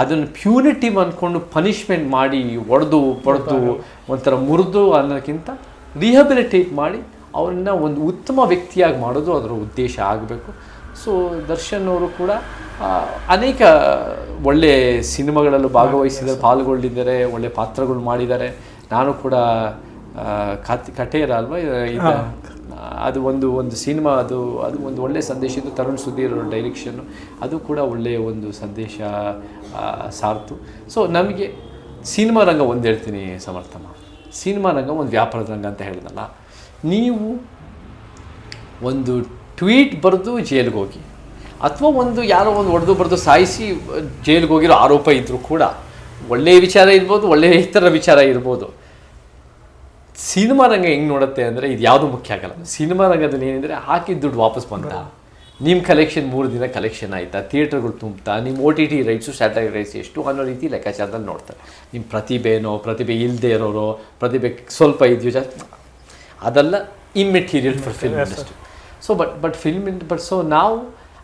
ಅದನ್ನು ಪ್ಯೂನಿಟಿವ್ ಅಂದ್ಕೊಂಡು ಪನಿಷ್ಮೆಂಟ್ ಮಾಡಿ ಹೊಡೆದು ಬಡ್ದು ಒಂಥರ ಮುರಿದು ಅನ್ನೋಕ್ಕಿಂತ ರಿಹ್ಯಾಬಿಲಿಟೇಟ್ ಮಾಡಿ ಅವ್ರನ್ನ ಒಂದು ಉತ್ತಮ ವ್ಯಕ್ತಿಯಾಗಿ ಮಾಡೋದು ಅದರ ಉದ್ದೇಶ ಆಗಬೇಕು. ಸೊ ದರ್ಶನ್ ಅವರು ಕೂಡ ಅನೇಕ ಒಳ್ಳೆ ಸಿನಿಮಾಗಳಲ್ಲೂ ಭಾಗವಹಿಸಿದ್ದಾರೆ, ಪಾಲ್ಗೊಂಡಿದ್ದಾರೆ, ಒಳ್ಳೆ ಪಾತ್ರಗಳು ಮಾಡಿದ್ದಾರೆ. ನಾನು ಕೂಡ ಕಟೇರ ಅಲ್ವಾ ಅದು ಒಂದು ಸಿನಿಮಾ, ಅದು ಒಂದು ಒಳ್ಳೆಯ ಸಂದೇಶ ಇತ್ತು. ತರುಣ್ ಸುಧೀರ್ ಡೈರೆಕ್ಷನ್ನು, ಅದು ಕೂಡ ಒಳ್ಳೆಯ ಒಂದು ಸಂದೇಶ ಸಾರ್ತು. ಸೊ ನಮಗೆ ಸಿನಿಮಾ ರಂಗ ಒಂದು ಹೇಳ್ತೀನಿ ಸಮರ್ಥಮ್ಮ, ಸಿನಿಮಾ ರಂಗ ಒಂದು ವ್ಯಾಪಾರದ ರಂಗ ಅಂತ ಹೇಳಿದಲ್ಲ. ನೀವು ಒಂದು ಟ್ವೀಟ್ ಬರೆದು ಜೈಲಿಗೆ ಹೋಗಿ, ಅಥವಾ ಯಾರೋ ಒಂದು ಹೊಡೆದು ಬರೆದು ಸಾಯಿಸಿ ಜೈಲಿಗೆ ಹೋಗಿರೋ ಆರೋಪ ಇದ್ದರೂ ಕೂಡ ಒಳ್ಳೆಯ ವಿಚಾರ ಇರ್ಬೋದು, ಒಳ್ಳೆಯ ಇತರ ವಿಚಾರ ಇರ್ಬೋದು. ಸಿನಿಮಾ ರಂಗ ಹೆಂಗೆ ನೋಡುತ್ತೆ ಅಂದರೆ ಇದು ಯಾವುದೂ ಮುಖ್ಯ ಆಗಲ್ಲ. ಸಿನಿಮಾ ರಂಗದಲ್ಲಿ ಏನೆಂದರೆ ಹಾಕಿದ ದುಡ್ಡು ವಾಪಸ್ ಬಂತ, ನಿಮ್ಮ ಕಲೆಕ್ಷನ್ 3 ದಿನ ಕಲೆಕ್ಷನ್ ಆಯಿತಾ, ಥಿಯೇಟ್ರ್ಗಳು ತುಂಬ್ತಾ, ನಿಮ್ಮ OTT ರೈಟ್ಸು, ಸ್ಯಾಟಲೈಟ್ ರೈಟ್ಸ್ ಎಷ್ಟು ಅನ್ನೋ ರೀತಿ ಲೆಕ್ಕಾಚಾರದಲ್ಲಿ ನೋಡ್ತಾರೆ. ನಿಮ್ಮ ಪ್ರತಿಭೆ ಇಲ್ಲದೆ ಇರೋರು, ಪ್ರತಿಭೆ ಸ್ವಲ್ಪ ಇದೆಯೋ ಜಾಸ್ತಿ, ಅದೆಲ್ಲ immaterial for film industry. So so ನಾವು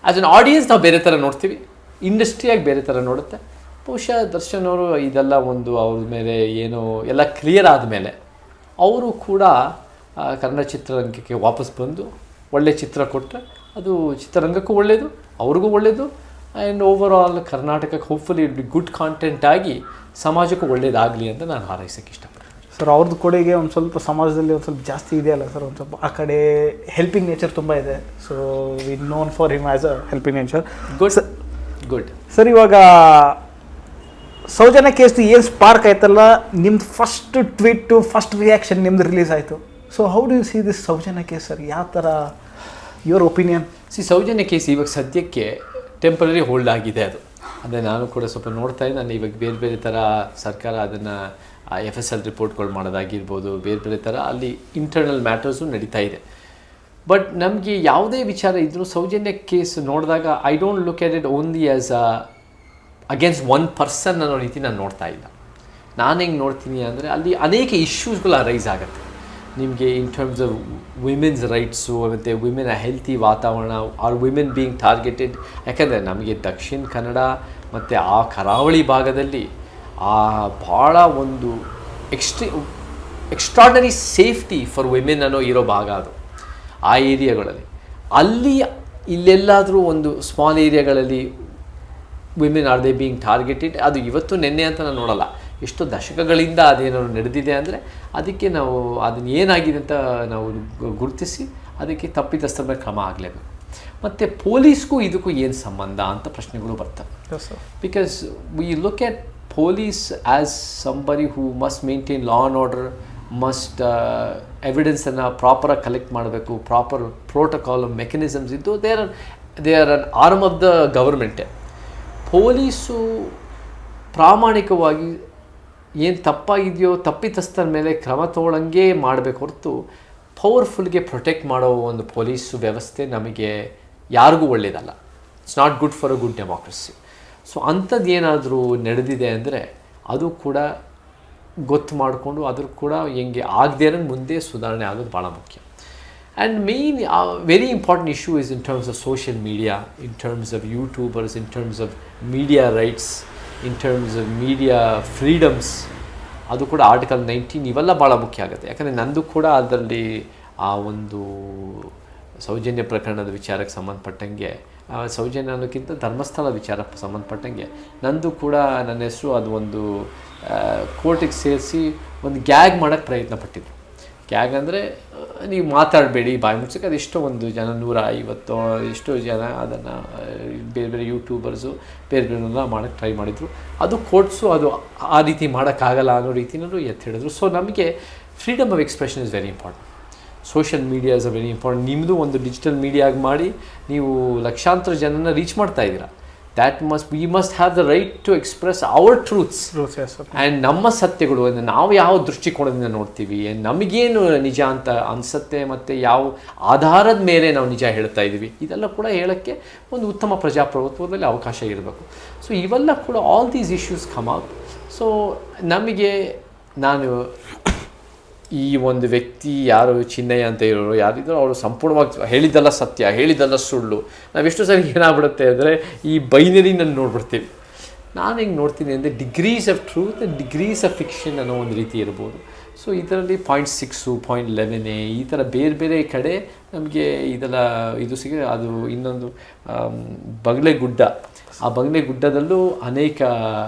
ಆ್ಯಸ್ ಅನ್ ಆಡಿಯನ್ಸ್ ನಾವು ಬೇರೆ ಥರ ನೋಡ್ತೀವಿ, ಇಂಡಸ್ಟ್ರಿಯಾಗಿ ಬೇರೆ ಥರ ನೋಡುತ್ತೆ. ಬಹುಶಃ ದರ್ಶನ್ ಅವರು ಇದೆಲ್ಲ ಅವ್ರ ಮೇಲೆ ಏನೋ ಎಲ್ಲ ಕ್ಲಿಯರ್ ಆದಮೇಲೆ ಅವರು ಕೂಡ ಕನ್ನಡ ಚಿತ್ರರಂಗಕ್ಕೆ ವಾಪಸ್ ಬಂದು ಒಳ್ಳೆ ಚಿತ್ರ ಕೊಟ್ಟರೆ ಅದು ಚಿತ್ರರಂಗಕ್ಕೂ ಒಳ್ಳೆಯದು, ಅವ್ರಿಗೂ ಒಳ್ಳೆಯದು, ಆ್ಯಂಡ್ ಓವರ್ ಆಲ್ ಕರ್ನಾಟಕಕ್ಕೆ hopefully it be good content ಆಗಿ ಸಮಾಜಕ್ಕೂ ಒಳ್ಳೇದಾಗಲಿ ಅಂತ ನಾನು ಹಾರೈಸೋಕ್ಕೆ ಇಷ್ಟಪಡ್ತೀನಿ. ಸರ್ ಅವ್ರದ್ದು ಕೊಡುಗೆ ಒಂದು ಸ್ವಲ್ಪ ಸಮಾಜದಲ್ಲಿ ಒಂದು ಸ್ವಲ್ಪ ಜಾಸ್ತಿ ಇದೆಯಲ್ಲ ಸರ್, ಒಂದು ಸ್ವಲ್ಪ ಆ ಕಡೆ ಹೆಲ್ಪಿಂಗ್ ನೇಚರ್ ತುಂಬ ಇದೆ. So we known for him as a helping nature. Good sir, ಇವಾಗ ಸೌಜನ್ಯ ಕೇಸ್ದು ಏನು ಸ್ಪಾರ್ಕ್ ಆಯ್ತಲ್ಲ, ನಿಮ್ದು ಫಸ್ಟ್ ಟ್ವೀಟು ಫಸ್ಟ್ ರಿಯಾಕ್ಷನ್ ನಿಮ್ದು ರಿಲೀಸ್ ಆಯಿತು. So how do you see this Soujanya case sir? ಯಾವ ಥರ ಯುವರ್ ಒಪಿನಿಯನ್? ಸೌಜನ್ಯ ಕೇಸ್ ಇವಾಗ ಸದ್ಯಕ್ಕೆ ಟೆಂಪರರಿ ಹೋಲ್ಡ್ ಆಗಿದೆ. ಅದೇ ನಾನು ಕೂಡ ಸ್ವಲ್ಪ ನೋಡ್ತಾ ಇದ್ದೆ. ನಾನು ಇವಾಗ ಬೇರೆ ಬೇರೆ ಥರ ಸರ್ಕಾರ ಅದನ್ನು FSL ರಿಪೋರ್ಟ್ಗಳು ಮಾಡೋದಾಗಿರ್ಬೋದು, ಬೇರೆ ಬೇರೆ ಥರ ಅಲ್ಲಿ ಇಂಟರ್ನಲ್ ಮ್ಯಾಟರ್ಸು ನಡೀತಾ ಇದೆ. ಬಟ್ ನಮಗೆ ಯಾವುದೇ ವಿಚಾರ ಇದ್ದರೂ ಸೌಜನ್ಯ ಕೇಸ್ ನೋಡಿದಾಗ I don't look at it only as against one person ಅನ್ನೋ ರೀತಿ ನಾನು ನೋಡ್ತಾ ಇಲ್ಲ. ನಾನು ಹೆಂಗೆ ನೋಡ್ತೀನಿ ಅಂದರೆ ಅಲ್ಲಿ ಅನೇಕ ಇಶ್ಯೂಸ್ಗಳು ಅರೈಸ್ ಆಗುತ್ತೆ ನಿಮಗೆ ಇನ್ ಟರ್ಮ್ಸ್ ಆಫ್ ವಿಮೆನ್ಸ್ ರೈಟ್ಸು, ಮತ್ತು ವಿಮೆನ್ ಹೆಲ್ತಿ ವಾತಾವರಣ, ಆರ್ ವಿಮೆನ್ ಬೀಯಿಂಗ್ ಟಾರ್ಗೆಟೆಡ್. ಯಾಕಂದರೆ ನಮಗೆ ದಕ್ಷಿಣ ಕನ್ನಡ ಮತ್ತು ಆ ಕರಾವಳಿ ಭಾಗದಲ್ಲಿ ಭಾಳ ಒಂದು ಎಕ್ಸ್ಟ್ರಾರ್ಡನರಿ ಸೇಫ್ಟಿ ಫಾರ್ ವಿಮೆನ್ ಅನ್ನೋ ಇರೋ ಭಾಗ ಅದು. ಆ ಏರಿಯಾಗಳಲ್ಲಿ ಅಲ್ಲಿ ಇಲ್ಲೆಲ್ಲಾದರೂ ಒಂದು ಸ್ಮಾಲ್ ಏರಿಯಾಗಳಲ್ಲಿ women are they being targeted. ಅದು ಇವತ್ತು ನೆನ್ನೆ ಅಂತ ನಾನು ನೋಡಲ್ಲ, ಎಷ್ಟೋ ದಶಕಗಳಿಂದ ಅದೇನಾದ್ರು ನಡೆದಿದೆ ಅಂದರೆ ಅದಕ್ಕೆ ನಾವು ಅದನ್ನು ಏನಾಗಿದೆ ಅಂತ ನಾವು ಗುರುತಿಸಿ ಅದಕ್ಕೆ ತಪ್ಪಿತಸ್ಥರ ಮೇಲೆ ಕ್ರಮ ಆಗಲೇಬೇಕು. ಮತ್ತು ಪೊಲೀಸ್ಗೂ ಇದಕ್ಕೂ ಏನು ಸಂಬಂಧ ಅಂತ ಪ್ರಶ್ನೆಗಳು ಬರ್ತವೆ. Because we look at police as somebody who must maintain law and order, must ಎವಿಡೆನ್ಸನ್ನು ಪ್ರಾಪರಾಗಿ ಕಲೆಕ್ಟ್ ಮಾಡಬೇಕು, ಪ್ರಾಪರ್ ಪ್ರೋಟೋಕಾಲ್ ಮೆಕ್ಯಾನಿಸಮ್ಸ್ ಇದ್ದು they are an arm of the ಗವರ್ಮೆಂಟೇ. ಪೊಲೀಸು ಪ್ರಾಮಾಣಿಕವಾಗಿ ಏನು ತಪ್ಪಾಗಿದೆಯೋ ತಪ್ಪಿತಸ್ಥರ ಮೇಲೆ ಕ್ರಮ ತಗೊಳ್ಳಂಗೆ ಮಾಡಬೇಕು ಹೊರತು ಪವರ್ಫುಲ್ಗೆ ಪ್ರೊಟೆಕ್ಟ್ ಮಾಡೋ ಒಂದು ಪೊಲೀಸು ವ್ಯವಸ್ಥೆ ನಮಗೆ ಯಾರಿಗೂ ಒಳ್ಳೆಯದಲ್ಲ. It's not good for a good democracy. So ಅಂಥದ್ದು ಏನಾದರೂ ನಡೆದಿದೆ ಅಂದರೆ ಅದು ಕೂಡ ಗೊತ್ತು ಮಾಡಿಕೊಂಡು ಅದ್ರ ಕೂಡ ಹೆಂಗೆ ಆಗದೆ ಅನ್ನೋದು ಮುಂದೆ ಸುಧಾರಣೆ ಆಗೋದು ಭಾಳ ಮುಖ್ಯ. And main very important issue is in terms of social media, in terms of YouTubers, in terms of media rights, in terms of media freedoms. ಅದು ಕೂಡ ಆರ್ಟಿಕಲ್ 19 ಇವೆಲ್ಲ ಭಾಳ ಮುಖ್ಯ ಆಗುತ್ತೆ. ಯಾಕಂದರೆ ನಂದು ಕೂಡ ಅದರಲ್ಲಿ ಆ ಒಂದು ಸೌಜನ್ಯ ಪ್ರಕರಣದ ವಿಚಾರಕ್ಕೆ ಸಂಬಂಧಪಟ್ಟಂಗೆ, ಸೌಜನ್ಯ ಅನ್ನೋಕ್ಕಿಂತ ಧರ್ಮಸ್ಥಳ ವಿಚಾರಕ್ಕೆ ಸಂಬಂಧಪಟ್ಟಂಗೆ ನಂದು ಕೂಡ ನನ್ನ ಹೆಸರು ಅದು ಒಂದು ಕೋರ್ಟಿಗೆ ಸೇರಿಸಿ ಒಂದು ಗ್ಯಾಗ್ ಮಾಡೋಕ್ಕೆ ಪ್ರಯತ್ನ ಪಟ್ಟಿದ್ರು. ಗ್ಯಾಗ್ ಅಂದರೆ ನೀವು ಮಾತಾಡಬೇಡಿ ಬಾಯಿ ಮುಚ್ಚಕ್ಕೆ, ಅದೆಷ್ಟೋ ಒಂದು ಜನ 150 ಎಷ್ಟೋ ಜನ ಅದನ್ನು ಬೇರೆ ಬೇರೆ ಯೂಟ್ಯೂಬರ್ಸು ಬೇರೆ ಬೇರೆಲ್ಲ ಮಾಡೋಕ್ಕೆ ಟ್ರೈ ಮಾಡಿದರು. ಅದು ಕೋರ್ಟ್ಸು ಅದು ಆ ರೀತಿ ಮಾಡೋಕ್ಕಾಗಲ್ಲ ಅನ್ನೋ ರೀತಿಯಲ್ಲೂ ಎತ್ತಿ ಹಿಡಿದ್ರು. ಸೊ ನಮಗೆ freedom of expression is very important. Social media is a very important. ನಿಮ್ಮದು ಒಂದು ಡಿಜಿಟಲ್ ಮೀಡಿಯಾಗಿ ಮಾಡಿ ನೀವು ಲಕ್ಷಾಂತರ ಜನನ ರೀಚ್ ಮಾಡ್ತಾ ಇದ್ದೀರಾ. We must have the right to express our truths and ನಮ್ಮ ಸತ್ಯಗಳು, ನಾವು ಯಾವ ದೃಷ್ಟಿಕೋನದಿಂದ ನೋಡ್ತೀವಿ, ನಮಗೇನು ನಿಜ ಅಂತ ಅನಿಸುತ್ತೆ ಮತ್ತು ಯಾವ ಆಧಾರದ ಮೇಲೆ ನಾವು ನಿಜ ಹೇಳ್ತಾ ಇದ್ದೀವಿ, ಇದೆಲ್ಲ ಕೂಡ ಹೇಳೋಕ್ಕೆ ಒಂದು ಉತ್ತಮ ಪ್ರಜಾಪ್ರಭುತ್ವದಲ್ಲಿ ಅವಕಾಶ ಇರಬೇಕು. ಸೊ ಇವೆಲ್ಲ ಕೂಡ all these issues come out. So ನಮಗೆ ನಾನು ಈ ಒಂದು ವ್ಯಕ್ತಿ ಯಾರು ಚಿನ್ನಯ್ಯ ಅಂತ ಇರೋರು ಯಾರಿದ್ರು ಅವರು ಸಂಪೂರ್ಣವಾಗಿ ಹೇಳಿದ್ದೆಲ್ಲ ಸತ್ಯ, ಹೇಳಿದ್ದೆಲ್ಲ ಸುಳ್ಳು. ನಾವೆಷ್ಟು ಸರಿ ಏನಾಗ್ಬಿಡುತ್ತೆ ಅಂದರೆ ಈ ಬೈನರಿನಲ್ಲಿ ನೋಡ್ಬಿಡ್ತೀವಿ. ನಾನು ಹೆಂಗೆ ನೋಡ್ತೀನಿ ಅಂದರೆ degrees of truth and degrees of fiction ಅನ್ನೋ ಒಂದು ರೀತಿ ಇರ್ಬೋದು. ಸೊ ಇದರಲ್ಲಿ 0.6, 0.11 ಈ ಥರ ಬೇರೆ ಬೇರೆ ಕಡೆ ನಮಗೆ ಇದೆಲ್ಲ ಇದು ಅದು ಇನ್ನೊಂದು ಬಗಲೆಗುಡ್ಡ, ಆ ಬಗಲೆಗುಡ್ಡದಲ್ಲೂ ಅನೇಕ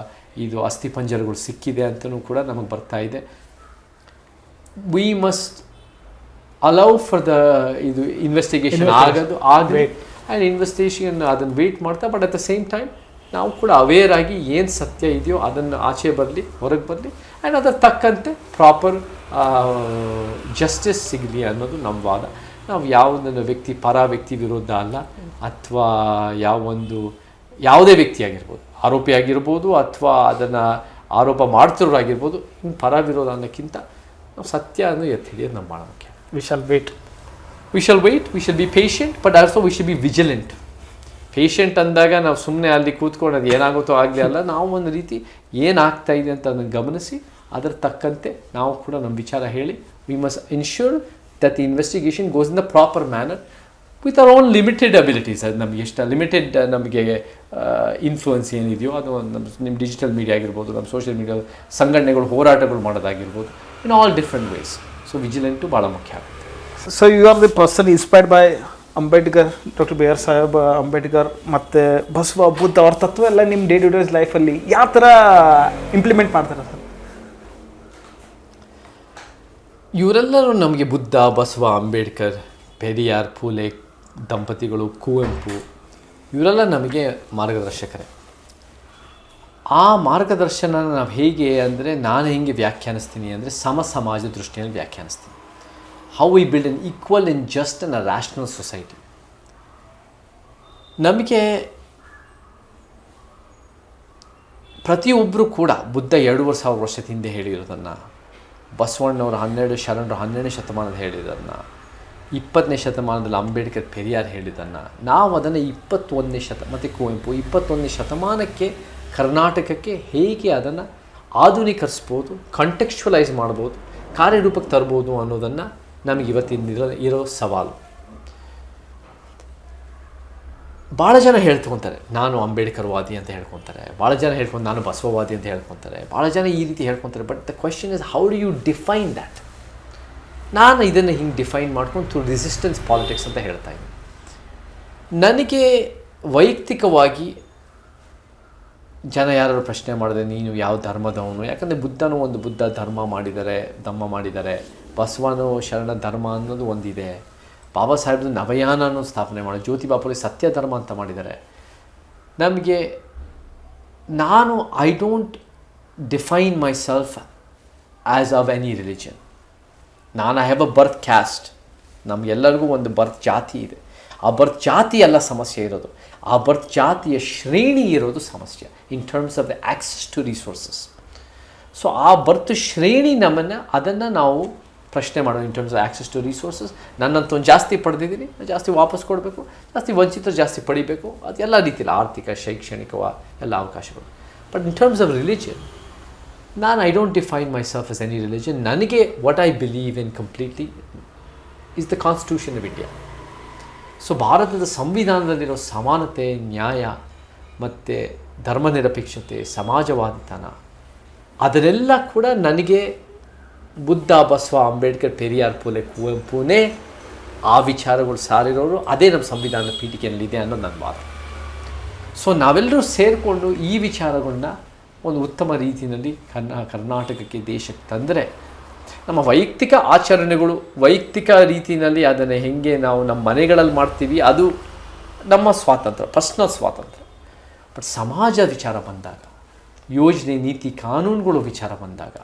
ಇದು ಅಸ್ಥಿಪಂಜರಗಳು ಸಿಕ್ಕಿದೆ ಅಂತಲೂ ಕೂಡ ನಮಗೆ ಬರ್ತಾ ಇದೆ. We must allow for the ಇದು ಇನ್ವೆಸ್ಟಿಗೇಷನ್ ಆಗಲಿ ಆ್ಯಂಡ್ ಇನ್ವೆಸ್ಟಿಗೇಷನ್ ಅದನ್ನು ವೆಯ್ಟ್ ಮಾಡ್ತಾ, but at the same time ನಾವು ಕೂಡ ಅವೇರ್ ಆಗಿ ಏನು ಸತ್ಯ ಇದೆಯೋ ಅದನ್ನು ಆಚೆ ಬರಲಿ, ಹೊರಗೆ ಬರಲಿ, ಆ್ಯಂಡ್ ಅದರ ತಕ್ಕಂತೆ ಪ್ರಾಪರ್ ಜಸ್ಟಿಸ್ ಸಿಗಲಿ ಅನ್ನೋದು ನಮ್ಮ ವಾದ. ನಾವು ಯಾವುದನ್ನು ವ್ಯಕ್ತಿ ವಿರೋಧ ಅಲ್ಲ, ಅಥವಾ ಯಾವುದೇ ವ್ಯಕ್ತಿ ಆಗಿರ್ಬೋದು, ಆರೋಪಿ ಆಗಿರ್ಬೋದು ಅಥವಾ ಅದನ್ನು ಆರೋಪ ಮಾಡ್ತಿರೋರಾಗಿರ್ಬೋದು, ಇನ್ನು ಪರ ವಿರೋಧ ಅನ್ನೋಕ್ಕಿಂತ ನಾವು ಸತ್ಯ ಅನ್ನೋ ಎತ್ತಿ ಹಿಡಿಯೋದು ನಮ್ಮ ಭಾಳ ಮುಖ್ಯ. We shall wait, we shall be patient, but also we shall be vigilant. Patient ಅಂದಾಗ ನಾವು ಸುಮ್ಮನೆ ಅಲ್ಲಿ ಕೂತ್ಕೊಂಡು ಅದು ಏನಾಗುತ್ತೋ ಆಗಲಿ ಅಲ್ಲ, ನಾವು ಒಂದು ರೀತಿ ಏನಾಗ್ತಾ ಇದೆ ಅಂತ ಅದನ್ನು ಗಮನಿಸಿ ಅದರ ತಕ್ಕಂತೆ ನಾವು ಕೂಡ ನಮ್ಮ ವಿಚಾರ ಹೇಳಿ we must ensure that the investigation goes in the proper manner with our own limited abilities. ಅದು ನಮಗೆ ಎಷ್ಟು ಲಿಮಿಟೆಡ್ ನಮಗೆ ಇನ್ಫ್ಲುಯೆನ್ಸ್ ಏನಿದೆಯೋ ಅದು ನಿಮ್ಮ ಡಿಜಿಟಲ್ ಮೀಡಿಯಾ ಆಗಿರ್ಬೋದು, ನಮ್ಮ ಸೋಷಿಯಲ್ ಮೀಡಿಯಾ ಸಂಘಟನೆಗಳು ಹೋರಾಟಗಳು ಮಾಡೋದಾಗಿರ್ಬೋದು, in all different ways. So vigilant ಭಾಳ ಮುಖ್ಯ ಆಗುತ್ತೆ. So you are the person inspired by Ambedkar, doctor B R Saheb Ambedkar ಮತ್ತು ಬಸವ, ಬುದ್ಧ ಅವ್ರ ತತ್ವ ಎಲ್ಲ ನಿಮ್ಮ ಡೇ ಟು ಡೇಸ್ ಲೈಫಲ್ಲಿ ಯಾವ ಥರ ಇಂಪ್ಲಿಮೆಂಟ್ ಮಾಡ್ತಾರೆ ಸರ್? ಇವರೆಲ್ಲರೂ ನಮಗೆ ಬುದ್ಧ, ಬಸವ, ಅಂಬೇಡ್ಕರ್, ಪೆರಿಯಾರ್, ಫೂಲೆ ದಂಪತಿಗಳು, ಕುವೆಂಪು ಇವರೆಲ್ಲ ನಮಗೆ ಮಾರ್ಗದರ್ಶಕರೇ. ಆ ಮಾರ್ಗದರ್ಶನ ನಾವು ಹೇಗೆ ಅಂದರೆ, ನಾನು ಹೇಗೆ ವ್ಯಾಖ್ಯಾನಿಸ್ತೀನಿ ಅಂದರೆ ಸಮಾಜ ದೃಷ್ಟಿಯಲ್ಲಿ ವ್ಯಾಖ್ಯಾನಿಸ್ತೀನಿ. How we build an equal and just and a rational society. ನಮಗೆ ಪ್ರತಿಯೊಬ್ಬರು ಕೂಡ ಬುದ್ಧ 2,500 ವರ್ಷದ ಹಿಂದೆ ಹೇಳಿರೋದನ್ನು, ಬಸವಣ್ಣವರು 12ನೇ ಶತಮಾನದ ಹೇಳಿರೋದನ್ನು, 20ನೇ ಶತಮಾನದಲ್ಲಿ ಅಂಬೇಡ್ಕರ್, ಪೆರಿಯಾರ್ ಹೇಳಿದ್ದನ್ನು ನಾವು ಅದನ್ನು 21ನೇ ಮತ್ತು ಕುವೆಂಪು 21ನೇ ಶತಮಾನಕ್ಕೆ ಕರ್ನಾಟಕಕ್ಕೆ ಹೇಗೆ ಅದನ್ನು ಆಧುನೀಕರಿಸ್ಬೋದು, ಕಂಟೆಕ್ಸ್ಚುವಲೈಸ್ ಮಾಡ್ಬೋದು, ಕಾರ್ಯರೂಪಕ್ಕೆ ತರ್ಬೋದು ಅನ್ನೋದನ್ನು ನಮಗೆ ಇವತ್ತಿನ ಇರೋ ಸವಾಲು. ಭಾಳ ಜನ ಹೇಳ್ಕೊತಾರೆ ನಾನು ಅಂಬೇಡ್ಕರ್ ವಾದಿ ಅಂತ ಹೇಳ್ಕೊತಾರೆ, ಭಾಳ ಜನ ಹೇಳ್ಕೊಂಡು ನಾನು ಬಸವವಾದಿ ಅಂತ ಹೇಳ್ಕೊತಾರೆ, ಭಾಳ ಜನ ಈ ರೀತಿ ಹೇಳ್ಕೊತಾರೆ. But the question is how do you define that? ನಾನು ಇದನ್ನು ಹಿಂಗೆ ಡಿಫೈನ್ ಮಾಡ್ಕೊಂಡು ಥ್ರೂ ರೆಸಿಸ್ಟೆನ್ಸ್ ಪಾಲಿಟಿಕ್ಸ್ ಅಂತ ಹೇಳ್ತಾ ಇದ್ದೀನಿ. ನನಗೆ ವೈಯಕ್ತಿಕವಾಗಿ ಜನ ಯಾರು ಪ್ರಶ್ನೆ ಮಾಡಿದೆ ನೀನು ಯಾವ ಧರ್ಮದವನು, ಯಾಕಂದರೆ ಬುದ್ಧನೂ ಒಂದು ಬುದ್ಧ ಧರ್ಮ ಮಾಡಿದ್ದಾರೆ, ಬಸವನೂ ಶರಣ ಧರ್ಮ ಅನ್ನೋದು ಒಂದಿದೆ, ಬಾಬಾ ಸಾಹೇಬ್ದು ನವಯಾನ ಅನ್ನೋದು ಸ್ಥಾಪನೆ ಮಾಡಿ, ಜ್ಯೋತಿ ಬಾಪುಲಿ ಸತ್ಯ ಧರ್ಮ ಅಂತ ಮಾಡಿದ್ದಾರೆ. ನಾನು I don't define myself as of any religion. ನಾನು I have a birth caste. ನಮಗೆಲ್ಲರಿಗೂ ಒಂದು ಬರ್ತ್ ಜಾತಿ ಇದೆ. ಆ ಬರ್ತ್ ಜಾತಿ ಎಲ್ಲ ಸಮಸ್ಯೆ ಇರೋದು, ಆ ಬರ್ತ್ ಜಾತಿಯ ಶ್ರೇಣಿ ಇರೋದು ಸಮಸ್ಯೆ in terms of the access to resources. So ಆ ಬರ್ತ್ ಶ್ರೇಣಿ ಅದನ್ನು ನಾವು ಪ್ರಶ್ನೆ ಮಾಡೋದು in terms of access to resources. ನನ್ನಂತೊಂದು ಜಾಸ್ತಿ ಪಡೆದಿದ್ದೀನಿ, ಜಾಸ್ತಿ ವಾಪಸ್ ಕೊಡಬೇಕು, ಜಾಸ್ತಿ ವಂಚಿತರು ಜಾಸ್ತಿ ಪಡಿಬೇಕು, ಅದೆಲ್ಲ ರೀತಿಯಲ್ಲಿ ಆರ್ಥಿಕ, ಶೈಕ್ಷಣಿಕ ಎಲ್ಲ ಅವಕಾಶಗಳು. But in terms of religion I don't define myself as any religion. ನನಗೆ what I believe in completely is the constitution of India. So ಭಾರತದ ಸಂವಿಧಾನದಲ್ಲಿರೋ ಸಮಾನತೆ, ನ್ಯಾಯ ಮತ್ತು ಧರ್ಮನಿರಪೇಕ್ಷತೆ, ಸಮಾಜವಾದಿತನ ಅದನ್ನೆಲ್ಲ ಕೂಡ ನನಗೆ ಬುದ್ಧ, ಬಸವ, ಅಂಬೇಡ್ಕರ್, ಪೆರಿಯಾರ್, ಫೂಲೆ, ಕುವೆಂಪುನೇ ಆ ವಿಚಾರಗಳು ಸಾರಿರೋರು. ಅದೇ ನಮ್ಮ ಸಂವಿಧಾನದ ಪೀಠಿಕೆಯಲ್ಲಿದೆ ಅನ್ನೋದು ನನ್ನ ವಾದ. ಸೊ ನಾವೆಲ್ಲರೂ ಸೇರಿಕೊಂಡು ಈ ವಿಚಾರಗಳನ್ನ ಒಂದು ಉತ್ತಮ ರೀತಿಯಲ್ಲಿ ಕರ್ನಾಟಕಕ್ಕೆ, ದೇಶಕ್ಕೆ ತಂದರೆ ನಮ್ಮ ವೈಯಕ್ತಿಕ ಆಚರಣೆಗಳು, ವೈಯಕ್ತಿಕ ರೀತಿಯಲ್ಲಿ ಅದನ್ನು ಹೇಗೆ ನಾವು ನಮ್ಮ ಮನೆಗಳಲ್ಲಿ ಮಾಡ್ತೀವಿ ಅದು ನಮ್ಮ ಸ್ವಾತಂತ್ರ್ಯ, ಪರ್ಸ್ನಲ್ ಸ್ವಾತಂತ್ರ್ಯ. ಬಟ್ ಸಮಾಜ ವಿಚಾರ ಬಂದಾಗ, ಯೋಜನೆ, ನೀತಿ, ಕಾನೂನುಗಳು ವಿಚಾರ ಬಂದಾಗ,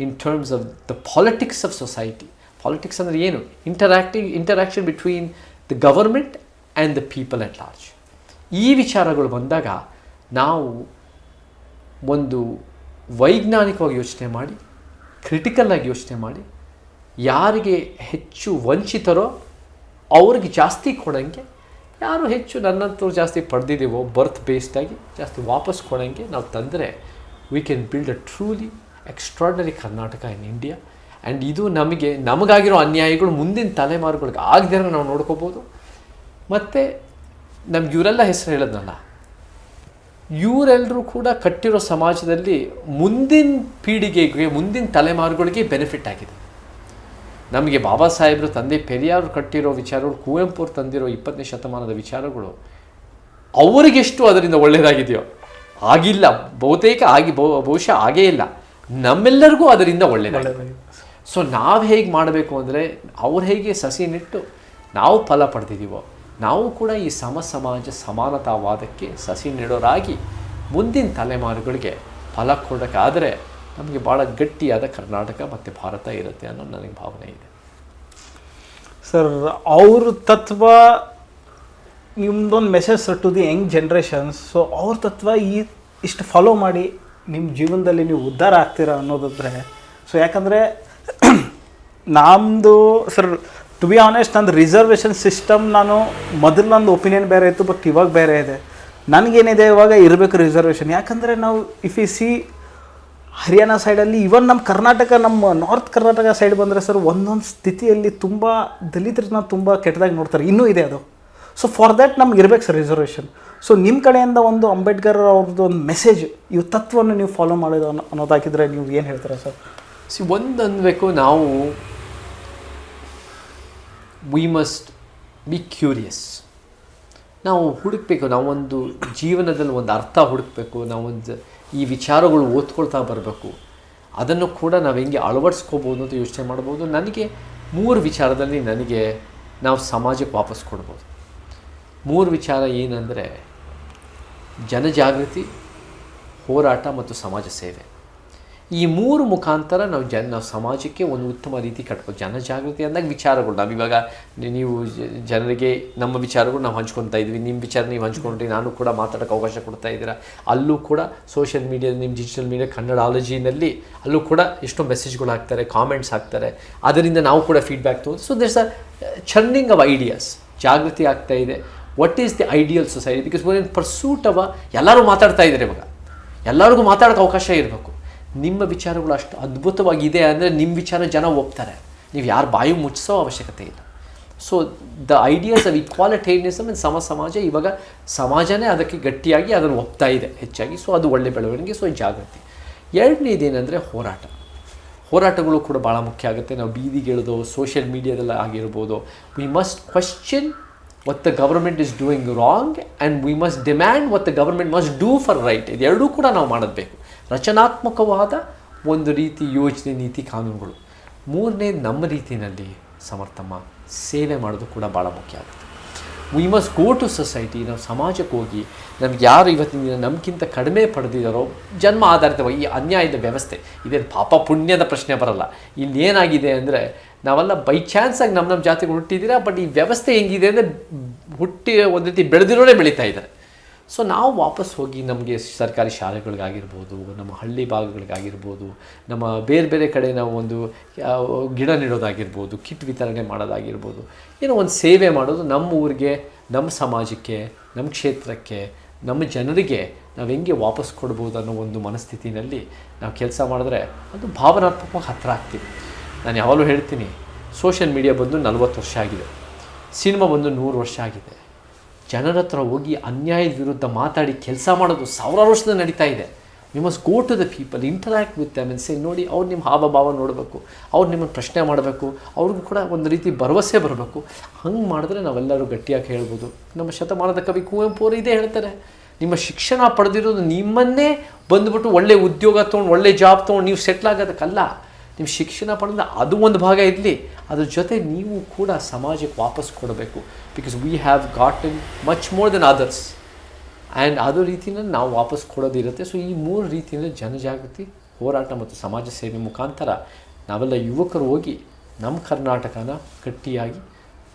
ಇನ್ terms of the politics of society, politics ಅಂದರೆ ಏನು? Interaction between the government and the people at large. ಈ ವಿಚಾರಗಳು ಬಂದಾಗ ನಾವು ಒಂದು ವೈಜ್ಞಾನಿಕವಾಗಿ ಯೋಚನೆ ಮಾಡಿ, ಕ್ರಿಟಿಕಲ್ಲಾಗಿ ಯೋಚನೆ ಮಾಡಿ, ಯಾರಿಗೆ ಹೆಚ್ಚು ವಂಚಿತರೋ ಅವ್ರಿಗೆ ಜಾಸ್ತಿ ಕೊಡೋಂಗೆ, ಯಾರು ಹೆಚ್ಚು ನನ್ನಂತವ್ರು ಜಾಸ್ತಿ ಪಡೆದಿದ್ದೀವೋ ಬರ್ತ್ ಬೇಸ್ಡಾಗಿ ಜಾಸ್ತಿ ವಾಪಸ್ ಕೊಡೋಂಗೆ ನಾವು ತಂದರೆ we can build a truly extraordinary Karnataka in India. And ಇದು ನಮಗಾಗಿರೋ ಅನ್ಯಾಯಗಳು ಮುಂದಿನ ತಲೆಮಾರುಗಳಿಗೆ ಆಗದೇ ನಾವು ನೋಡ್ಕೋಬೋದು. ಮತ್ತು ನಮ್ಗೆ ಇವರೆಲ್ಲ ಹೆಸರು ಹೇಳೋದಲ್ಲ, ಇವರೆಲ್ಲರೂ ಕೂಡ ಕಟ್ಟಿರೋ ಸಮಾಜದಲ್ಲಿ ಮುಂದಿನ ಪೀಳಿಗೆಗೆ, ಮುಂದಿನ ತಲೆಮಾರುಗಳಿಗೆ ಬೆನಿಫಿಟ್ ಆಗಿದೆ. ನಮಗೆ ಬಾಬಾ ಸಾಹೇಬರು, ತಂದೆ ಪೆರಿಯಾರು ಕಟ್ಟಿರೋ ವಿಚಾರಗಳು, ಕುವೆಂಪು ಅವರು ತಂದಿರೋ 20ನೇ ಶತಮಾನದ ವಿಚಾರಗಳು ಅವರಿಗೆಷ್ಟು ಅದರಿಂದ ಒಳ್ಳೆಯದಾಗಿದೆಯೋ ಆಗಿಲ್ಲ, ಬಹುತೇಕ ಬಹುಶಃ ಆಗೇ ಇಲ್ಲ, ನಮ್ಮೆಲ್ಲರಿಗೂ ಅದರಿಂದ ಒಳ್ಳೆಯದಾಗಿದೆ. ಸೊ ನಾವು ಹೇಗೆ ಮಾಡಬೇಕು ಅಂದರೆ, ಅವ್ರು ಹೇಗೆ ಸಸಿ ನೆಟ್ಟು ನಾವು ಫಲ ಪಡೆದಿದ್ದೀವೋ ನಾವು ಕೂಡ ಈ ಸಮಾಜ ಸಮಾನತಾವಾದಕ್ಕೆ ಸಸಿ ನೆಡೋರಾಗಿ ಮುಂದಿನ ತಲೆಮಾರುಗಳಿಗೆ ಫಲ ಕೊಡೋಕ್ಕಾದರೆ ನಮಗೆ ಭಾಳ ಗಟ್ಟಿಯಾದ ಕರ್ನಾಟಕ ಮತ್ತು ಭಾರತ ಇರುತ್ತೆ ಅನ್ನೋ ನನಗೆ ಭಾವನೆ ಇದೆ. ಸರ್, ಅವ್ರ ತತ್ವ ನಿಮ್ದೊಂದು message sir to the young generations. So ಅವ್ರ ತತ್ವ ಇಷ್ಟು ಫಾಲೋ ಮಾಡಿ ನಿಮ್ಮ ಜೀವನದಲ್ಲಿ ನೀವು ಉದ್ಧಾರ ಆಗ್ತೀರಾ ಅನ್ನೋದಾದರೆ, ಸೊ ಯಾಕಂದರೆ ನಮ್ಮದು ಸರ್ ಟು ಬಿ ಆನೆಸ್ಟ್, ನಂದು ರಿಸರ್ವೇಷನ್ ಸಿಸ್ಟಮ್, ನಾನು ಮೊದಲು ನಂದು ಒಪಿನಿಯನ್ ಬೇರೆ ಇತ್ತು, ಬಟ್ ಇವಾಗ ಬೇರೆ ಇದೆ. ನನಗೇನಿದೆ ಇವಾಗ ಇರಬೇಕು ರಿಸರ್ವೇಷನ್. ಯಾಕಂದರೆ ನಾವು ಇಫ್ ಯು ಸಿ ಹರಿಯಾಣ ಸೈಡಲ್ಲಿ, ಇವನ್ ನಮ್ಮ ಕರ್ನಾಟಕ, ನಮ್ಮ ನಾರ್ತ್ ಕರ್ನಾಟಕ ಸೈಡ್ ಬಂದರೆ ಸರ್ ಒಂದೊಂದು ಸ್ಥಿತಿಯಲ್ಲಿ ತುಂಬ ದಲಿತರನ್ನ ತುಂಬ ಕೆಟ್ಟದಾಗಿ ನೋಡ್ತಾರೆ, ಇನ್ನೂ ಇದೆ ಅದು. ಸೊ ಫಾರ್ ದ್ಯಾಟ್ ನಮ್ಗೆ ಇರಬೇಕು ಸರ್ ರಿಸರ್ವೇಷನ್. ಸೊ ನಿಮ್ಮ ಕಡೆಯಿಂದ ಒಂದು ಅಂಬೇಡ್ಕರ್ ಅವ್ರದ್ದು ಒಂದು ಮೆಸೇಜ್, ಈ ತತ್ವವನ್ನು ನೀವು ಫಾಲೋ ಮಾಡೋದು ಅನ್ನೋದಾಕಿದ್ರೆ ನೀವು ಏನು ಹೇಳ್ತೀರಾ ಸರ್? ಒಂದು ಅನ್ಬೇಕು, ನಾವು ವಿ ಮಸ್ಟ್ ಬಿ ಕ್ಯೂರಿಯಸ್. ನಾವು ಹುಡುಕಬೇಕು, ನಾವೊಂದು ಜೀವನದಲ್ಲಿ ಒಂದು ಅರ್ಥ ಹುಡುಕಬೇಕು, ನಾವೊಂದು ಈ ವಿಚಾರಗಳು ಓದ್ಕೊಳ್ತಾ ಬರಬೇಕು. ಅದನ್ನು ಕೂಡ ನಾವು ಹೆಂಗೆ ಅಳವಡಿಸ್ಕೋಬೋದು ಅಂತ ಯೋಚನೆ ಮಾಡ್ಬೋದು. ನನಗೆ 3 ವಿಚಾರದಲ್ಲಿ ನಾವು ಸಮಾಜಕ್ಕೆ ವಾಪಸ್ ಕೊಡ್ಬೋದು. 3 ವಿಚಾರ ಏನಂದರೆ ಜನಜಾಗೃತಿ, ಹೋರಾಟ ಮತ್ತು ಸಮಾಜ ಸೇವೆ. ಈ 3 ಮುಖಾಂತರ ನಾವು ಸಮಾಜಕ್ಕೆ ಒಂದು ಉತ್ತಮ ರೀತಿ ಕಟ್ಬೋದು. ಜನಜಾಗೃತಿ ಅಂದಾಗ ವಿಚಾರಗಳು ನಾವಿವಾಗ ನೀವು ಜನರಿಗೆ ನಮ್ಮ ವಿಚಾರಗಳು ನಾವು ಹಂಚ್ಕೊತಾ ಇದ್ವಿ, ನಿಮ್ಮ ವಿಚಾರ ನೀವು ಹಂಚ್ಕೊಂಡ್ರಿ, ನಾನು ಕೂಡ ಮಾತಾಡೋಕ್ಕೆ ಅವಕಾಶ ಕೊಡ್ತಾ ಇದ್ದೀರಾ. ಅಲ್ಲೂ ಕೂಡ ಸೋಷಿಯಲ್ ಮೀಡಿಯಾ, ನಿಮ್ಮ ಡಿಜಿಟಲ್ ಮೀಡಿಯಾ ಕನ್ನಡಾಲಜಿನಲ್ಲಿ ಅಲ್ಲೂ ಕೂಡ ಎಷ್ಟೋ ಮೆಸೇಜ್ಗಳು ಹಾಕ್ತಾರೆ, ಕಾಮೆಂಟ್ಸ್ ಹಾಕ್ತಾರೆ, ಅದರಿಂದ ನಾವು ಕೂಡ ಫೀಡ್ಬ್ಯಾಕ್ ತೊಗೊಂಡು. So there's a churning of ideas. ಜಾಗೃತಿ ಆಗ್ತಾ ಇದೆ. What is the ideal society? Because in pursuit of ಎಲ್ಲರೂ ಮಾತಾಡ್ತಾ ಇದ್ದಾರೆ ಇವಾಗ, ಎಲ್ಲರಿಗೂ ಮಾತಾಡೋಕ್ಕೆ ಅವಕಾಶ ಇರಬೇಕು. ನಿಮ್ಮ ವಿಚಾರಗಳು ಅಷ್ಟು ಅದ್ಭುತವಾಗಿದೆ ಅಂದರೆ ನಿಮ್ಮ ವಿಚಾರ ಜನ ಒಪ್ತಾರೆ, ನೀವು ಯಾರು ಬಾಯಿ ಮುಚ್ಚಿಸೋ ಅವಶ್ಯಕತೆ ಇಲ್ಲ. ಸೊ ದ ಐಡಿಯಾಸ್ ಆಫ್ ಇಕ್ವಾಲಿಟೇರಿಯನಿಸಮ್ ಇನ್ ಸಮಾಜ, ಇವಾಗ ಸಮಾಜನೇ ಅದಕ್ಕೆ ಗಟ್ಟಿಯಾಗಿ ಅದನ್ನು ಒಪ್ತಾ ಇದೆ ಹೆಚ್ಚಾಗಿ. ಸೊ ಅದು ಒಳ್ಳೆ ಬೆಳವಣಿಗೆ. ಸೊ ಜಾಗೃತಿ. 2ನೇದೇನೆಂದರೆ ಹೋರಾಟಗಳು ಕೂಡ ಭಾಳ ಮುಖ್ಯ ಆಗುತ್ತೆ. ನಾವು ಬೀದಿಗಿಳಿದು ಸೋಷಿಯಲ್ ಮೀಡಿಯಾದಲ್ಲಿ ಆಗಿರ್ಬೋದು, we must question what the government is doing wrong and we must demand what the government must do for right. ಇದೆರಡೂ ಕೂಡ ನಾವು ಮಾಡಬೇಕು. ರಚನಾತ್ಮಕವಾದ ಒಂದು ರೀತಿ ಯೋಜನೆ, ನೀತಿ, ಕಾನೂನುಗಳು. 3ನೇದು ನಮ್ಮ ರೀತಿಯಲ್ಲಿ ಸಮರ್ಥಮ್ಮ ಸೇವೆ ಮಾಡೋದು ಕೂಡ ಭಾಳ ಮುಖ್ಯ ಆಗುತ್ತೆ. We must go to society. ನಾವು ಸಮಾಜಕ್ಕೆ ಹೋಗಿ ನಮ್ಗೆ ಯಾರು ಇವತ್ತಿನ ದಿನ ನಮಗಿಂತ ಕಡಿಮೆ ಪಡೆದಿದ್ದಾರೋ, ಜನ್ಮ ಆಧಾರಿತವಾಗಿ ಈ ಅನ್ಯಾಯದ ವ್ಯವಸ್ಥೆ ಇದೇನು ಪಾಪ ಪುಣ್ಯದ ಪ್ರಶ್ನೆ ಬರಲ್ಲ. ಇಲ್ಲಿ ಏನಾಗಿದೆ ಅಂದರೆ ನಾವೆಲ್ಲ ಬೈ ಚಾನ್ಸಾಗಿ ನಮ್ಮ ಜಾತಿಗಳು ಹುಟ್ಟಿದ್ದೀರಾ, ಬಟ್ ಈ ವ್ಯವಸ್ಥೆ ಹೆಂಗಿದೆ ಅಂದರೆ ಹುಟ್ಟಿ ಒಂದು ರೀತಿ ಬೆಳೆದಿರೋರೇ ಬೆಳೀತಾ ಇದ್ದಾರೆ. ಸೊ ನಾವು ವಾಪಸ್ ಹೋಗಿ ನಮಗೆ ಸರ್ಕಾರಿ ಶಾಲೆಗಳಿಗಾಗಿರ್ಬೋದು, ನಮ್ಮ ಹಳ್ಳಿ ಭಾಗಗಳಿಗಾಗಿರ್ಬೋದು, ನಮ್ಮ ಬೇರೆ ಬೇರೆ ಕಡೆ ನಾವು ಒಂದು ಗಿಡ ನೆಡೋದಾಗಿರ್ಬೋದು, ಕಿಟ್ ವಿತರಣೆ ಮಾಡೋದಾಗಿರ್ಬೋದು, ಏನೋ ಒಂದು ಸೇವೆ ಮಾಡೋದು ನಮ್ಮ ಊರಿಗೆ, ನಮ್ಮ ಸಮಾಜಕ್ಕೆ, ನಮ್ಮ ಕ್ಷೇತ್ರಕ್ಕೆ, ನಮ್ಮ ಜನರಿಗೆ ನಾವು ಹೆಂಗೆ ವಾಪಸ್ ಕೊಡ್ಬೋದು ಅನ್ನೋ ಒಂದು ಮನಸ್ಥಿತಿನಲ್ಲಿ ನಾವು ಕೆಲಸ ಮಾಡಿದ್ರೆ ಅದು ಭಾವನಾತ್ಮಕವಾಗಿ ಹತ್ತಿರ ಆಗ್ತೀವಿ. ನಾನು ಯಾವಾಗಲೂ ಹೇಳ್ತೀನಿ, ಸೋಷಿಯಲ್ ಮೀಡಿಯಾ ಬಂದು 40 ವರ್ಷ ಆಗಿದೆ, ಸಿನಿಮಾ ಬಂದು 100 ವರ್ಷ ಆಗಿದೆ. ಜನರ ಹತ್ರ ಹೋಗಿ ಅನ್ಯಾಯದ ವಿರುದ್ಧ ಮಾತಾಡಿ ಕೆಲಸ ಮಾಡೋದು 1000 ವರ್ಷದಿಂದ ನಡೀತಾ ಇದೆ. We must go to the people, interact with them and say, ನೋಡಿ ಅವ್ರು ನಿಮ್ಮ ಹಾವಭಾವ ನೋಡಬೇಕು, ಅವ್ರು ನಿಮ್ಮನ್ನು ಪ್ರಶ್ನೆ ಮಾಡಬೇಕು, ಅವ್ರಿಗೂ ಕೂಡ ಒಂದು ರೀತಿ ಭರವಸೆ ಬರಬೇಕು. ಹಂಗೆ ಮಾಡಿದ್ರೆ ನಾವೆಲ್ಲರೂ ಗಟ್ಟಿಯಾಗಿ ಹೇಳ್ಬೋದು. ನಮ್ಮ ಶತಮಾನದ ಕವಿ ಕುವೆಂಪು ಅವರು ಇದೇ ಹೇಳ್ತಾರೆ, ನಿಮ್ಮ ಶಿಕ್ಷಣ ಪಡೆದಿರೋದು ನಿಮ್ಮನ್ನೇ ಬಂದುಬಿಟ್ಟು ಒಳ್ಳೆ ಉದ್ಯೋಗ ತೊಗೊಂಡು ಒಳ್ಳೆ ಜಾಬ್ ತೊಗೊಂಡು ನೀವು ಸೆಟ್ಲ್ ಆಗೋದಕ್ಕಲ್ಲ. ನಿಮ್ಮ ಶಿಕ್ಷಣ ಪಡೆದ ಅದು ಒಂದು ಭಾಗ ಇರಲಿ, ಅದ್ರ ಜೊತೆ ನೀವು ಕೂಡ ಸಮಾಜಕ್ಕೆ ವಾಪಸ್ ಕೊಡಬೇಕು. Because we have gotten much more than others and ಅದು ರೀತಿಯಲ್ಲಿ ನಾವು ವಾಪಸ್ ಕೊಡೋದಿರುತ್ತೆ. ಸೊ ಈ 3 ರೀತಿಯಲ್ಲಿ ಜನಜಾಗೃತಿ, ಹೋರಾಟ ಮತ್ತು ಸಮಾಜ ಸೇವೆ ಮುಖಾಂತರ ನಾವೆಲ್ಲ ಯುವಕರು ಹೋಗಿ ನಮ್ಮ ಕರ್ನಾಟಕನ ಗಟ್ಟಿಯಾಗಿ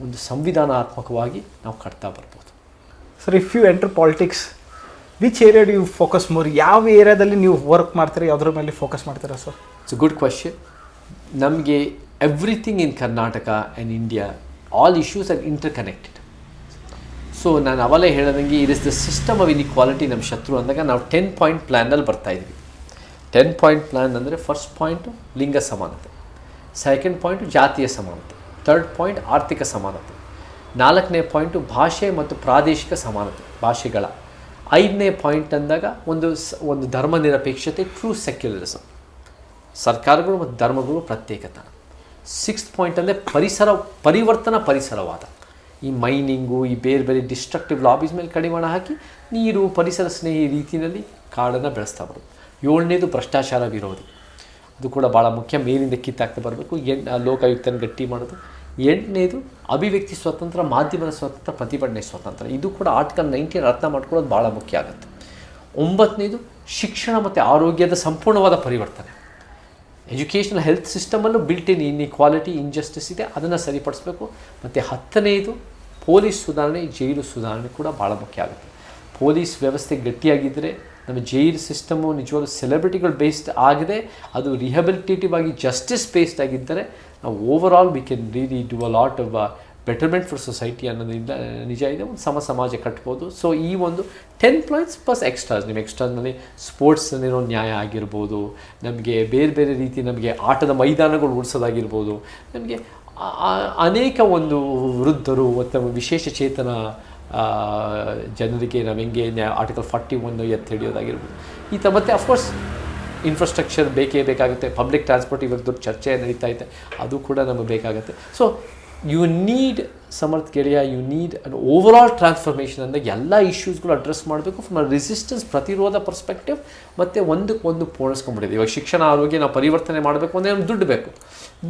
ಒಂದು ಸಂವಿಧಾನಾತ್ಮಕವಾಗಿ ನಾವು ಕಟ್ತಾ ಬರ್ಬೋದು. Sir, if you enter politics, which area do you focus more? ಯಾವ ಏರಿಯಾದಲ್ಲಿ ನೀವು ವರ್ಕ್ ಮಾಡ್ತೀರಾ, ಯಾವುದ್ರ ಮೇಲೆ ಫೋಕಸ್ ಮಾಡ್ತೀರಾ sir? It's a good question. ನಮಗೆ everything in Karnataka and India, all issues are interconnected. So ನಾನು ಅವಲೇ ಹೇಳ್ದಂಗೆ it is the system of inequality ನಮ್ಮ ಶತ್ರು ಅಂದಾಗ ನಾವು 10 ಪಾಯಿಂಟ್ ಪ್ಲ್ಯಾನಲ್ಲಿ ಬರ್ತಾಯಿದ್ವಿ. 10 ಪಾಯಿಂಟ್ ಪ್ಲ್ಯಾನ್ ಅಂದರೆ ಫಸ್ಟ್ ಪಾಯಿಂಟು ಲಿಂಗ ಸಮಾನತೆ, ಸೆಕೆಂಡ್ ಪಾಯಿಂಟು ಜಾತಿಯ ಸಮಾನತೆ, ಥರ್ಡ್ ಪಾಯಿಂಟ್ ಆರ್ಥಿಕ ಸಮಾನತೆ, 4ನೇ ಪಾಯಿಂಟು ಭಾಷೆ ಮತ್ತು ಪ್ರಾದೇಶಿಕ ಸಮಾನತೆ, ಭಾಷೆಗಳ. 5ನೇ ಪಾಯಿಂಟ್ ಅಂದಾಗ ಒಂದು ಧರ್ಮ ನಿರಪೇಕ್ಷತೆ, ಟ್ರೂ ಸೆಕ್ಯುಲರಿಸಮ್, ಸರ್ಕಾರಗಳು ಮತ್ತು ಧರ್ಮಗಳು ಪ್ರತ್ಯೇಕತನ. 6th ಪಾಯಿಂಟ್ ಅಂದರೆ ಪರಿಸರವಾದ, ಈ ಮೈನಿಂಗು, ಈ ಬೇರೆ ಬೇರೆ ಡಿಸ್ಟ್ರಕ್ಟಿವ್ ಲಾಬೀಸ್ ಮೇಲೆ ಕಡಿವಾಣ ಹಾಕಿ ನೀರು, ಪರಿಸರ ಸ್ನೇಹಿ ರೀತಿಯಲ್ಲಿ ಕಾಡನ್ನು ಬೆಳೆಸ್ತಾ ಬರೋದು. 7ನೇದು ಭ್ರಷ್ಟಾಚಾರ ವಿರೋಧಿ, ಅದು ಕೂಡ ಭಾಳ ಮುಖ್ಯ, ಮೇಲಿಂದ ಕಿತ್ತಾಕ್ತಾ ಬರಬೇಕು. ಲೋಕಾಯುಕ್ತನ ಗಟ್ಟಿ ಮಾಡೋದು. 8ನೇದು ಅಭಿವ್ಯಕ್ತಿ ಸ್ವಾತಂತ್ರ್ಯ, ಮಾಧ್ಯಮದ ಸ್ವಾತಂತ್ರ್ಯ, ಪ್ರತಿಭಟನೆ ಸ್ವಾತಂತ್ರ್ಯ, ಇದು ಕೂಡ ಆರ್ಟಿಕಲ್ 19 ಅರ್ಥ ಮಾಡ್ಕೊಳ್ಳೋದು ಭಾಳ ಮುಖ್ಯ ಆಗುತ್ತೆ. 9ನೇದು ಶಿಕ್ಷಣ ಮತ್ತು ಆರೋಗ್ಯದ ಸಂಪೂರ್ಣವಾದ ಪರಿವರ್ತನೆ. ಎಜುಕೇಷನಲ್ ಹೆಲ್ತ್ ಸಿಸ್ಟಮಲ್ಲೂ ಬಿಲ್ಟ್ ಇನ್ ಇನ್ಇಕ್ವಾಲಿಟಿ, ಇಂಜಸ್ಟಿಸ್ ಇದೆ, ಅದನ್ನು ಸರಿಪಡಿಸಬೇಕು. ಮತ್ತು 10ನೇದು ಪೊಲೀಸ್ ಸುಧಾರಣೆ, ಜೈಲು ಸುಧಾರಣೆ ಕೂಡ ಭಾಳ ಮುಖ್ಯ ಆಗುತ್ತೆ. ಪೊಲೀಸ್ ವ್ಯವಸ್ಥೆ ಗಟ್ಟಿಯಾಗಿದ್ದರೆ ನಮ್ಮ ಜೈಲು ಸಿಸ್ಟಮು ನಿಜವಾಗ್ಲೂ ಸೆಲೆಬ್ರಿಟಿಗಳು ಬೇಸ್ಡ್ ಆಗದೆ ಅದು ರಿಹಬಿಲಿಟೇಟಿವ್ ಆಗಿ ಜಸ್ಟಿಸ್ ಬೇಸ್ಡ್ ಆಗಿದ್ದರೆ ನಾವು overall we can really do a lot of betterment for society ಅನ್ನೋದ್ರಿಂದ ನಿಜ ಇದೆ, ಒಂದು ಸಮಾಜ ಕಟ್ಬೋದು. ಸೊ ಈ ಒಂದು 10 ಪಾಯಿಂಟ್ಸ್ ಪ್ಲಸ್ ಎಕ್ಸ್ಟ್ರಾಸ್, ನಿಮ್ಮ ಎಕ್ಸ್ಟ್ರಾಸ್ನಲ್ಲಿ ಸ್ಪೋರ್ಟ್ಸ್ನಲ್ಲಿರೋ ನ್ಯಾಯ ಆಗಿರ್ಬೋದು, ನಮಗೆ ಬೇರೆ ಬೇರೆ ರೀತಿ ನಮಗೆ ಆಟದ ಮೈದಾನಗಳು ಉಳಿಸೋದಾಗಿರ್ಬೋದು, ನಮಗೆ ಅನೇಕ ಒಂದು ವೃದ್ಧರು ಮತ್ತು ವಿಶೇಷ ಚೇತನ ಜನರಿಗೆ ನಾವು ಹೆಂಗೆ ಆರ್ಟಿಕಲ್ 41 ಎತ್ತಿ ಹಿಡಿಯೋದಾಗಿರ್ಬೋದು. ಮತ್ತು ಅಫ್ಕೋರ್ಸ್ ಇನ್ಫ್ರಾಸ್ಟ್ರಕ್ಚರ್ ಬೇಕೇ ಬೇಕಾಗುತ್ತೆ. ಪಬ್ಲಿಕ್ ಟ್ರಾನ್ಸ್ಪೋರ್ಟ್ ಇವಾಗ ದೊಡ್ಡ ಚರ್ಚೆ ನಡೀತಾ ಇದೆ, ಅದು ಕೂಡ ನಮಗೆ ಬೇಕಾಗುತ್ತೆ. ಸೊ ಯು ನೀಡ್ ಸಮರ್ಥ ಗೆಳೆಯ, you need an overall transformation ಅಂದರೆ ಎಲ್ಲ ಇಶ್ಯೂಸ್ಗಳು ಅಡ್ರೆಸ್ ಮಾಡಬೇಕು ಫ್ರಮ್ ಅ ರೆಸಿಸ್ಟೆನ್ಸ್ ಪ್ರತಿರೋಧ ಪರ್ಸ್ಪೆಕ್ಟಿವ್, ಮತ್ತು ಒಂದಕ್ಕೊಂದು ಪೂರೈಸ್ಕೊಂಡ್ಬಿಟ್ಟಿದೆ. ಇವಾಗ ಶಿಕ್ಷಣ ಆರೋಗ್ಯ ನಾವು ಪರಿವರ್ತನೆ ಮಾಡಬೇಕು ಅಂದರೆ ನಮ್ಗೆ ದುಡ್ಡು ಬೇಕು.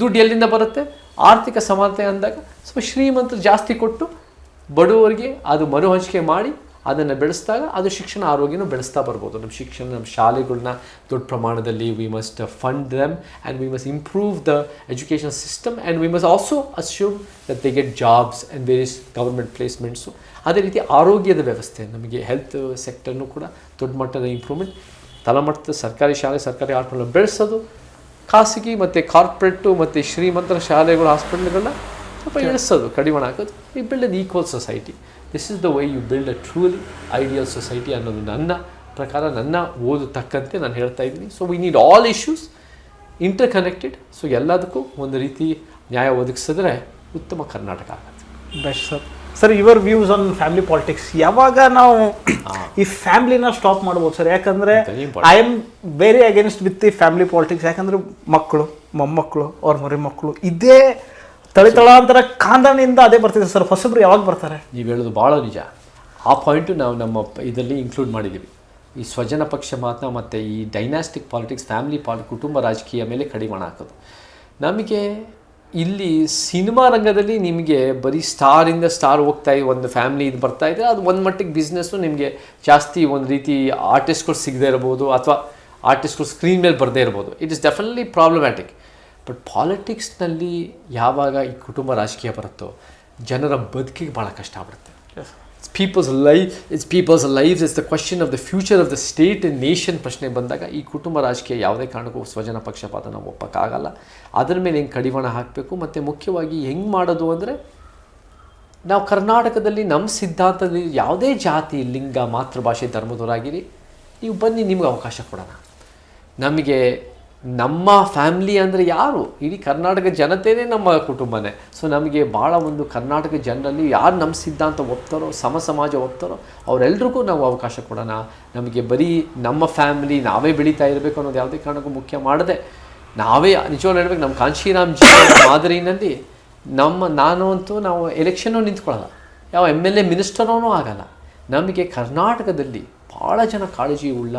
ದುಡ್ಡು ಎಲ್ಲಿಂದ ಬರುತ್ತೆ? ಆರ್ಥಿಕ ಸಮಾನತೆ ಅಂದಾಗ ಸ್ವಲ್ಪ ಶ್ರೀಮಂತರು ಜಾಸ್ತಿ ಕೊಟ್ಟು ಬಡವರಿಗೆ ಅದು ಮರು ಹಂಚಿಕೆ ಮಾಡಿ ಅದನ್ನು ಬೆಳೆಸಿದಾಗ ಅದು ಶಿಕ್ಷಣ ಆರೋಗ್ಯನೂ ಬೆಳೆಸ್ತಾ ಬರ್ಬೋದು. ನಮ್ಮ ಶಿಕ್ಷಣ, ನಮ್ಮ ಶಾಲೆಗಳನ್ನ ದೊಡ್ಡ ಪ್ರಮಾಣದಲ್ಲಿ we must fund them and we must improve the education system and we must also assume that they get jobs and various government placements. ಅದೇ ರೀತಿ ಆರೋಗ್ಯದ ವ್ಯವಸ್ಥೆ, ನಮಗೆ ಹೆಲ್ತ್ ಸೆಕ್ಟರ್ನೂ ಕೂಡ ದೊಡ್ಡ ಮಟ್ಟದ ಇಂಪ್ರೂವ್ಮೆಂಟ್, ತಳಮಟ್ಟದ ಸರ್ಕಾರಿ ಶಾಲೆ, ಸರ್ಕಾರಿ ಹಾಸ್ಪಿಟಲ್ ಬೆಳೆಸೋದು, ಖಾಸಗಿ ಮತ್ತು ಕಾರ್ಪೊರೇಟು ಮತ್ತು ಶ್ರೀಮಂತರ ಶಾಲೆಗಳು, ಹಾಸ್ಪಿಟಲ್ಗಳನ್ನ ಸ್ವಲ್ಪ ಇಳಿಸೋದು, ಕಡಿವಾಣ ಹಾಕೋದು. We build an equal society. This is the way you build a truly ideal society ಅನ್ನೋದು ನನ್ನ ಪ್ರಕಾರ, ನನ್ನ ಓದು ತಕ್ಕಂತೆ ನಾನು ಹೇಳ್ತಾ ಇದ್ದೀನಿ. So we need all issues interconnected. So ಎಲ್ಲದಕ್ಕೂ ಒಂದು ರೀತಿ ನ್ಯಾಯ ಒದಗಿಸಿದ್ರೆ ಉತ್ತಮ ಕರ್ನಾಟಕ ಆಗುತ್ತೆ. Best sir. Sir, your views on family politics, ಯಾವಾಗ ನಾವು ಈ ಫ್ಯಾಮಿಲಿನ ಸ್ಟಾಪ್ ಮಾಡ್ಬೋದು ಸರ್? ಯಾಕಂದರೆ I am very against with the family politics. ಯಾಕಂದರೆ ಮಕ್ಕಳು, ಮೊಮ್ಮಕ್ಕಳು, ಅವ್ರ ಮರಿ ಮಕ್ಕಳು, ಇದೇ ತಳಿತಳಾಂತರ ಕಾಂದನಿಂದ ಅದೇ ಬರ್ತಿದೆ ಸರ್. ಹೊಸಬ್ರು ಯಾವಾಗ ಬರ್ತಾರೆ? ನೀವು ಹೇಳೋದು ಭಾಳ ನಿಜ. ಆ ಪಾಯಿಂಟು ನಾವು ನಮ್ಮ ಇದರಲ್ಲಿ ಇನ್ಕ್ಲೂಡ್ ಮಾಡಿದ್ದೀವಿ. ಈ ಸ್ವಜನ ಪಕ್ಷಪಾತ ಮತ್ತು ಈ ಡೈನಾಸ್ಟಿಕ್ ಪಾಲಿಟಿಕ್ಸ್, ಫ್ಯಾಮಿಲಿ ಕುಟುಂಬ ರಾಜಕೀಯ ಮೇಲೆ ಕಡಿವಾಣ ಹಾಕೋದು. ನಮಗೆ ಇಲ್ಲಿ ಸಿನಿಮಾ ರಂಗದಲ್ಲಿ ನಿಮಗೆ ಬರೀ ಸ್ಟಾರಿಂದ ಸ್ಟಾರ್ ಹೋಗ್ತಾ ಒಂದು ಫ್ಯಾಮಿಲಿ ಇದು ಬರ್ತಾ ಇದೆ. ಅದು ಒಂದು ಮಟ್ಟಿಗೆ ಬಿಸ್ನೆಸ್ಸು ನಿಮಗೆ ಜಾಸ್ತಿ ಒಂದು ರೀತಿ ಆರ್ಟಿಸ್ಟ್ಗಳು ಸಿಗದೇ ಇರ್ಬೋದು, ಅಥವಾ ಆರ್ಟಿಸ್ಟ್ಗಳು ಸ್ಕ್ರೀನ್ ಮೇಲೆ ಬರದೇ ಇರ್ಬೋದು. It is definitely problematic. But ಪಾಲಿಟಿಕ್ಸ್ನಲ್ಲಿ ಯಾವಾಗ ಈ ಕುಟುಂಬ ರಾಜಕೀಯ ಬರುತ್ತೋ ಜನರ ಬದುಕಿಗೆ ಭಾಳ ಕಷ್ಟ ಆಗ್ಬಿಡುತ್ತೆ. It's people's life is the question of the future of the state and nation ಪ್ರಶ್ನೆ ಬಂದಾಗ ಈ ಕುಟುಂಬ ರಾಜಕೀಯ ಯಾವುದೇ ಕಾರಣಕ್ಕೂ ಸ್ವಜನ ಪಕ್ಷಪಾತ ನಾವು ಒಪ್ಪಕ್ಕಾಗಲ್ಲ. ಅದರ ಮೇಲೆ ಹೆಂಗೆ ಕಡಿವಾಣ ಹಾಕಬೇಕು, ಮತ್ತು ಮುಖ್ಯವಾಗಿ ಹೆಂಗೆ ಮಾಡೋದು ಅಂದರೆ, ನಾವು ಕರ್ನಾಟಕದಲ್ಲಿ ನಮ್ಮ ಸಿದ್ಧಾಂತದಲ್ಲಿ ಯಾವುದೇ ಜಾತಿ, ಲಿಂಗ, ಮಾತೃಭಾಷೆ, ಧರ್ಮದವರಾಗಿರಿ, ನೀವು ಬನ್ನಿ, ನಿಮ್ಗೆ ಅವಕಾಶ ಕೊಡೋಣ. ನಮಗೆ ನಮ್ಮ ಫ್ಯಾಮ್ಲಿ ಅಂದರೆ ಯಾರು? ಇಡೀ ಕರ್ನಾಟಕ ಜನತೆಯೇ ನಮ್ಮ ಕುಟುಂಬನೇ. ಸೊ ನಮಗೆ ಭಾಳ ಒಂದು ಕರ್ನಾಟಕ ಜನರಲ್ಲಿ ಯಾರು ನಮ್ಮ ಸಿದ್ಧಾಂತ ಒಪ್ತಾರೋ, ಸಮಾಜ ಒಪ್ತಾರೋ ಅವರೆಲ್ರಿಗೂ ನಾವು ಅವಕಾಶ ಕೊಡೋಣ. ನಮಗೆ ಬರೀ ನಮ್ಮ ಫ್ಯಾಮ್ಲಿ ನಾವೇ ಬೆಳೀತಾ ಇರಬೇಕು ಅನ್ನೋದು ಯಾವುದೇ ಕಾರಣಕ್ಕೂ ಮುಖ್ಯ ಮಾಡದೆ, ನಾವೇ ನಿಜವಾಗ್ಲೂ ಹೇಳ್ಬೇಕು, ನಮ್ಮ ಕಾಂಶಿರಾಮ್ ಜಿ ಮಾದರಿನಲ್ಲಿ ನಾನು ಅಂತೂ ನಾವು ಎಲೆಕ್ಷನ್ನೂ ನಿಂತ್ಕೊಳ್ಳಲ್ಲ, ಯಾವ MLA ಮಿನಿಸ್ಟರೂ ಆಗಲ್ಲ. ನಮಗೆ ಕರ್ನಾಟಕದಲ್ಲಿ ಭಾಳ ಜನ ಕಾಳಜಿ ಉಳ್ಳ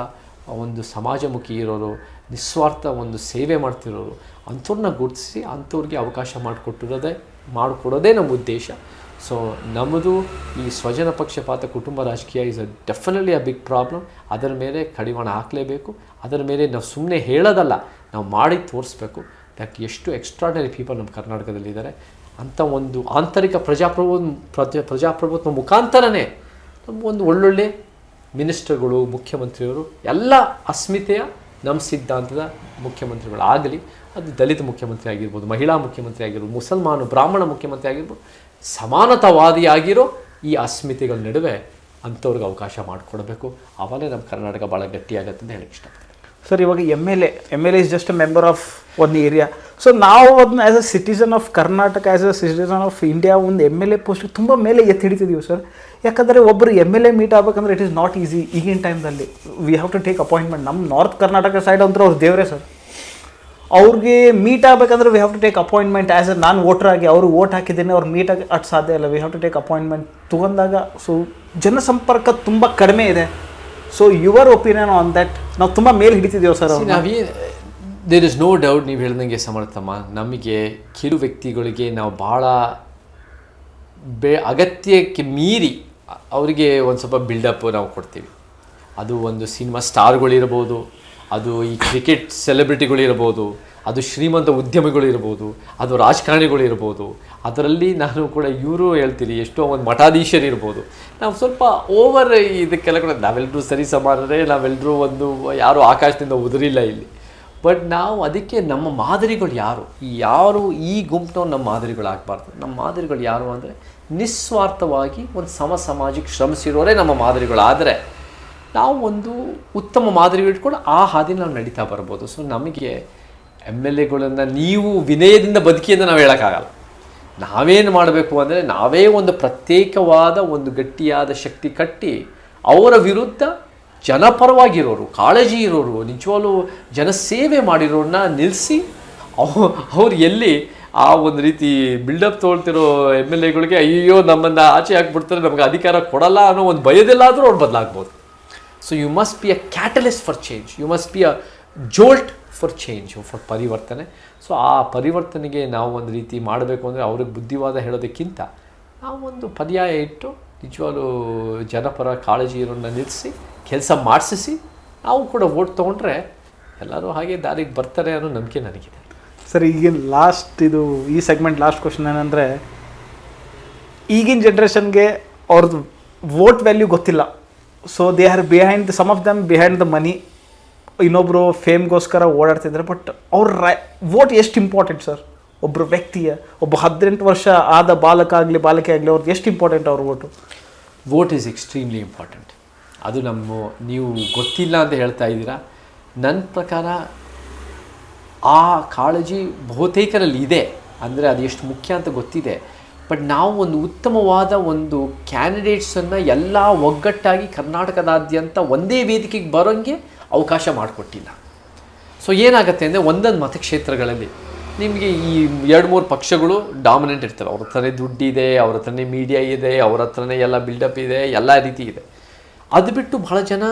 ಒಂದು ಸಮಾಜಮುಖಿ ಇರೋರು, ನಿಸ್ವಾರ್ಥ ಒಂದು ಸೇವೆ ಮಾಡ್ತಿರೋರು, ಅಂಥವ್ರನ್ನ ಗುರುತಿಸಿ ಅಂಥವ್ರಿಗೆ ಅವಕಾಶ ಮಾಡಿಕೊಡೋದೇ ನಮ್ಮ ಉದ್ದೇಶ. ಸೊ ನಮ್ಮದು ಈ ಸ್ವಜನ ಪಕ್ಷಪಾತ ಕುಟುಂಬ ರಾಜಕೀಯ is definitely a big problem. ಅದರ ಮೇಲೆ ಕಡಿವಾಣ ಹಾಕಲೇಬೇಕು. ಅದರ ಮೇಲೆ ನಾವು ಸುಮ್ಮನೆ ಹೇಳೋದಲ್ಲ, ನಾವು ಮಾಡಿ ತೋರಿಸ್ಬೇಕು. ದಟ್ ಎಷ್ಟು ಎಕ್ಸ್ಟ್ರಾರ್ಡಿನರಿ ಪೀಪಲ್ ನಮ್ಮ ಕರ್ನಾಟಕದಲ್ಲಿದ್ದಾರೆ. ಅಂಥ ಒಂದು ಆಂತರಿಕ ಪ್ರಜಾಪ್ರಭುತ್ವ ಮುಖಾಂತರನೇ ನಮಗೊಂದು ಒಳ್ಳೊಳ್ಳೆ ಮಿನಿಸ್ಟರ್ಗಳು, ಮುಖ್ಯಮಂತ್ರಿಯವರು ಎಲ್ಲ ಅಸ್ಮಿತೆಯ ನಮ್ಮ ಸಿದ್ಧಾಂತದ ಮುಖ್ಯಮಂತ್ರಿಗಳು ಆಗಲಿ. ಅದು ದಲಿತ ಮುಖ್ಯಮಂತ್ರಿ ಆಗಿರ್ಬೋದು, ಮಹಿಳಾ ಮುಖ್ಯಮಂತ್ರಿ ಆಗಿರ್ಬೋದು, ಮುಸಲ್ಮಾನು ಬ್ರಾಹ್ಮಣ ಮುಖ್ಯಮಂತ್ರಿ ಆಗಿರ್ಬೋದು, ಸಮಾನತಾವಾದಿಯಾಗಿರೋ ಈ ಅಸ್ಮಿತೆಗಳ ನಡುವೆ ಅಂಥವ್ರಿಗೆ ಅವಕಾಶ ಮಾಡಿಕೊಡ್ಬೇಕು. ಆವಾಗಲೇ ನಮ್ಮ ಕರ್ನಾಟಕ ಭಾಳ ಗಟ್ಟಿಯಾಗತ್ತೆ ಅಂತ ಹೇಳಕ್ಕೆ ಇಷ್ಟಪಡ್ತೀನಿ. ಸರ್, ಇವಾಗ M L A is just a member of ಒಂದು ಏರಿಯಾ. ಸೊ ನಾವು ಅದನ್ನ as a citizen of Karnataka, as a citizen of India ಒಂದು MLA ಪೋಸ್ಟ್ ತುಂಬ ಮೇಲೆ ಎತ್ತಿ ಹಿಡಿತಿದ್ದೀವಿ ಸರ್. ಯಾಕಂದರೆ ಒಬ್ಬರು MLA ಮೀಟ್ ಆಗಬೇಕಂದ್ರೆ ಇಟ್ ಈಸ್ ನಾಟ್ ಈಸಿ. ಈಗಿನ ಟೈಮ್ದಲ್ಲಿ we have to take appointment. ನಮ್ಮ ನಾರ್ತ್ ಕರ್ನಾಟಕ ಸೈಡ್ ಅಂದ್ರೆ ಅವ್ರು ದೇವರೇ ಸರ್. ಅವ್ರಿಗೆ ಮೀಟ್ ಆಗಬೇಕಂದ್ರೆ we have to take appointment. As a ನಾನು ವೋಟರ್ ಆಗಿ ಅವರು ವೋಟ್ ಹಾಕಿದ್ದೀನಿ, ಅವ್ರು ಮೀಟ್ ಆಗಿ ಅಷ್ಟು ಸಾಧ್ಯ ಇಲ್ಲ. We have to take appointment ತೊಗೊಂಡಾಗ ಸೊ ಜನಸಂಪರ್ಕ ತುಂಬ ಕಡಿಮೆ ಇದೆ. So your opinion on that? ನಾವು ತುಂಬ ಮೇಲೆ ಹಿಡಿತಿದ್ದೀವಿ sir. There is no doubt, ನೀವು ಹೇಳ್ದಂಗೆ ಸಮರ್ಥಮ್ಮ, ನಮಗೆ ಕಿರು ವ್ಯಕ್ತಿಗಳಿಗೆ ನಾವು ಭಾಳ ಅಗತ್ಯಕ್ಕೆ ಮೀರಿ ಅವರಿಗೆ ಒಂದು ಸ್ವಲ್ಪ ಬಿಲ್ಡಪ್ ನಾವು ಕೊಡ್ತೀವಿ. ಅದು ಒಂದು ಸಿನಿಮಾ ಸ್ಟಾರ್ಗಳಿರ್ಬೋದು, ಅದು ಈ ಕ್ರಿಕೆಟ್ ಸೆಲೆಬ್ರಿಟಿಗಳಿರ್ಬೋದು, ಅದು ಶ್ರೀಮಂತ ಉದ್ಯಮಿಗಳಿರ್ಬೋದು, ಅದು ರಾಜಕಾರಣಿಗಳಿರ್ಬೋದು. ಅದರಲ್ಲಿ ನಾನು ಕೂಡ ಇವರು ಹೇಳ್ತೀರಿ, ಎಷ್ಟೋ ಒಂದು ಮಠಾಧೀಶರಿರ್ಬೋದು. ನಾವು ಸ್ವಲ್ಪ ಓವರ್ ಇದಕ್ಕೆಲ್ಲ ಕೂಡ ನಾವೆಲ್ಲರೂ ಸರಿ ಸಮಾನರೇ, ನಾವೆಲ್ಲರೂ ಒಂದು ಯಾರೂ ಆಕಾಶದಿಂದ ಉದುರಿಲ್ಲ ಇಲ್ಲಿ. ಬಟ್ ನಾವು ಅದಕ್ಕೆ ನಮ್ಮ ಮಾದರಿಗಳು ಯಾರು ಈ ಗುಂಪಿನವ್ರು ನಮ್ಮ ಮಾದರಿಗಳಾಗಬಾರ್ದು. ನಮ್ಮ ಮಾದರಿಗಳು ಯಾರು ಅಂದರೆ ನಿಸ್ವಾರ್ಥವಾಗಿ ಒಂದು ಸಮಾಜಕ್ಕೆ ಶ್ರಮಿಸಿರೋರೇ ನಮ್ಮ ಮಾದರಿಗಳಾದರೆ ನಾವು ಒಂದು ಉತ್ತಮ ಮಾದರಿ ಇಟ್ಕೊಂಡು ಆ ಹಾದಿ ನಾವು ನಡೀತಾ ಬರ್ಬೋದು. ಸೊ ನಮಗೆ MLAಗಳನ್ನು ನೀವು ವಿನಯದಿಂದ ಬದುಕಿ ಅಂತ ನಾವು ಹೇಳೋಕ್ಕಾಗಲ್ಲ. ನಾವೇನು ಮಾಡಬೇಕು ಅಂದರೆ ನಾವೇ ಒಂದು ಪ್ರತ್ಯೇಕವಾದ ಒಂದು ಗಟ್ಟಿಯಾದ ಶಕ್ತಿ ಕಟ್ಟಿ ಅವರ ವಿರುದ್ಧ ಜನಪರವಾಗಿರೋರು, ಕಾಳಜಿ ಇರೋರು, ನಿಜವಾಗ್ಲೂ ಜನಸೇವೆ ಮಾಡಿರೋರನ್ನ ನಿಲ್ಲಿಸಿ ಅವ್ರು ಎಲ್ಲಿ ಆ ಒಂದು ರೀತಿ ಬಿಲ್ಡಪ್ ತೊಗೊಳ್ತಿರೋ MLAಗಳಿಗೆ ಅಯ್ಯೋ ನಮ್ಮನ್ನು ಆಚೆ ಹಾಕ್ಬಿಡ್ತಾರೆ, ನಮಗೆ ಅಧಿಕಾರ ಕೊಡಲ್ಲ ಅನ್ನೋ ಒಂದು ಭಯದಲ್ಲಾದರೂ ಅವ್ರು ಬದಲಾಗ್ಬೋದು. So you must be a catalyst for change, you must be a jolt for change, for ಪರಿವರ್ತನೆ. ಸೊ ಆ ಪರಿವರ್ತನೆಗೆ ನಾವು ಒಂದು ರೀತಿ ಮಾಡಬೇಕು ಅಂದರೆ ಅವ್ರಿಗೆ ಬುದ್ಧಿವಾದ ಹೇಳೋದಕ್ಕಿಂತ ನಾವು ಒಂದು ಪರ್ಯಾಯ ಇಟ್ಟು ನಿಜವಾಗ್ಲೂ ಜನಪರ ಕಾಳಜಿ ಇರೋನ್ನ ನಿಲ್ಲಿಸಿ ಕೆಲಸ ಮಾಡಿಸಿ ನಾವು ಕೂಡ ವೋಟ್ ತೊಗೊಂಡ್ರೆ ಎಲ್ಲರೂ ಹಾಗೆ ದಾರಿಗೆ ಬರ್ತಾರೆ ಅನ್ನೋ ನಂಬಿಕೆ ನನಗಿದೆ. ಸರ್ ಈಗಿನ ಇದು ಈ ಸೆಗ್ಮೆಂಟ್ ಲಾಸ್ಟ್ ಕ್ವಶನ್ ಏನಂದರೆ, ಈಗಿನ ಜನ್ರೇಷನ್ಗೆ ಅವ್ರದ್ದು ವೋಟ್ ವ್ಯಾಲ್ಯೂ ಗೊತ್ತಿಲ್ಲ. So they are behind some of them behind the money. ಇನ್ನೊಬ್ಬರು ಫೇಮ್ಗೋಸ್ಕರ ಓಡಾಡ್ತಿದ್ದಾರೆ. ಬಟ್ ಅವ್ರ ವೋಟ್ ಎಷ್ಟು ಇಂಪಾರ್ಟೆಂಟ್ ಸರ್? ಒಬ್ಬರು ವ್ಯಕ್ತಿಯ, ಒಬ್ಬ 18 ವರ್ಷ ಆದ ಬಾಲಕ ಆಗಲಿ ಬಾಲಕಿ ಆಗಲಿ, ಅವ್ರದ್ದು ಎಷ್ಟು ಇಂಪಾರ್ಟೆಂಟ್ ಅವ್ರ vote? Vote is extremely important. ಅದು ನೀವು ಗೊತ್ತಿಲ್ಲ ಅಂತ ಹೇಳ್ತಾ ಇದ್ದೀರಾ. ನನ್ನ ಪ್ರಕಾರ ಆ ಕಾಳಜಿ ಬಹುತೇಕರಲ್ಲಿ ಇದೆ, ಅಂದರೆ ಅದು ಎಷ್ಟು ಮುಖ್ಯ ಅಂತ ಗೊತ್ತಿದೆ. ಬಟ್ ನಾವು ಒಂದು ಉತ್ತಮವಾದ ಒಂದು ಕ್ಯಾಂಡಿಡೇಟ್ಸನ್ನು ಎಲ್ಲ ಒಗ್ಗಟ್ಟಾಗಿ ಕರ್ನಾಟಕದಾದ್ಯಂತ ಒಂದೇ ವೇದಿಕೆಗೆ ಬರೋಂಗೆ ಅವಕಾಶ ಮಾಡಿಕೊಟ್ಟಿಲ್ಲ. ಸೊ ಏನಾಗುತ್ತೆ ಅಂದರೆ ಒಂದೊಂದು ಮತಕ್ಷೇತ್ರಗಳಲ್ಲಿ ನಿಮಗೆ ಈ 2-3 ಪಕ್ಷಗಳು ಡಾಮಿನೆಂಟ್ ಇರ್ತವೆ. ಅವ್ರ ಹತ್ರನೇ ದುಡ್ಡಿದೆ, ಅವ್ರ ಹತ್ರನೇ ಮೀಡಿಯಾ ಇದೆ, ಅವ್ರ ಹತ್ರನೇ ಎಲ್ಲ ಬಿಲ್ಡಪ್ ಇದೆ, ಎಲ್ಲ ರೀತಿ ಇದೆ. ಅದು ಬಿಟ್ಟು ಬಹಳ ಜನ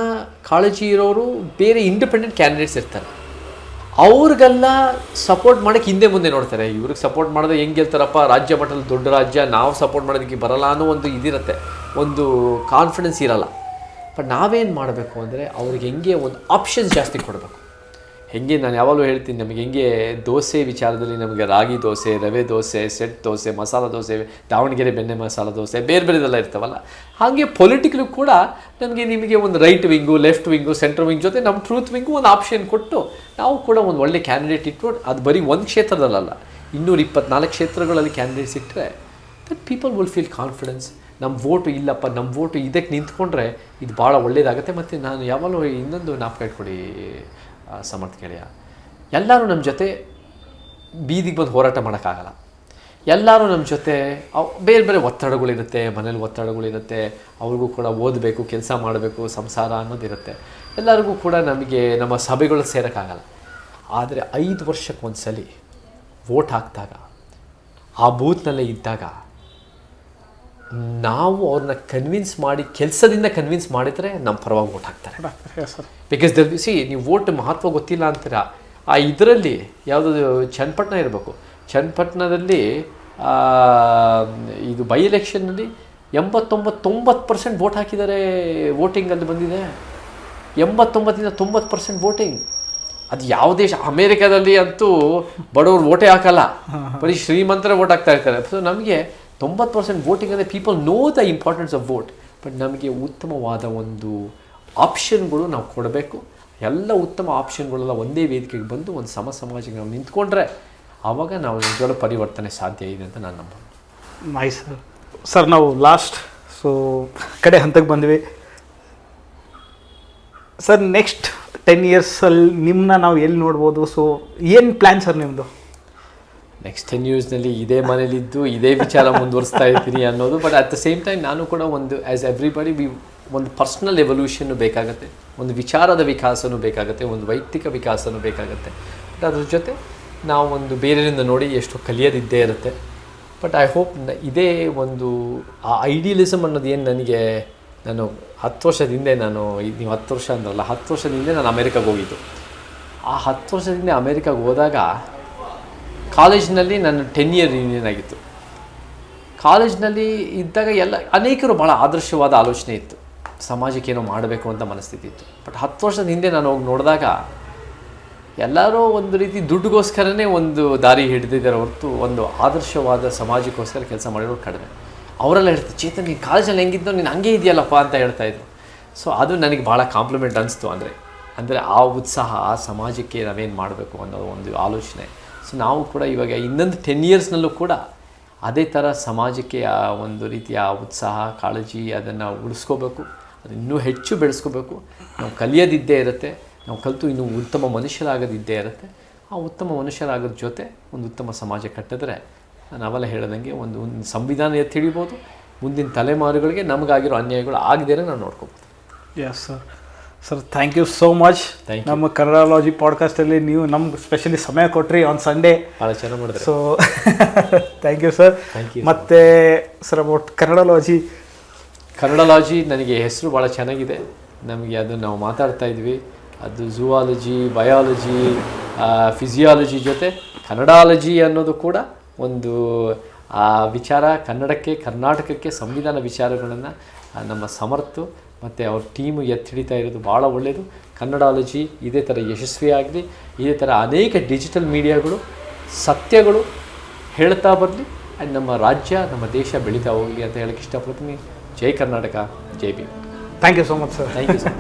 ಕಾಳಜಿ ಇರೋರು ಬೇರೆ ಇಂಡಿಪೆಂಡೆಂಟ್ ಕ್ಯಾಂಡಿಡೇಟ್ಸ್ ಇರ್ತಾರೆ. ಅವ್ರಿಗೆಲ್ಲ ಸಪೋರ್ಟ್ ಮಾಡೋಕ್ಕೆ ಹಿಂದೆ ಮುಂದೆ ನೋಡ್ತಾರೆ. ಇವ್ರಿಗೆ ಸಪೋರ್ಟ್ ಮಾಡೋದು ಹೆಂಗೆ ಗೆಲ್ತಾರಪ್ಪ, ರಾಜ್ಯ ಮಟ್ಟದಲ್ಲಿ ದೊಡ್ಡ ರಾಜ್ಯ, ನಾವು ಸಪೋರ್ಟ್ ಮಾಡೋದಕ್ಕೆ ಬರಲ್ಲ ಅನ್ನೋ ಒಂದು ಇದಿರುತ್ತೆ, ಒಂದು ಕಾನ್ಫಿಡೆನ್ಸ್ ಇರಲ್ಲ. ಬಟ್ ನಾವೇನು ಮಾಡಬೇಕು ಅಂದರೆ ಅವ್ರಿಗೆ ಹೆಂಗೆ ಒಂದು ಆಪ್ಷನ್ಸ್ ಜಾಸ್ತಿ ಕೊಡಬೇಕು. ಹೆಂಗೆ ನಾನು ಯಾವಾಗಲೂ ಹೇಳ್ತೀನಿ, ನಮಗೆ ಹೆಂಗೆ ದೋಸೆ ವಿಚಾರದಲ್ಲಿ ನಮಗೆ ರಾಗಿ ದೋಸೆ, ರವೆ ದೋಸೆ, ಸೆಟ್ ದೋಸೆ, ಮಸಾಲ ದೋಸೆ, ದಾವಣಗೆರೆ ಬೆಣ್ಣೆ ಮಸಾಲ ದೋಸೆ, ಬೇರೆ ಬೇರೆದೆಲ್ಲ ಇರ್ತಾವಲ್ಲ, ಹಾಗೆ ಪೊಲಿಟಿಕಲು ಕೂಡ ನಿಮಗೆ ಒಂದು right wing, left wing, centre wing ಜೊತೆ ನಮ್ಮ ಟ್ರೂತ್ ವಿಂಗು ಒಂದು ಆಪ್ಷನ್ ಕೊಟ್ಟು ನಾವು ಕೂಡ ಒಂದು ಒಳ್ಳೆ ಕ್ಯಾಂಡಿಡೇಟ್ ಇಟ್ಟು, ಅದು ಬರೀ ಒಂದು ಕ್ಷೇತ್ರದಲ್ಲ, 224 ಕ್ಷೇತ್ರಗಳಲ್ಲಿ ಕ್ಯಾಂಡಿಡೇಟ್ಸ್ ಇಟ್ಟರೆ that people will feel confidence. ನಮ್ಮ ವೋಟು ಇಲ್ಲಪ್ಪ, ನಮ್ಮ ವೋಟು ಇದಕ್ಕೆ ನಿಂತ್ಕೊಂಡ್ರೆ ಇದು ಭಾಳ ಒಳ್ಳೆಯದಾಗುತ್ತೆ. ಮತ್ತು ನಾನು ಯಾವಾಗಲೂ ಇನ್ನೊಂದು ಜ್ಞಾಪಕ ಇಟ್ಕೊಡಿ ಸಮರ್ಥ ಗೆಳೆಯ, ಎಲ್ಲರೂ ನಮ್ಮ ಜೊತೆ ಬೀದಿಗೆ ಬಂದು ಹೋರಾಟ ಮಾಡೋಕ್ಕಾಗಲ್ಲ. ಎಲ್ಲರೂ ನಮ್ಮ ಜೊತೆ ಬೇರೆ ಬೇರೆ ಒತ್ತಡಗಳಿರುತ್ತೆ, ಮನೇಲಿ ಒತ್ತಡಗಳಿರುತ್ತೆ, ಅವ್ರಿಗೂ ಕೂಡ ಓದಬೇಕು, ಕೆಲಸ ಮಾಡಬೇಕು, ಸಂಸಾರ ಅನ್ನೋದಿರುತ್ತೆ. ಎಲ್ಲರಿಗೂ ಕೂಡ ನಮಗೆ ನಮ್ಮ ಸಭೆಗಳು ಸೇರೋಕ್ಕಾಗಲ್ಲ. ಆದರೆ 5 ವರ್ಷಕ್ಕೊಂದ್ಸಲಿ ವೋಟ್ ಹಾಕಿದಾಗ, ಆ ಬೂತ್ನಲ್ಲೇ ಇದ್ದಾಗ ನಾವು ಅವ್ರನ್ನ ಕನ್ವಿನ್ಸ್ ಮಾಡಿ, ಕೆಲಸದಿಂದ ಕನ್ವಿನ್ಸ್ ಮಾಡಿದರೆ ನಮ್ಮ ಪರವಾಗಿ ವೋಟ್ ಹಾಕ್ತಾರೆ. ಬಿಕಾಸ್ ನೀವು ವೋಟ್ ಮಹತ್ವ ಗೊತ್ತಿಲ್ಲ ಅಂತೀರ. ಆ ಇದರಲ್ಲಿ ಯಾವುದೋ ಚನ್ನಪಟ್ಟಣ ಇರಬೇಕು, ಚನ್ನಪಟ್ಟಣದಲ್ಲಿ ಇದು ಬೈ ಎಲೆಕ್ಷನ್ನಲ್ಲಿ 89-90% ವೋಟ್ ಹಾಕಿದ್ದಾರೆ. ವೋಟಿಂಗಲ್ಲಿ ಬಂದಿದೆ 89ರಿಂದ 90% ವೋಟಿಂಗ್. ಅದು ಯಾವ ದೇಶ, ಅಮೇರಿಕಾದಲ್ಲಿ ಅಂತೂ ಬಡವರು ವೋಟೇ ಹಾಕಲ್ಲ, ಬರೀ ಶ್ರೀಮಂತರ ವೋಟ್ ಹಾಕ್ತಾ ಇರ್ತಾರೆ. ಸೊ ನಮಗೆ 90% ವೋಟಿಂಗ್ ಅಂದರೆ people know the importance of vote. But ನಮಗೆ ಉತ್ತಮವಾದ ಒಂದು ಆಪ್ಷನ್ಗಳು ನಾವು ಕೊಡಬೇಕು. ಎಲ್ಲ ಉತ್ತಮ ಆಪ್ಷನ್ಗಳೆಲ್ಲ ಒಂದೇ ವೇದಿಕೆಗೆ ಬಂದು ಒಂದು ಸಮಾಜಕ್ಕೆ ನಾವು ನಿಂತ್ಕೊಂಡ್ರೆ ಆವಾಗ ನಾವು ನಿಜವಾದ ಪರಿವರ್ತನೆ ಸಾಧ್ಯ ಇದೆ ಅಂತ ನಾನು ನಂಬೋದು. Nice sir. ನಾವು ಲಾಸ್ಟ್ ಕಡೆ ಹಂತಕ್ಕೆ ಬಂದ್ವಿ ಸರ್. ನೆಕ್ಸ್ಟ್ 10 ಇಯರ್ಸಲ್ಲಿ ನಿಮ್ಮನ್ನ ನಾವು ಎಲ್ಲಿ ನೋಡ್ಬೋದು? ಸೊ ಏನು ಪ್ಲ್ಯಾನ್ ಸರ್ ನಿಮ್ಮದು? ನೆಕ್ಸ್ಟ್ 10 ಇಯರ್ಸ್ನಲ್ಲಿ ಇದೇ ಮನೇಲಿದ್ದು ಇದೇ ವಿಚಾರ ಮುಂದುವರಿಸ್ತಾ ಇರ್ತೀನಿ ಅನ್ನೋದು. But at the same time ನಾನು ಕೂಡ ಒಂದು ಆ್ಯಸ್ ಎವ್ರಿಬಡಿ ಒಂದು ಪರ್ಸ್ನಲ್ ಎವಲ್ಯೂಷನ್ನು ಬೇಕಾಗುತ್ತೆ, ಒಂದು ವಿಚಾರದ ವಿಕಾಸನೂ ಬೇಕಾಗುತ್ತೆ, ಒಂದು ವೈಯಕ್ತಿಕ ವಿಕಾಸನೂ ಬೇಕಾಗುತ್ತೆ. ಬಟ್ ಅದ್ರ ಜೊತೆ ನಾವು ಒಂದು ಬೇರೆಯಿಂದ ನೋಡಿ ಎಷ್ಟು ಕಲಿಯೋದಿದ್ದೇ ಇರುತ್ತೆ. ಬಟ್ ಐ ಹೋಪ್ ಇದೇ ಒಂದು ಆ ಐಡಿಯಲಿಸಮ್ ಅನ್ನೋದು ಏನು ನನಗೆ, ನಾನು 10 ವರ್ಷದ ಹಿಂದೆ ನೀವು 10 ವರ್ಷ ಅಂದ್ರಲ್ಲ, 10 ವರ್ಷದ ಹಿಂದೆ ನಾನು ಅಮೇರಿಕಾಗೆ ಹೋಗಿದ್ದು. ಆ 10 ವರ್ಷದಿಂದ ಅಮೇರಿಕಾಗೆ ಹೋದಾಗ ಕಾಲೇಜ್ನಲ್ಲಿ ನನ್ನ 10 ಇಯರ್ ಯೂನಿಯನ್ ಆಗಿತ್ತು. ಕಾಲೇಜ್ನಲ್ಲಿ ಇದ್ದಾಗ ಅನೇಕರು ಭಾಳ ಆದರ್ಶವಾದ ಆಲೋಚನೆ ಇತ್ತು, ಸಮಾಜಕ್ಕೆ ಏನೋ ಮಾಡಬೇಕು ಅಂತ ಮನಸ್ಥಿತಿ ಇತ್ತು. ಬಟ್ 10 ವರ್ಷದ ಹಿಂದೆ ನಾನು ಹೋಗಿ ನೋಡಿದಾಗ ಎಲ್ಲರೂ ಒಂದು ರೀತಿ ದುಡ್ಡುಗೋಸ್ಕರನೇ ಒಂದು ದಾರಿ ಹಿಡಿದಿದ್ದಾರೆ ಹೊರತು ಒಂದು ಆದರ್ಶವಾದ ಸಮಾಜಕ್ಕೋಸ್ಕರ ಕೆಲಸ ಮಾಡಿರೋರು ಕಡಿಮೆ. ಅವರೆಲ್ಲ ಹೇಳ್ತಾರೆ, ಚೇತನ್ ನೀನು ಕಾಲೇಜಲ್ಲಿ ಹೆಂಗಿದ್ದು ನೀನು ಹಂಗೆ ಇದೆಯಲ್ಲಪ್ಪ ಅಂತ ಹೇಳ್ತಾಯಿದ್ರು. ಸೊ ಅದು ನನಗೆ ಭಾಳ ಕಾಂಪ್ಲಿಮೆಂಟ್ ಅನಿಸ್ತು. ಅಂದರೆ ಆ ಉತ್ಸಾಹ, ಆ ಸಮಾಜಕ್ಕೆ ನಾವೇನು ಮಾಡಬೇಕು ಅನ್ನೋ ಒಂದು ಆಲೋಚನೆ. ಸೊ ನಾವು ಕೂಡ ಇವಾಗ ಇನ್ನೊಂದು 10 ಇಯರ್ಸ್ನಲ್ಲೂ ಕೂಡ ಅದೇ ಥರ ಸಮಾಜಕ್ಕೆ ಆ ಒಂದು ರೀತಿಯ ಉತ್ಸಾಹ, ಕಾಳಜಿ ಅದನ್ನು ಉಳಿಸ್ಕೋಬೇಕು, ಅದು ಇನ್ನೂ ಹೆಚ್ಚು ಬೆಳೆಸ್ಕೋಬೇಕು. ನಾವು ಕಲಿಯೋದಿದ್ದೇ ಇರುತ್ತೆ, ನಾವು ಕಲಿತು ಇನ್ನೂ ಉತ್ತಮ ಮನುಷ್ಯರಾಗೋದಿದ್ದೇ ಇರುತ್ತೆ. ಆ ಉತ್ತಮ ಮನುಷ್ಯರಾಗೋದ್ರ ಜೊತೆ ಒಂದು ಉತ್ತಮ ಸಮಾಜ ಕಟ್ಟಿದ್ರೆ ನಾನು ಅವೆಲ್ಲ ಹೇಳ್ದಂಗೆ ಒಂದು ಸಂವಿಧಾನ ಎತ್ತಿ ಹಿಡಿಬೋದು, ಮುಂದಿನ ತಲೆಮಾರುಗಳಿಗೆ ನಮಗಾಗಿರೋ ಅನ್ಯಾಯಗಳು ಆಗದೇ ನಾವು ನೋಡ್ಕೋಬೋದು. Yes sir. Sir thank you so much. Thank you. ನಮ್ಮ ಕನ್ನಡಾಲಜಿ ಪಾಡ್ಕಾಸ್ಟಲ್ಲಿ ನೀವು ನಮ್ಗೆ ಸ್ಪೆಷಲಿ ಸಮಯ ಕೊಟ್ರಿ ಆನ್ ಸಂಡೇ. ಭಾಳ ಚೆನ್ನಾಗಿ ಮಾಡಿದ್ರೆ. So thank you sir. Thank you. ಮತ್ತು ಸರ್ ಅಬೌಟ್ ಕನ್ನಡಾಲಜಿ. ಕನ್ನಡಾಲಜಿ ನನಗೆ ಹೆಸರು ಭಾಳ ಚೆನ್ನಾಗಿದೆ. ನಮಗೆ ಅದು ನಾವು ಮಾತಾಡ್ತಾ ಇದ್ವಿ, ಅದು ಝೂವಾಲಜಿ, ಬಯಾಲಜಿ, ಫಿಸಿಯಾಲಜಿ ಜೊತೆ ಕನ್ನಡಾಲಜಿ ಅನ್ನೋದು ಕೂಡ ಒಂದು ವಿಚಾರ. ಕನ್ನಡಕ್ಕೆ, ಕರ್ನಾಟಕಕ್ಕೆ ಸಂವಿಧಾನ ವಿಚಾರಗಳನ್ನು ನಮ್ಮ ಸಮರ್ಥು ಮತ್ತು ಅವ್ರ ಟೀಮು ಎತ್ತಿ ಹಿಡಿತಾ ಇರೋದು ಭಾಳ ಒಳ್ಳೆಯದು. ಕನ್ನಡಾಲಜಿ ಇದೇ ಥರ ಯಶಸ್ವಿಯಾಗಲಿ, ಇದೇ ಥರ ಅನೇಕ ಡಿಜಿಟಲ್ ಮೀಡಿಯಾಗಳು ಸತ್ಯಗಳು ಹೇಳ್ತಾ ಬರಲಿ, ಆ್ಯಂಡ್ ನಮ್ಮ ರಾಜ್ಯ, ನಮ್ಮ ದೇಶ ಬೆಳೀತಾ ಹೋಗಲಿ ಅಂತ ಹೇಳಕ್ಕೆ ಇಷ್ಟಪಡ್ತೀನಿ. ಜೈ ಕರ್ನಾಟಕ, ಜೈ Bhim. Thank you so much sir. Thank you sir.